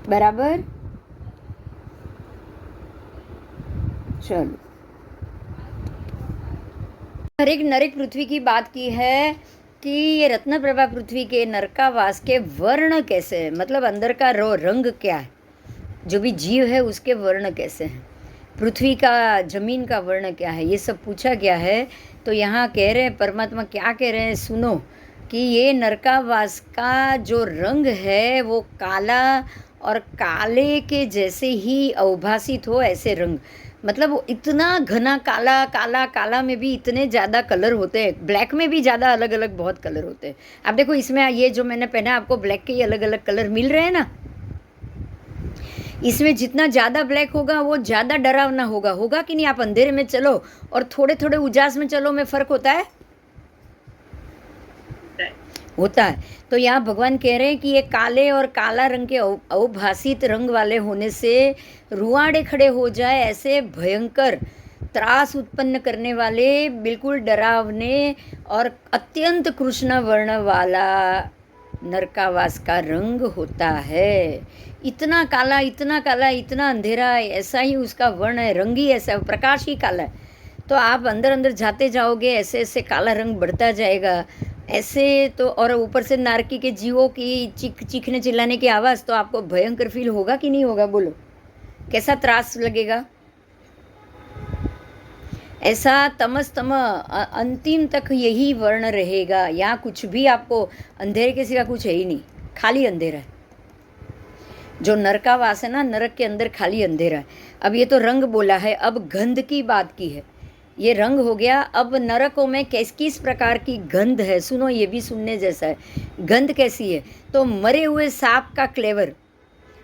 बराबर। चलो, हर एक नरक पृथ्वी की बात की है कि ये रत्न प्रभा पृथ्वी के नरकावास के वर्ण कैसे है, मतलब अंदर का रंग क्या है, जो भी जीव है उसके वर्ण कैसे हैं, पृथ्वी का, जमीन का वर्ण क्या है, ये सब पूछा गया है। तो यहाँ कह रहे हैं परमात्मा, क्या कह रहे हैं सुनो, कि ये नरकावास का जो रंग है वो काला और काले के जैसे ही अवभासित हो, ऐसे रंग, मतलब वो इतना घना काला, काला काला में भी इतने ज़्यादा कलर होते हैं, ब्लैक में भी ज़्यादा अलग अलग बहुत कलर होते हैं। आप देखो इसमें ये जो मैंने पहना आपको ब्लैक के ही अलग अलग कलर मिल रहे हैं ना। इसमें जितना ज़्यादा ब्लैक होगा वो ज़्यादा डरावना होगा, होगा कि नहीं? आप अंधेरे में चलो और थोड़े थोड़े उजास में चलो, में फ़र्क होता है, होता है। तो यहाँ भगवान कह रहे हैं कि ये काले और काला रंग के अवभासित रंग वाले होने से रुआड़े खड़े हो जाए, ऐसे भयंकर त्रास उत्पन्न करने वाले, बिल्कुल डरावने और अत्यंत कृष्ण वर्ण वाला नरकावास का रंग होता है। इतना काला, इतना काला, इतना अंधेरा, ऐसा ही उसका वर्ण है, रंग ही ऐसा, प्रकाश ही काला है। तो आप अंदर अंदर जाते जाओगे, ऐसे ऐसे काला रंग बढ़ता जाएगा ऐसे। तो और ऊपर से नारकी के जीवों की चीखने चिल्लाने की आवाज़, तो आपको भयंकर फील होगा कि नहीं होगा? बोलो, कैसा त्रास लगेगा? ऐसा तमस्तम अंतिम तक यही वर्ण रहेगा। यहाँ कुछ भी आपको अंधेरे के सिवा कुछ है ही नहीं, खाली अंधेरा है। जो नरकावास है ना, नरक के अंदर खाली अंधेरा है। अब ये तो रंग बोला है, अब गंध की बात की है, ये रंग हो गया। अब नरकों में किस प्रकार की गंध है, सुनो, ये भी सुनने जैसा है। गंध कैसी है? तो मरे हुए सांप का क्लेवर।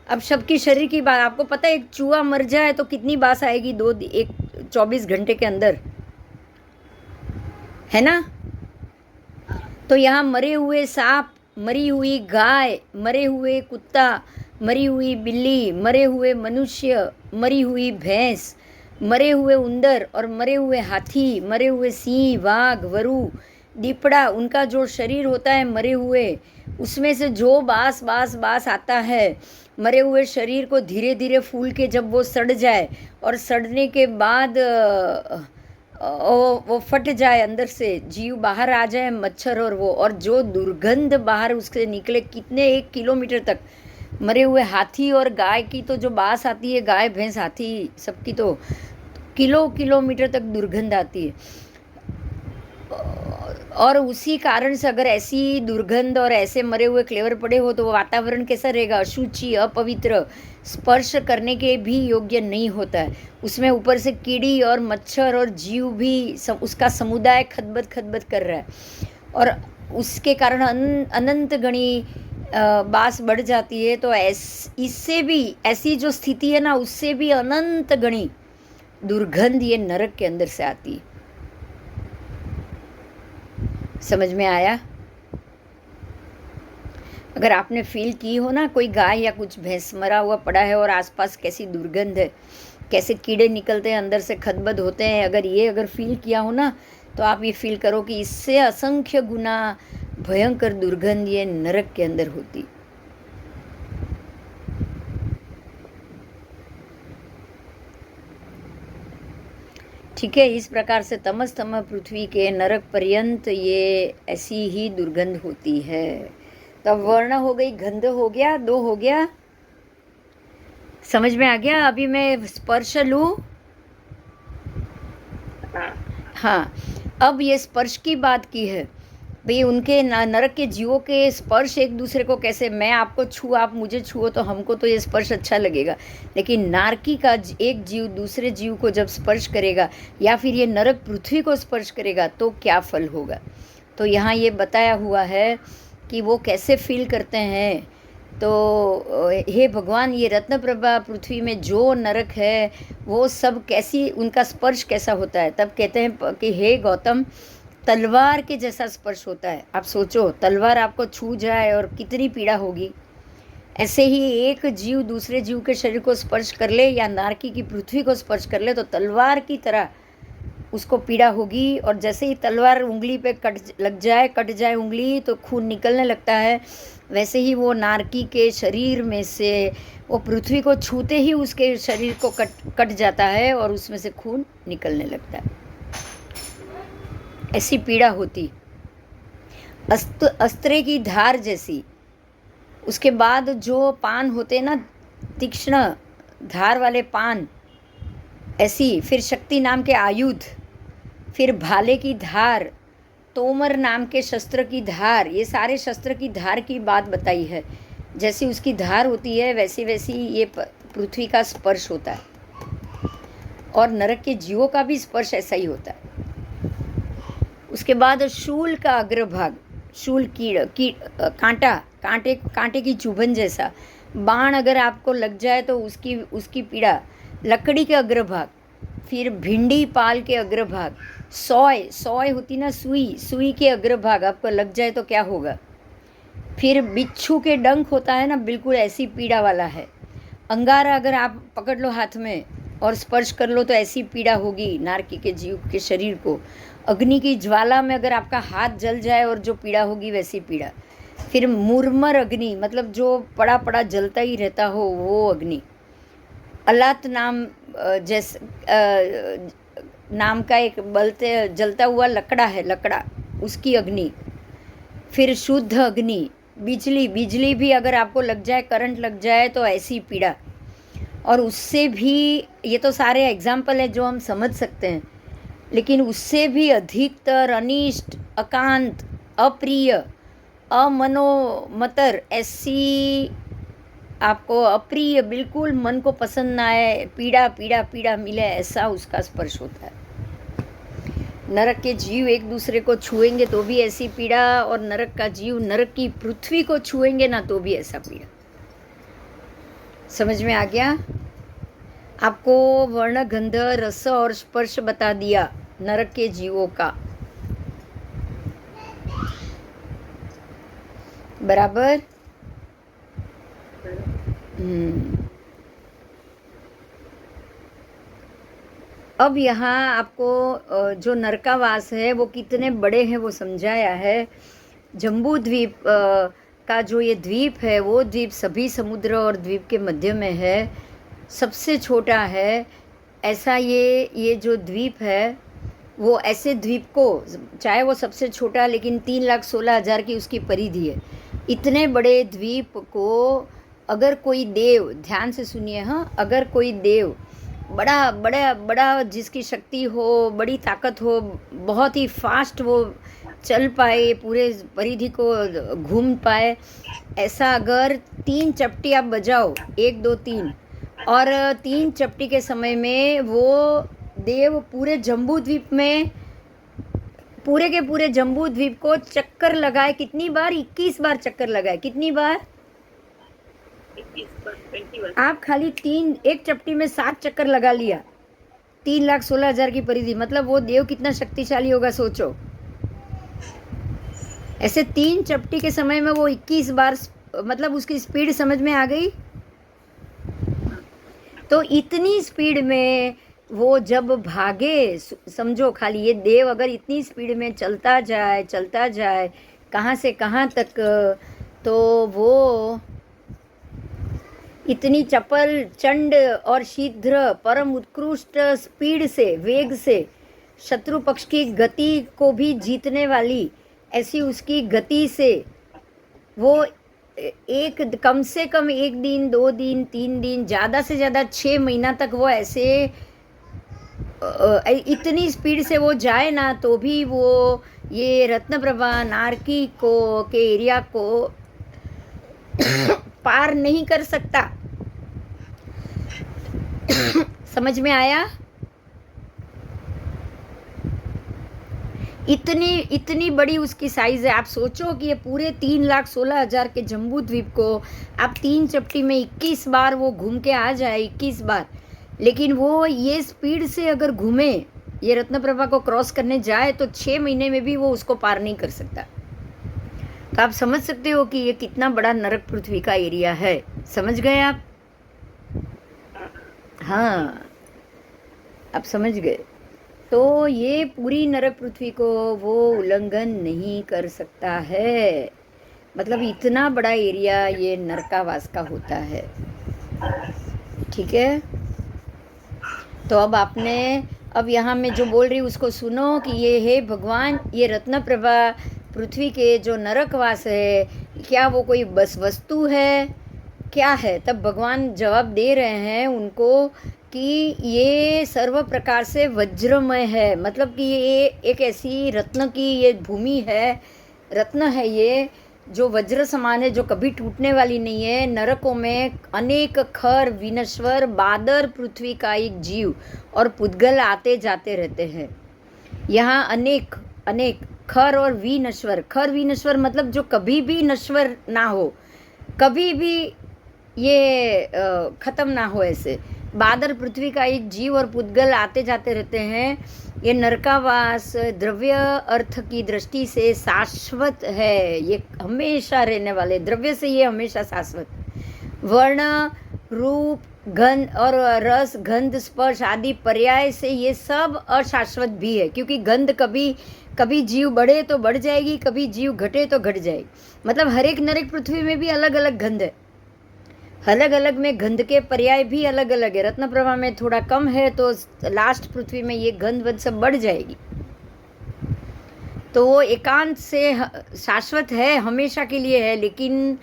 अब सबकी शरीर की बात आपको पता है, एक चूहा मर जाए तो कितनी बास आएगी? 24 घंटे के अंदर, है ना? तो यहाँ मरे हुए सांप, मरी हुई गाय, मरे हुए कुत्ता, मरी हुई बिल्ली, मरे हुए मनुष्य, मरी हुई भैंस, मरे हुए उंदर और मरे हुए हाथी, मरे हुए सिंह, वाघ, वरु, दीपड़ा, उनका जो शरीर होता है मरे हुए, उसमें से जो बास बास बास आता है, मरे हुए शरीर को धीरे धीरे फूल के जब वो सड़ जाए और सड़ने के बाद वो फट जाए, अंदर से जीव बाहर आ जाए, मच्छर और वो, और जो दुर्गंध बाहर उससे निकले, कितने 1 किलोमीटर तक। मरे हुए हाथी और गाय की तो जो बास आती है, गाय भैंस हाथी सबकी तो किलोमीटर तक दुर्गंध आती है। और उसी कारण से अगर ऐसी दुर्गंध और ऐसे मरे हुए क्लेवर पड़े हो तो वो वातावरण कैसा रहेगा, अशुचि, अपवित्र, स्पर्श करने के भी योग्य नहीं होता है। उसमें ऊपर से कीड़ी और मच्छर और जीव भी उसका समुदाय खदबद खदबद कर रहा है, और उसके कारण अनंत गणी बास बढ़ जाती है। तो इससे भी ऐसी जो स्थिति है ना, उससे भी अनंत गणी दुर्गंध ये नरक के अंदर से आती है। समझ में आया? अगर आपने फील की हो ना, कोई गाय या कुछ भैंस मरा हुआ पड़ा है और आसपास कैसी दुर्गंध है, कैसे कीड़े निकलते हैं अंदर से, खदबद होते हैं, अगर फील किया हो ना, तो आप ये फील करो कि इससे असंख्य गुना भयंकर दुर्गंध ये नरक के अंदर होती। ठीक है, इस प्रकार से तमस्तम पृथ्वी के नरक पर्यंत ये ऐसी ही दुर्गंध होती है। तब वर्ण हो गई, गंध हो गया, 2 हो गया। समझ में आ गया? अभी मैं स्पर्श लूं। हाँ, अब ये स्पर्श की बात की है भाई, उनके नरक के जीवों के स्पर्श एक दूसरे को कैसे, मैं आपको छू, आप मुझे छुओ तो हमको तो ये स्पर्श अच्छा लगेगा, लेकिन नारकी का एक जीव दूसरे जीव को जब स्पर्श करेगा या फिर ये नरक पृथ्वी को स्पर्श करेगा तो क्या फल होगा। तो यहाँ ये बताया हुआ है कि वो कैसे फील करते हैं। तो हे भगवान, ये रत्न प्रभा पृथ्वी में जो नरक है वो सब कैसी, उनका स्पर्श कैसा होता है। तब कहते हैं कि हे गौतम, तलवार के जैसा स्पर्श होता है। आप सोचो, तलवार आपको छू जाए और कितनी पीड़ा होगी। ऐसे ही एक जीव दूसरे जीव के शरीर को स्पर्श कर ले या नारकी की पृथ्वी को स्पर्श कर ले तो तलवार की तरह उसको पीड़ा होगी। और जैसे ही तलवार उंगली पे कट जाए उंगली तो खून निकलने लगता है, वैसे ही वो नारकी के शरीर में से वो पृथ्वी को छूते ही उसके शरीर को कट जाता है और उसमें से खून निकलने लगता है। ऐसी पीड़ा होती, अस्त्रे की धार जैसी। उसके बाद जो पान होते ना, तीक्ष्ण धार वाले पान, ऐसी। फिर शक्ति नाम के आयुध, फिर भाले की धार, तोमर नाम के शस्त्र की धार, ये सारे शस्त्र की धार की बात बताई है। जैसी उसकी धार होती है वैसी वैसी ये पृथ्वी का स्पर्श होता है, और नरक के जीवों का भी स्पर्श ऐसा ही होता है। उसके बाद शूल का अग्रभाग, शूल कांटे की चुभन जैसा। बाण अगर आपको लग जाए तो उसकी पीड़ा। लकड़ी के अग्रभाग, फिर भिंडी पाल के अग्रभाग, सॉय होती ना, सुई के अग्रभाग आपको लग जाए तो क्या होगा। फिर बिच्छू के डंक होता है ना, बिल्कुल ऐसी पीड़ा वाला है। अंगारा अगर आप पकड़ लो हाथ में और स्पर्श कर लो तो ऐसी पीड़ा होगी नारकी के जीव के शरीर को। अग्नि की ज्वाला में अगर आपका हाथ जल जाए और जो पीड़ा होगी वैसी पीड़ा। फिर मुरमर अग्नि, मतलब जो पड़ा जलता ही रहता हो वो अग्नि। अलात नाम का एक जलता हुआ लकड़ा, उसकी अग्नि। फिर शुद्ध अग्नि, बिजली भी अगर आपको लग जाए, करंट लग जाए तो ऐसी पीड़ा। और उससे भी, ये तो सारे एग्जाम्पल है जो हम समझ सकते हैं, लेकिन उससे भी अधिकतर अनिष्ट, अकांत, अप्रिय, अमनोमतर, ऐसी आपको अप्रिय, बिल्कुल मन को पसंद ना आए, पीड़ा मिले, ऐसा उसका स्पर्श होता है। नरक के जीव एक दूसरे को छुएंगे तो भी ऐसी पीड़ा, और नरक का जीव नरक की पृथ्वी को छुएंगे ना तो भी ऐसा पीड़ा। समझ में आ गया? आपको वर्ण, गंध, रस और स्पर्श बता दिया नरक के जीवों का। बराबर? अब यहाँ आपको जो नरकावास है वो कितने बड़े हैं वो समझाया है। जम्बू द्वीप का जो ये द्वीप है, वो द्वीप सभी समुद्र और द्वीप के मध्य में है, सबसे छोटा है। ऐसा ये जो द्वीप है वो ऐसे द्वीप को, चाहे वो सबसे छोटा लेकिन 3,16,000 की उसकी परिधि है, इतने बड़े द्वीप को अगर कोई देव, ध्यान से सुनिए, हाँ, अगर कोई देव बड़ा जिसकी शक्ति हो, बड़ी ताकत हो, बहुत ही फास्ट वो चल पाए, पूरे परिधि को घूम पाए, ऐसा अगर 3 चपटी आप बजाओ, 1 2 3, और 3 चपटी के समय में वो देव पूरे जम्बू द्वीप में, पूरे के पूरे जम्बू द्वीप को चक्कर लगाए। कितनी बार? 21 बार चक्कर लगाए। कितनी बार? 21 आप खाली 1 चपटी में 7 चक्कर लगा लिया, 3,16,000 की परिधि, मतलब वो देव कितना शक्तिशाली होगा सोचो। ऐसे 3 चपटी के समय में वो 21 बार, मतलब उसकी स्पीड समझ में आ गई। तो इतनी स्पीड में वो जब भागे, समझो खाली ये देव अगर इतनी स्पीड में चलता जाए कहाँ से कहाँ तक, तो वो इतनी चपल, चंड और शीघ्र, परम उत्कृष्ट स्पीड से, वेग से, शत्रु पक्ष की गति को भी जीतने वाली ऐसी उसकी गति से वो कम से कम 1 दिन, 2 दिन, 3 दिन, ज़्यादा से ज़्यादा 6 महीना तक वो ऐसे इतनी स्पीड से वो जाए ना, तो भी वो ये रत्नप्रभा नारकी को के एरिया को पार नहीं कर सकता। समझ में आया? इतनी बड़ी उसकी साइज है। आप सोचो कि ये पूरे 3,16,000 के जम्बू द्वीप को आप 3 चपटी में 21 बार वो घूम के आ जाए, 21 बार, लेकिन वो ये स्पीड से अगर घूमे, ये रत्नप्रभा को क्रॉस करने जाए, तो 6 महीने में भी वो उसको पार नहीं कर सकता। तो आप समझ सकते हो कि ये कितना बड़ा नरक पृथ्वी का एरिया है। समझ गए आप? हाँ, आप समझ गए। तो ये पूरी नरक पृथ्वी को वो उल्लंघन नहीं कर सकता है। मतलब इतना बड़ा एरिया ये नरकावास का होता है। ठीक है? तो अब आपने, अब यहाँ मैं जो बोल रही हूँ उसको सुनो कि ये है भगवान, ये रत्नप्रभा पृथ्वी के जो नरकवास है, क्या वो कोई बस वस्तु है, क्या है? तब भगवान जवाब दे रहे हैं उनको कि ये सर्व प्रकार से वज्रमय है। मतलब कि ये एक ऐसी रत्न की ये भूमि है, रत्न है ये, जो वज्र समान है, जो कभी टूटने वाली नहीं है। नरकों में अनेक खर, विनश्वर, बादर, पृथ्वी का एक जीव और पुद्गल आते जाते रहते हैं। यहाँ अनेक अनेक खर और विनश्वर, खर विनश्वर मतलब जो कभी भी नश्वर ना हो, कभी भी ये ख़त्म ना हो, ऐसे। बादर, पृथ्वी का एक जीव और पुद्गल आते जाते रहते हैं। ये नरकावास द्रव्य अर्थ की दृष्टि से शाश्वत है, ये हमेशा रहने वाले, द्रव्य से ये हमेशा शाश्वत। वर्ण, रूप, गंध और रस, गंध, स्पर्श आदि पर्याय से ये सब अशाश्वत भी है, क्योंकि गंध कभी जीव बढ़े तो बढ़ जाएगी, कभी जीव घटे तो घट जाएगी। मतलब हर एक नरक पृथ्वी में भी अलग अलग गंध है, अलग अलग में गंध के पर्याय भी अलग अलग है। रत्नप्रभा में थोड़ा कम है, तो लास्ट पृथ्वी में ये गंध सब बढ़ जाएगी। तो वो एकांत से शाश्वत है, हमेशा के लिए है, लेकिन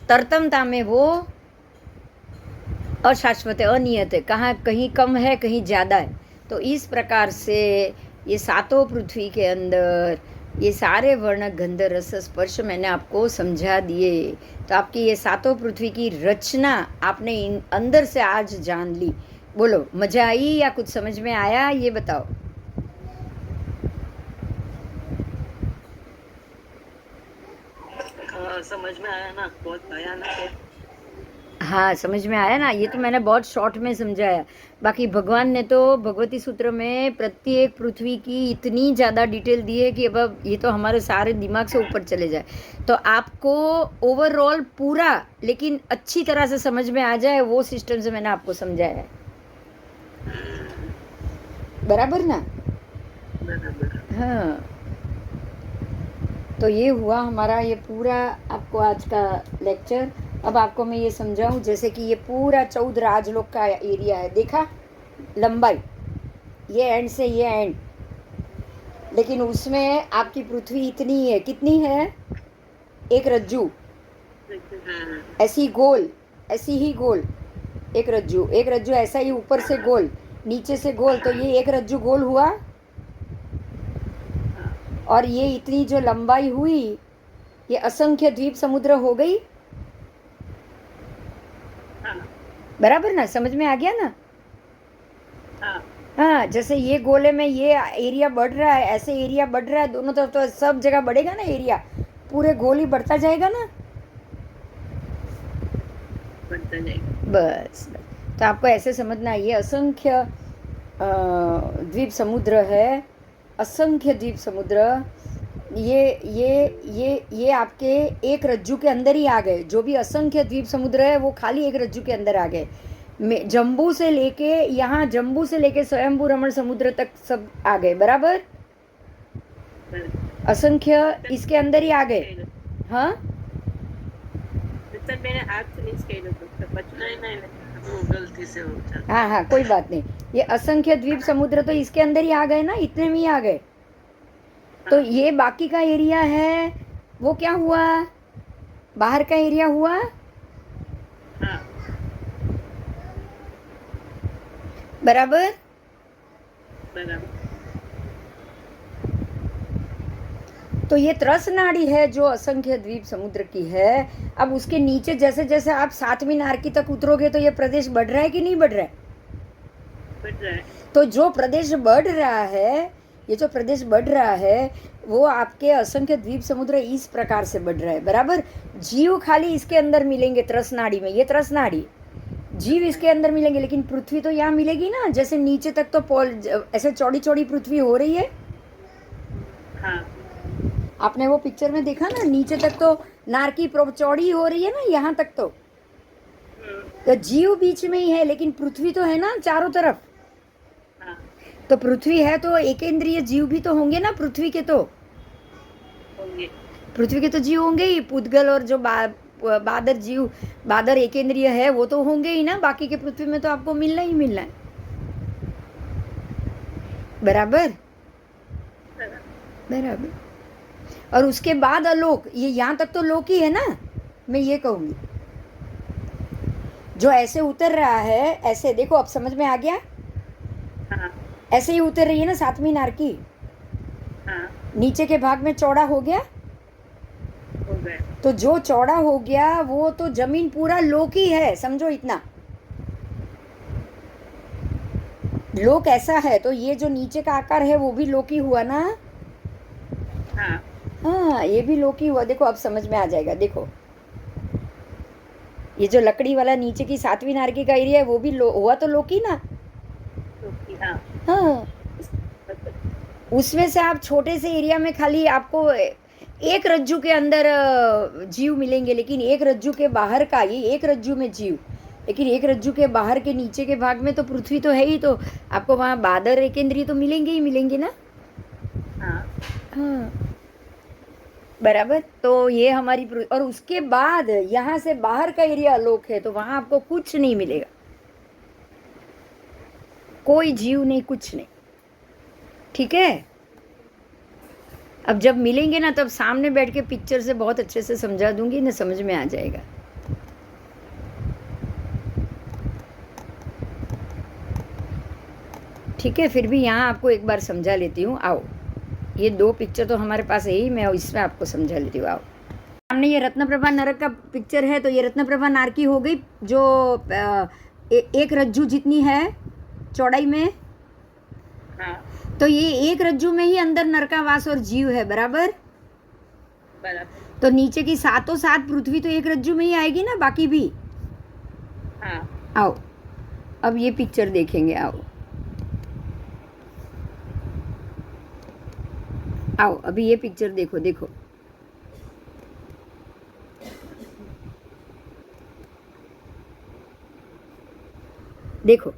तरतमता में वो अशाश्वत है, अनियत है, कहीं कम है, कहीं ज़्यादा है। तो इस प्रकार से ये सातों पृथ्वी के अंदर ये सारे वर्ण, गंध, रस, स्पर्श मैंने आपको समझा दिए। तो आपकी ये सातों पृथ्वी की रचना आपने अंदर से आज जान ली। बोलो, मजा आई या कुछ समझ में आया? ये बताओ। समझ में आया ना, बहुत भयानक है। हाँ, समझ में आया ना। ये तो मैंने बहुत शॉर्ट में समझाया। बाकी भगवान ने तो भगवती सूत्र में प्रत्येक पृथ्वी की इतनी ज़्यादा डिटेल दी है कि अब ये तो हमारे सारे दिमाग से ऊपर चले जाए। तो आपको ओवरऑल पूरा लेकिन अच्छी तरह से समझ में आ जाए, वो सिस्टम से मैंने आपको समझाया है। बराबर ना? हाँ। तो ये हुआ हमारा ये पूरा आपको आज का लेक्चर। अब आपको मैं ये समझाऊं, जैसे कि ये पूरा 14 राजलोक का एरिया है, देखा लंबाई, ये एंड से ये एंड, लेकिन उसमें आपकी पृथ्वी इतनी है, कितनी है? एक रज्जू, ऐसी गोल, ऐसी ही गोल, एक रज्जू ऐसा ही ऊपर से गोल, नीचे से गोल, तो ये एक रज्जू गोल हुआ। और ये इतनी जो लंबाई हुई, ये असंख्य द्वीप समुद्र हो गई। हाँ बराबर ना, समझ में आ गया ना? हाँ हाँ, जैसे ये गोले में ये एरिया बढ़ रहा है, ऐसे एरिया बढ़ रहा है दोनों तरफ, तो सब जगह बढ़ेगा ना एरिया, पूरे गोल ही बढ़ता जाएगा ना। बढ़ता जाएगा। बस तो आपको ऐसे समझना है, ये असंख्य द्वीप समुद्र है, असंख्य द्वीप समुद्र। ये आपके एक रज्जू के अंदर ही आ गए। जो भी असंख्य द्वीप समुद्र है वो खाली एक रज्जू के अंदर आ गए। जम्बू से लेके यहाँ, जम्बू से लेके स्वयंभू रमण समुद्र तक सब आ गए। बराबर, असंख्य इसके अंदर ही आ गए। हाँ सर मैंने हाथ से नहीं स्केल होता, नहीं नहीं नहीं, वो गलती से हो जाता। हाँ हाँ, कोई बात नहीं। ये असंख्य द्वीप समुद्र तो इसके अंदर ही आ गए ना, इतने में ही आ गए। तो ये बाकी का एरिया है, वो क्या हुआ? बाहर का एरिया हुआ। हाँ बराबर। बराबर। तो ये त्रस नाड़ी है जो असंख्य द्वीप समुद्र की है। अब उसके नीचे जैसे जैसे आप 7वीं नारकी तक उतरोगे तो ये प्रदेश बढ़ रहा है कि नहीं बढ़ रहा है? बढ़ रहा है। तो जो प्रदेश बढ़ रहा है, ये जो प्रदेश बढ़ रहा है वो आपके असंख्य द्वीप समुद्र इस प्रकार से बढ़ रहा है। बराबर, जीव खाली इसके अंदर मिलेंगे त्रस नाड़ी में, ये त्रस नाड़ी, जीव इसके अंदर मिलेंगे, लेकिन पृथ्वी तो यहाँ मिलेगी ना। जैसे नीचे तक तो पोल ऐसे चौड़ी चौड़ी पृथ्वी हो रही है। हाँ आपने वो पिक्चर में देखा ना, नीचे तक तो नारकी चौड़ी हो रही है ना, यहाँ तक तो जीव बीच में ही है, लेकिन पृथ्वी तो है ना चारों तरफ। हाँ तो पृथ्वी है तो एकेंद्रीय जीव भी तो होंगे ना पृथ्वी के। तो होंगे। पृथ्वी के तो जीव होंगे ही, पुद्गल और जो बादर जीव, बादर एकेंद्रीय है वो तो होंगे ही ना। बाकी के पृथ्वी में तो आपको मिलना ही मिलना है। बराबर बराबर। और उसके बाद अलोक, ये यहाँ तक तो लोक ही है ना। मैं ये कहूंगी जो ऐसे उतर रहा है, ऐसे देखो, अब समझ में आ गया? हाँ ऐसे ही उतर रही है ना 7वीं नारकी। हाँ नीचे के भाग में चौड़ा हो गया। हो गया। तो जो चौड़ा हो गया वो तो जमीन पूरा लोक ही है, समझो इतना। लोक ऐसा है तो ये जो नीचे का आकार है वो भी लोकी हुआ ना। हाँ हाँ, ये भी लोकी हुआ। देखो अब समझ में आ जाएगा। देखो ये जो लकड़ी वाला नीचे की 7वीं नारकी का एरिया है वो भी हुआ तो लोकी ना। हाँ हाँ, उसमें से आप छोटे से एरिया में खाली आपको एक रज्जू के अंदर जीव मिलेंगे, लेकिन एक रज्जू के बाहर का, ये एक रज्जू में जीव, लेकिन एक रज्जू के बाहर के नीचे के भाग में तो पृथ्वी तो है ही, तो आपको वहाँ बादर एकेंद्रीय तो मिलेंगे ही मिलेंगे ना। हाँ हाँ बराबर। तो ये हमारी और उसके बाद यहाँ से बाहर का एरिया अलोक है, तो वहाँ आपको कुछ नहीं मिलेगा, कोई जीव नहीं, कुछ नहीं। ठीक है? अब जब मिलेंगे ना तब सामने बैठ के पिक्चर से बहुत अच्छे से समझा दूंगी ना, समझ में आ जाएगा। ठीक है, फिर भी यहाँ आपको एक बार समझा लेती हूँ। आओ, ये 2 पिक्चर तो हमारे पास है ही, मैं इसमें आपको समझा लेती हूँ। आओ, सामने ये रत्नप्रभा नरक का पिक्चर है। तो ये रत्नप्रभा नारकी हो गई जो एक रज्जू जितनी है चौड़ाई में। हाँ तो ये एक रज्जू में ही अंदर नरकावास और जीव है। बराबर। बराबर। तो नीचे की 7 पृथ्वी तो एक रज्जू में ही आएगी ना, बाकी भी। हाँ आओ अब ये पिक्चर देखेंगे। आओ आओ अभी ये पिक्चर देखो। देखो देखो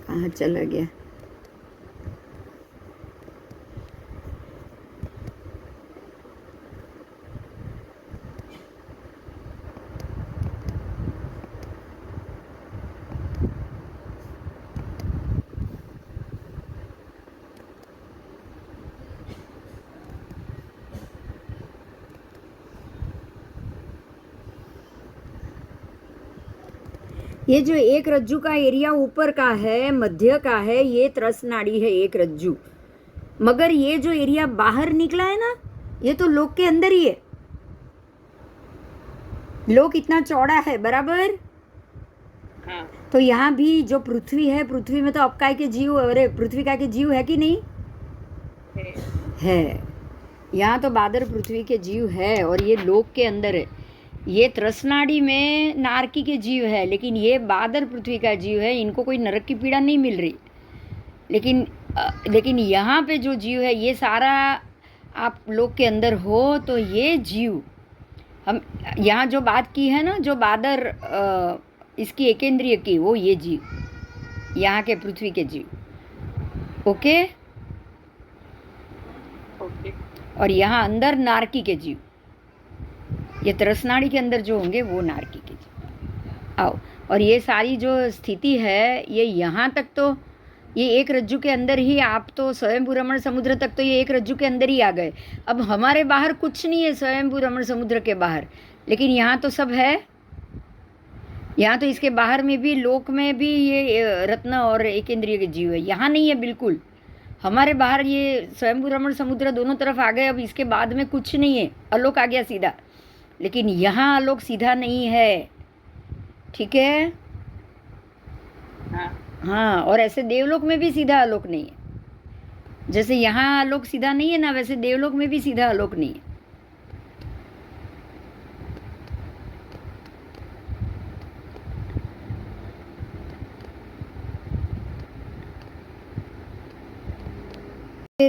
कहाँ चला गया। ये जो एक रज्जू का एरिया ऊपर का है, मध्य का है, ये त्रस नाड़ी है। एक रज्जू, मगर ये जो एरिया बाहर निकला है ना, ये तो लोक के अंदर ही है। लोक इतना चौड़ा है, बराबर। हाँ तो यहाँ भी जो पृथ्वी है, पृथ्वी में तो अपकाय के जीव, अरे पृथ्वी काय के जीव है कि नहीं है? यहाँ तो बादर पृथ्वी के जीव है और ये लोक के अंदर है। ये त्रसनाड़ी में नारकी के जीव है, लेकिन ये बादर पृथ्वी का जीव है। इनको कोई नरक की पीड़ा नहीं मिल रही। लेकिन यहाँ पे जो जीव है, ये सारा आप लोक के अंदर हो तो ये जीव, हम यहाँ जो बात की है ना, जो बादर इसकी एकेंद्रिय की, वो ये जीव, यहाँ के पृथ्वी के जीव। ओके। ओके। और यहाँ अंदर नारकी के जीव, ये त्रसनाड़ी के अंदर जो होंगे वो नारकी के जीव। आओ। और ये सारी जो स्थिति है, ये यहाँ तक तो ये एक रज्जु के अंदर ही, आप तो स्वयंभू रमण समुद्र तक तो ये एक रज्जु के अंदर ही आ गए। अब हमारे बाहर कुछ नहीं है स्वयंभू रमण समुद्र के बाहर, लेकिन यहाँ तो सब है। यहाँ तो इसके बाहर में भी, लोक में भी ये रत्न और एक इंद्रिय के जीव है। यहाँ नहीं है बिल्कुल। हमारे बाहर ये स्वयंभू रमण समुद्र दोनों तरफ आ गए। अब इसके बाद में कुछ नहीं है, आलोक आ गया सीधा। लेकिन यहाँ आलोक सीधा नहीं है, ठीक है? हाँ। और ऐसे देवलोक में भी सीधा आलोक नहीं है। जैसे यहाँ आलोक सीधा नहीं है ना, वैसे देवलोक में भी सीधा आलोक नहीं है।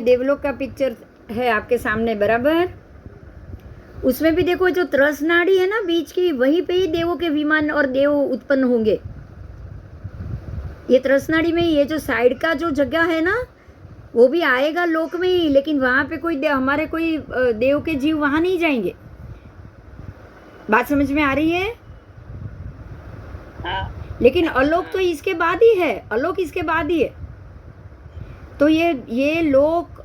देवलोक का पिक्चर है आपके सामने, बराबर। उसमें भी देखो, जो त्रसनाड़ी है ना बीच की, वहीं पे ही देवों के विमान और देव उत्पन्न होंगे। ये त्रसनाड़ी में ये जो साइड का जो जगह है ना, वो भी आएगा लोक में ही, लेकिन वहां पे कोई हमारे कोई देव के जीव वहां नहीं जाएंगे। बात समझ में आ रही है? हाँ। लेकिन अलोक तो इसके बाद ही है, अलोक इसके बाद ही है। तो ये लोक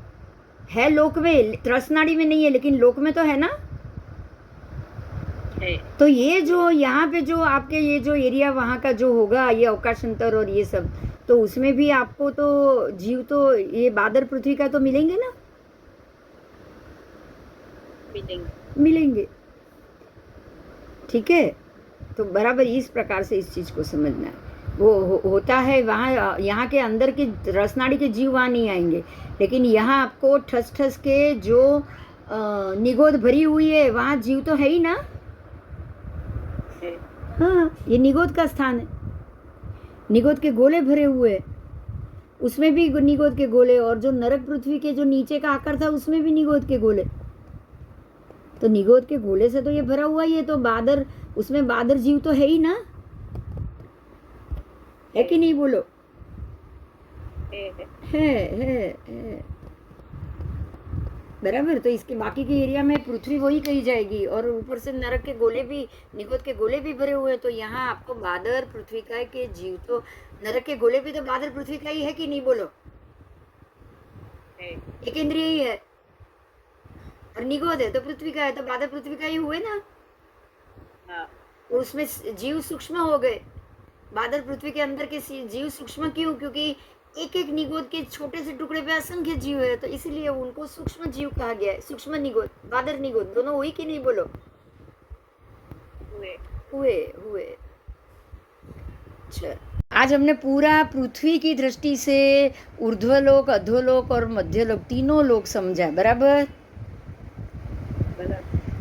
है, लोक में, त्रसनाड़ी में नहीं है, लेकिन लोक में तो है ना। तो ये जो यहाँ पे जो आपके ये जो एरिया वहाँ का जो होगा, ये अवकाशांतर और ये सब, तो उसमें भी आपको तो जीव तो ये बादर पृथ्वी का तो मिलेंगे ना, मिलेंगे। ठीक है? तो बराबर इस प्रकार से इस चीज को समझना है। वो होता है वहाँ, यहाँ के अंदर के रसनाड़ी के जीव वहाँ नहीं आएंगे, लेकिन यहाँ आपको ठस ठस के जो निगोद भरी हुई है, वहाँ जीव तो है ही ना। हाँ, ये निगोद का स्थान है। निगोद के गोले भरे हुए, उसमें भी निगोद के गोले, और जो नरक पृथ्वी के जो नीचे का आकार था, उसमें भी निगोद के गोले। तो निगोद के गोले से तो ये भरा हुआ ही है। तो बादर, उसमें बादर जीव तो है ही ना, है कि नहीं? बोलो। है। बराबर। तो इसके बाकी के एरिया में पृथ्वी वही कही जाएगी, और ऊपर से नरक के गोले भी, निगोद के गोले भी भरे हुए। तो यहाँ आपको बादर पृथ्वी का के जीव, तो नरक के गोले भी तो बादर पृथ्वी का ही है कि नहीं? बोलो। एक इंद्रिय ही है, और निगोद है तो पृथ्वी का है, तो बादर पृथ्वी का ही हुए ना। उसमें जीव सूक्ष्म हो गए। बादर पृथ्वी के अंदर के जीव सूक्ष्म क्यों? क्योंकि एक एक निगोद के छोटे से टुकड़े पे असंख्य जीव है, तो इसलिए उनको सूक्ष्म जीव कहा गया है। सूक्ष्म निगोद, बादर निगोद दोनों हुई कि नहीं? बोलो। हुए। चल, आज हमने पूरा पृथ्वी की दृष्टि से ऊर्ध्वलोक, अधोलोक और मध्यलोक तीनों लोक समझा।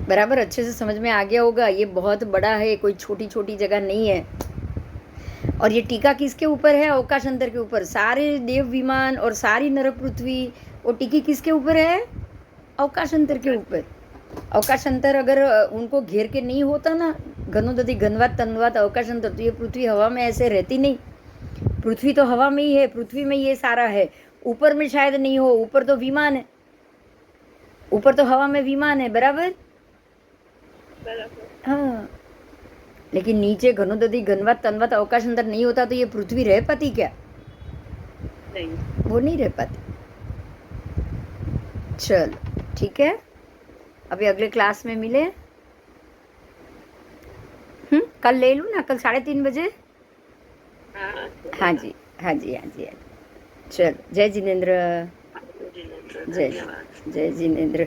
बराबर अच्छे से समझ में आ गया होगा। ये बहुत बड़ा है, कोई छोटी छोटी जगह नहीं है। और ये टीका किसके ऊपर है? अवकाशांतर के ऊपर। सारे देव विमान और सारी नरक पृथ्वी, वो टीकी किसके ऊपर है? अवकाशांतर के ऊपर। अवकाशांतर अगर उनको घेर के नहीं होता ना, घनोदधि घनवात तन्वात अवकाशांतर, तो ये पृथ्वी हवा में ऐसे रहती नहीं। पृथ्वी तो हवा में ही है, पृथ्वी में ये सारा है। ऊपर में शायद नहीं हो, ऊपर तो विमान है, ऊपर तो हवा में विमान है। बराबर। हाँ, लेकिन नीचे घनोदधि घनवात तन्वात अवकाशांतर नहीं होता तो ये पृथ्वी रह पाती क्या? नहीं, वो नहीं रह पाती। चलो ठीक है, अभी अगले क्लास में मिले। कल ले लूँ ना, कल 3:30 बजे? हाँ जी। चलो, जय जिनेंद्र। जिनेन्द्र, जय धन्यवाद। जय जिनेन्द्र।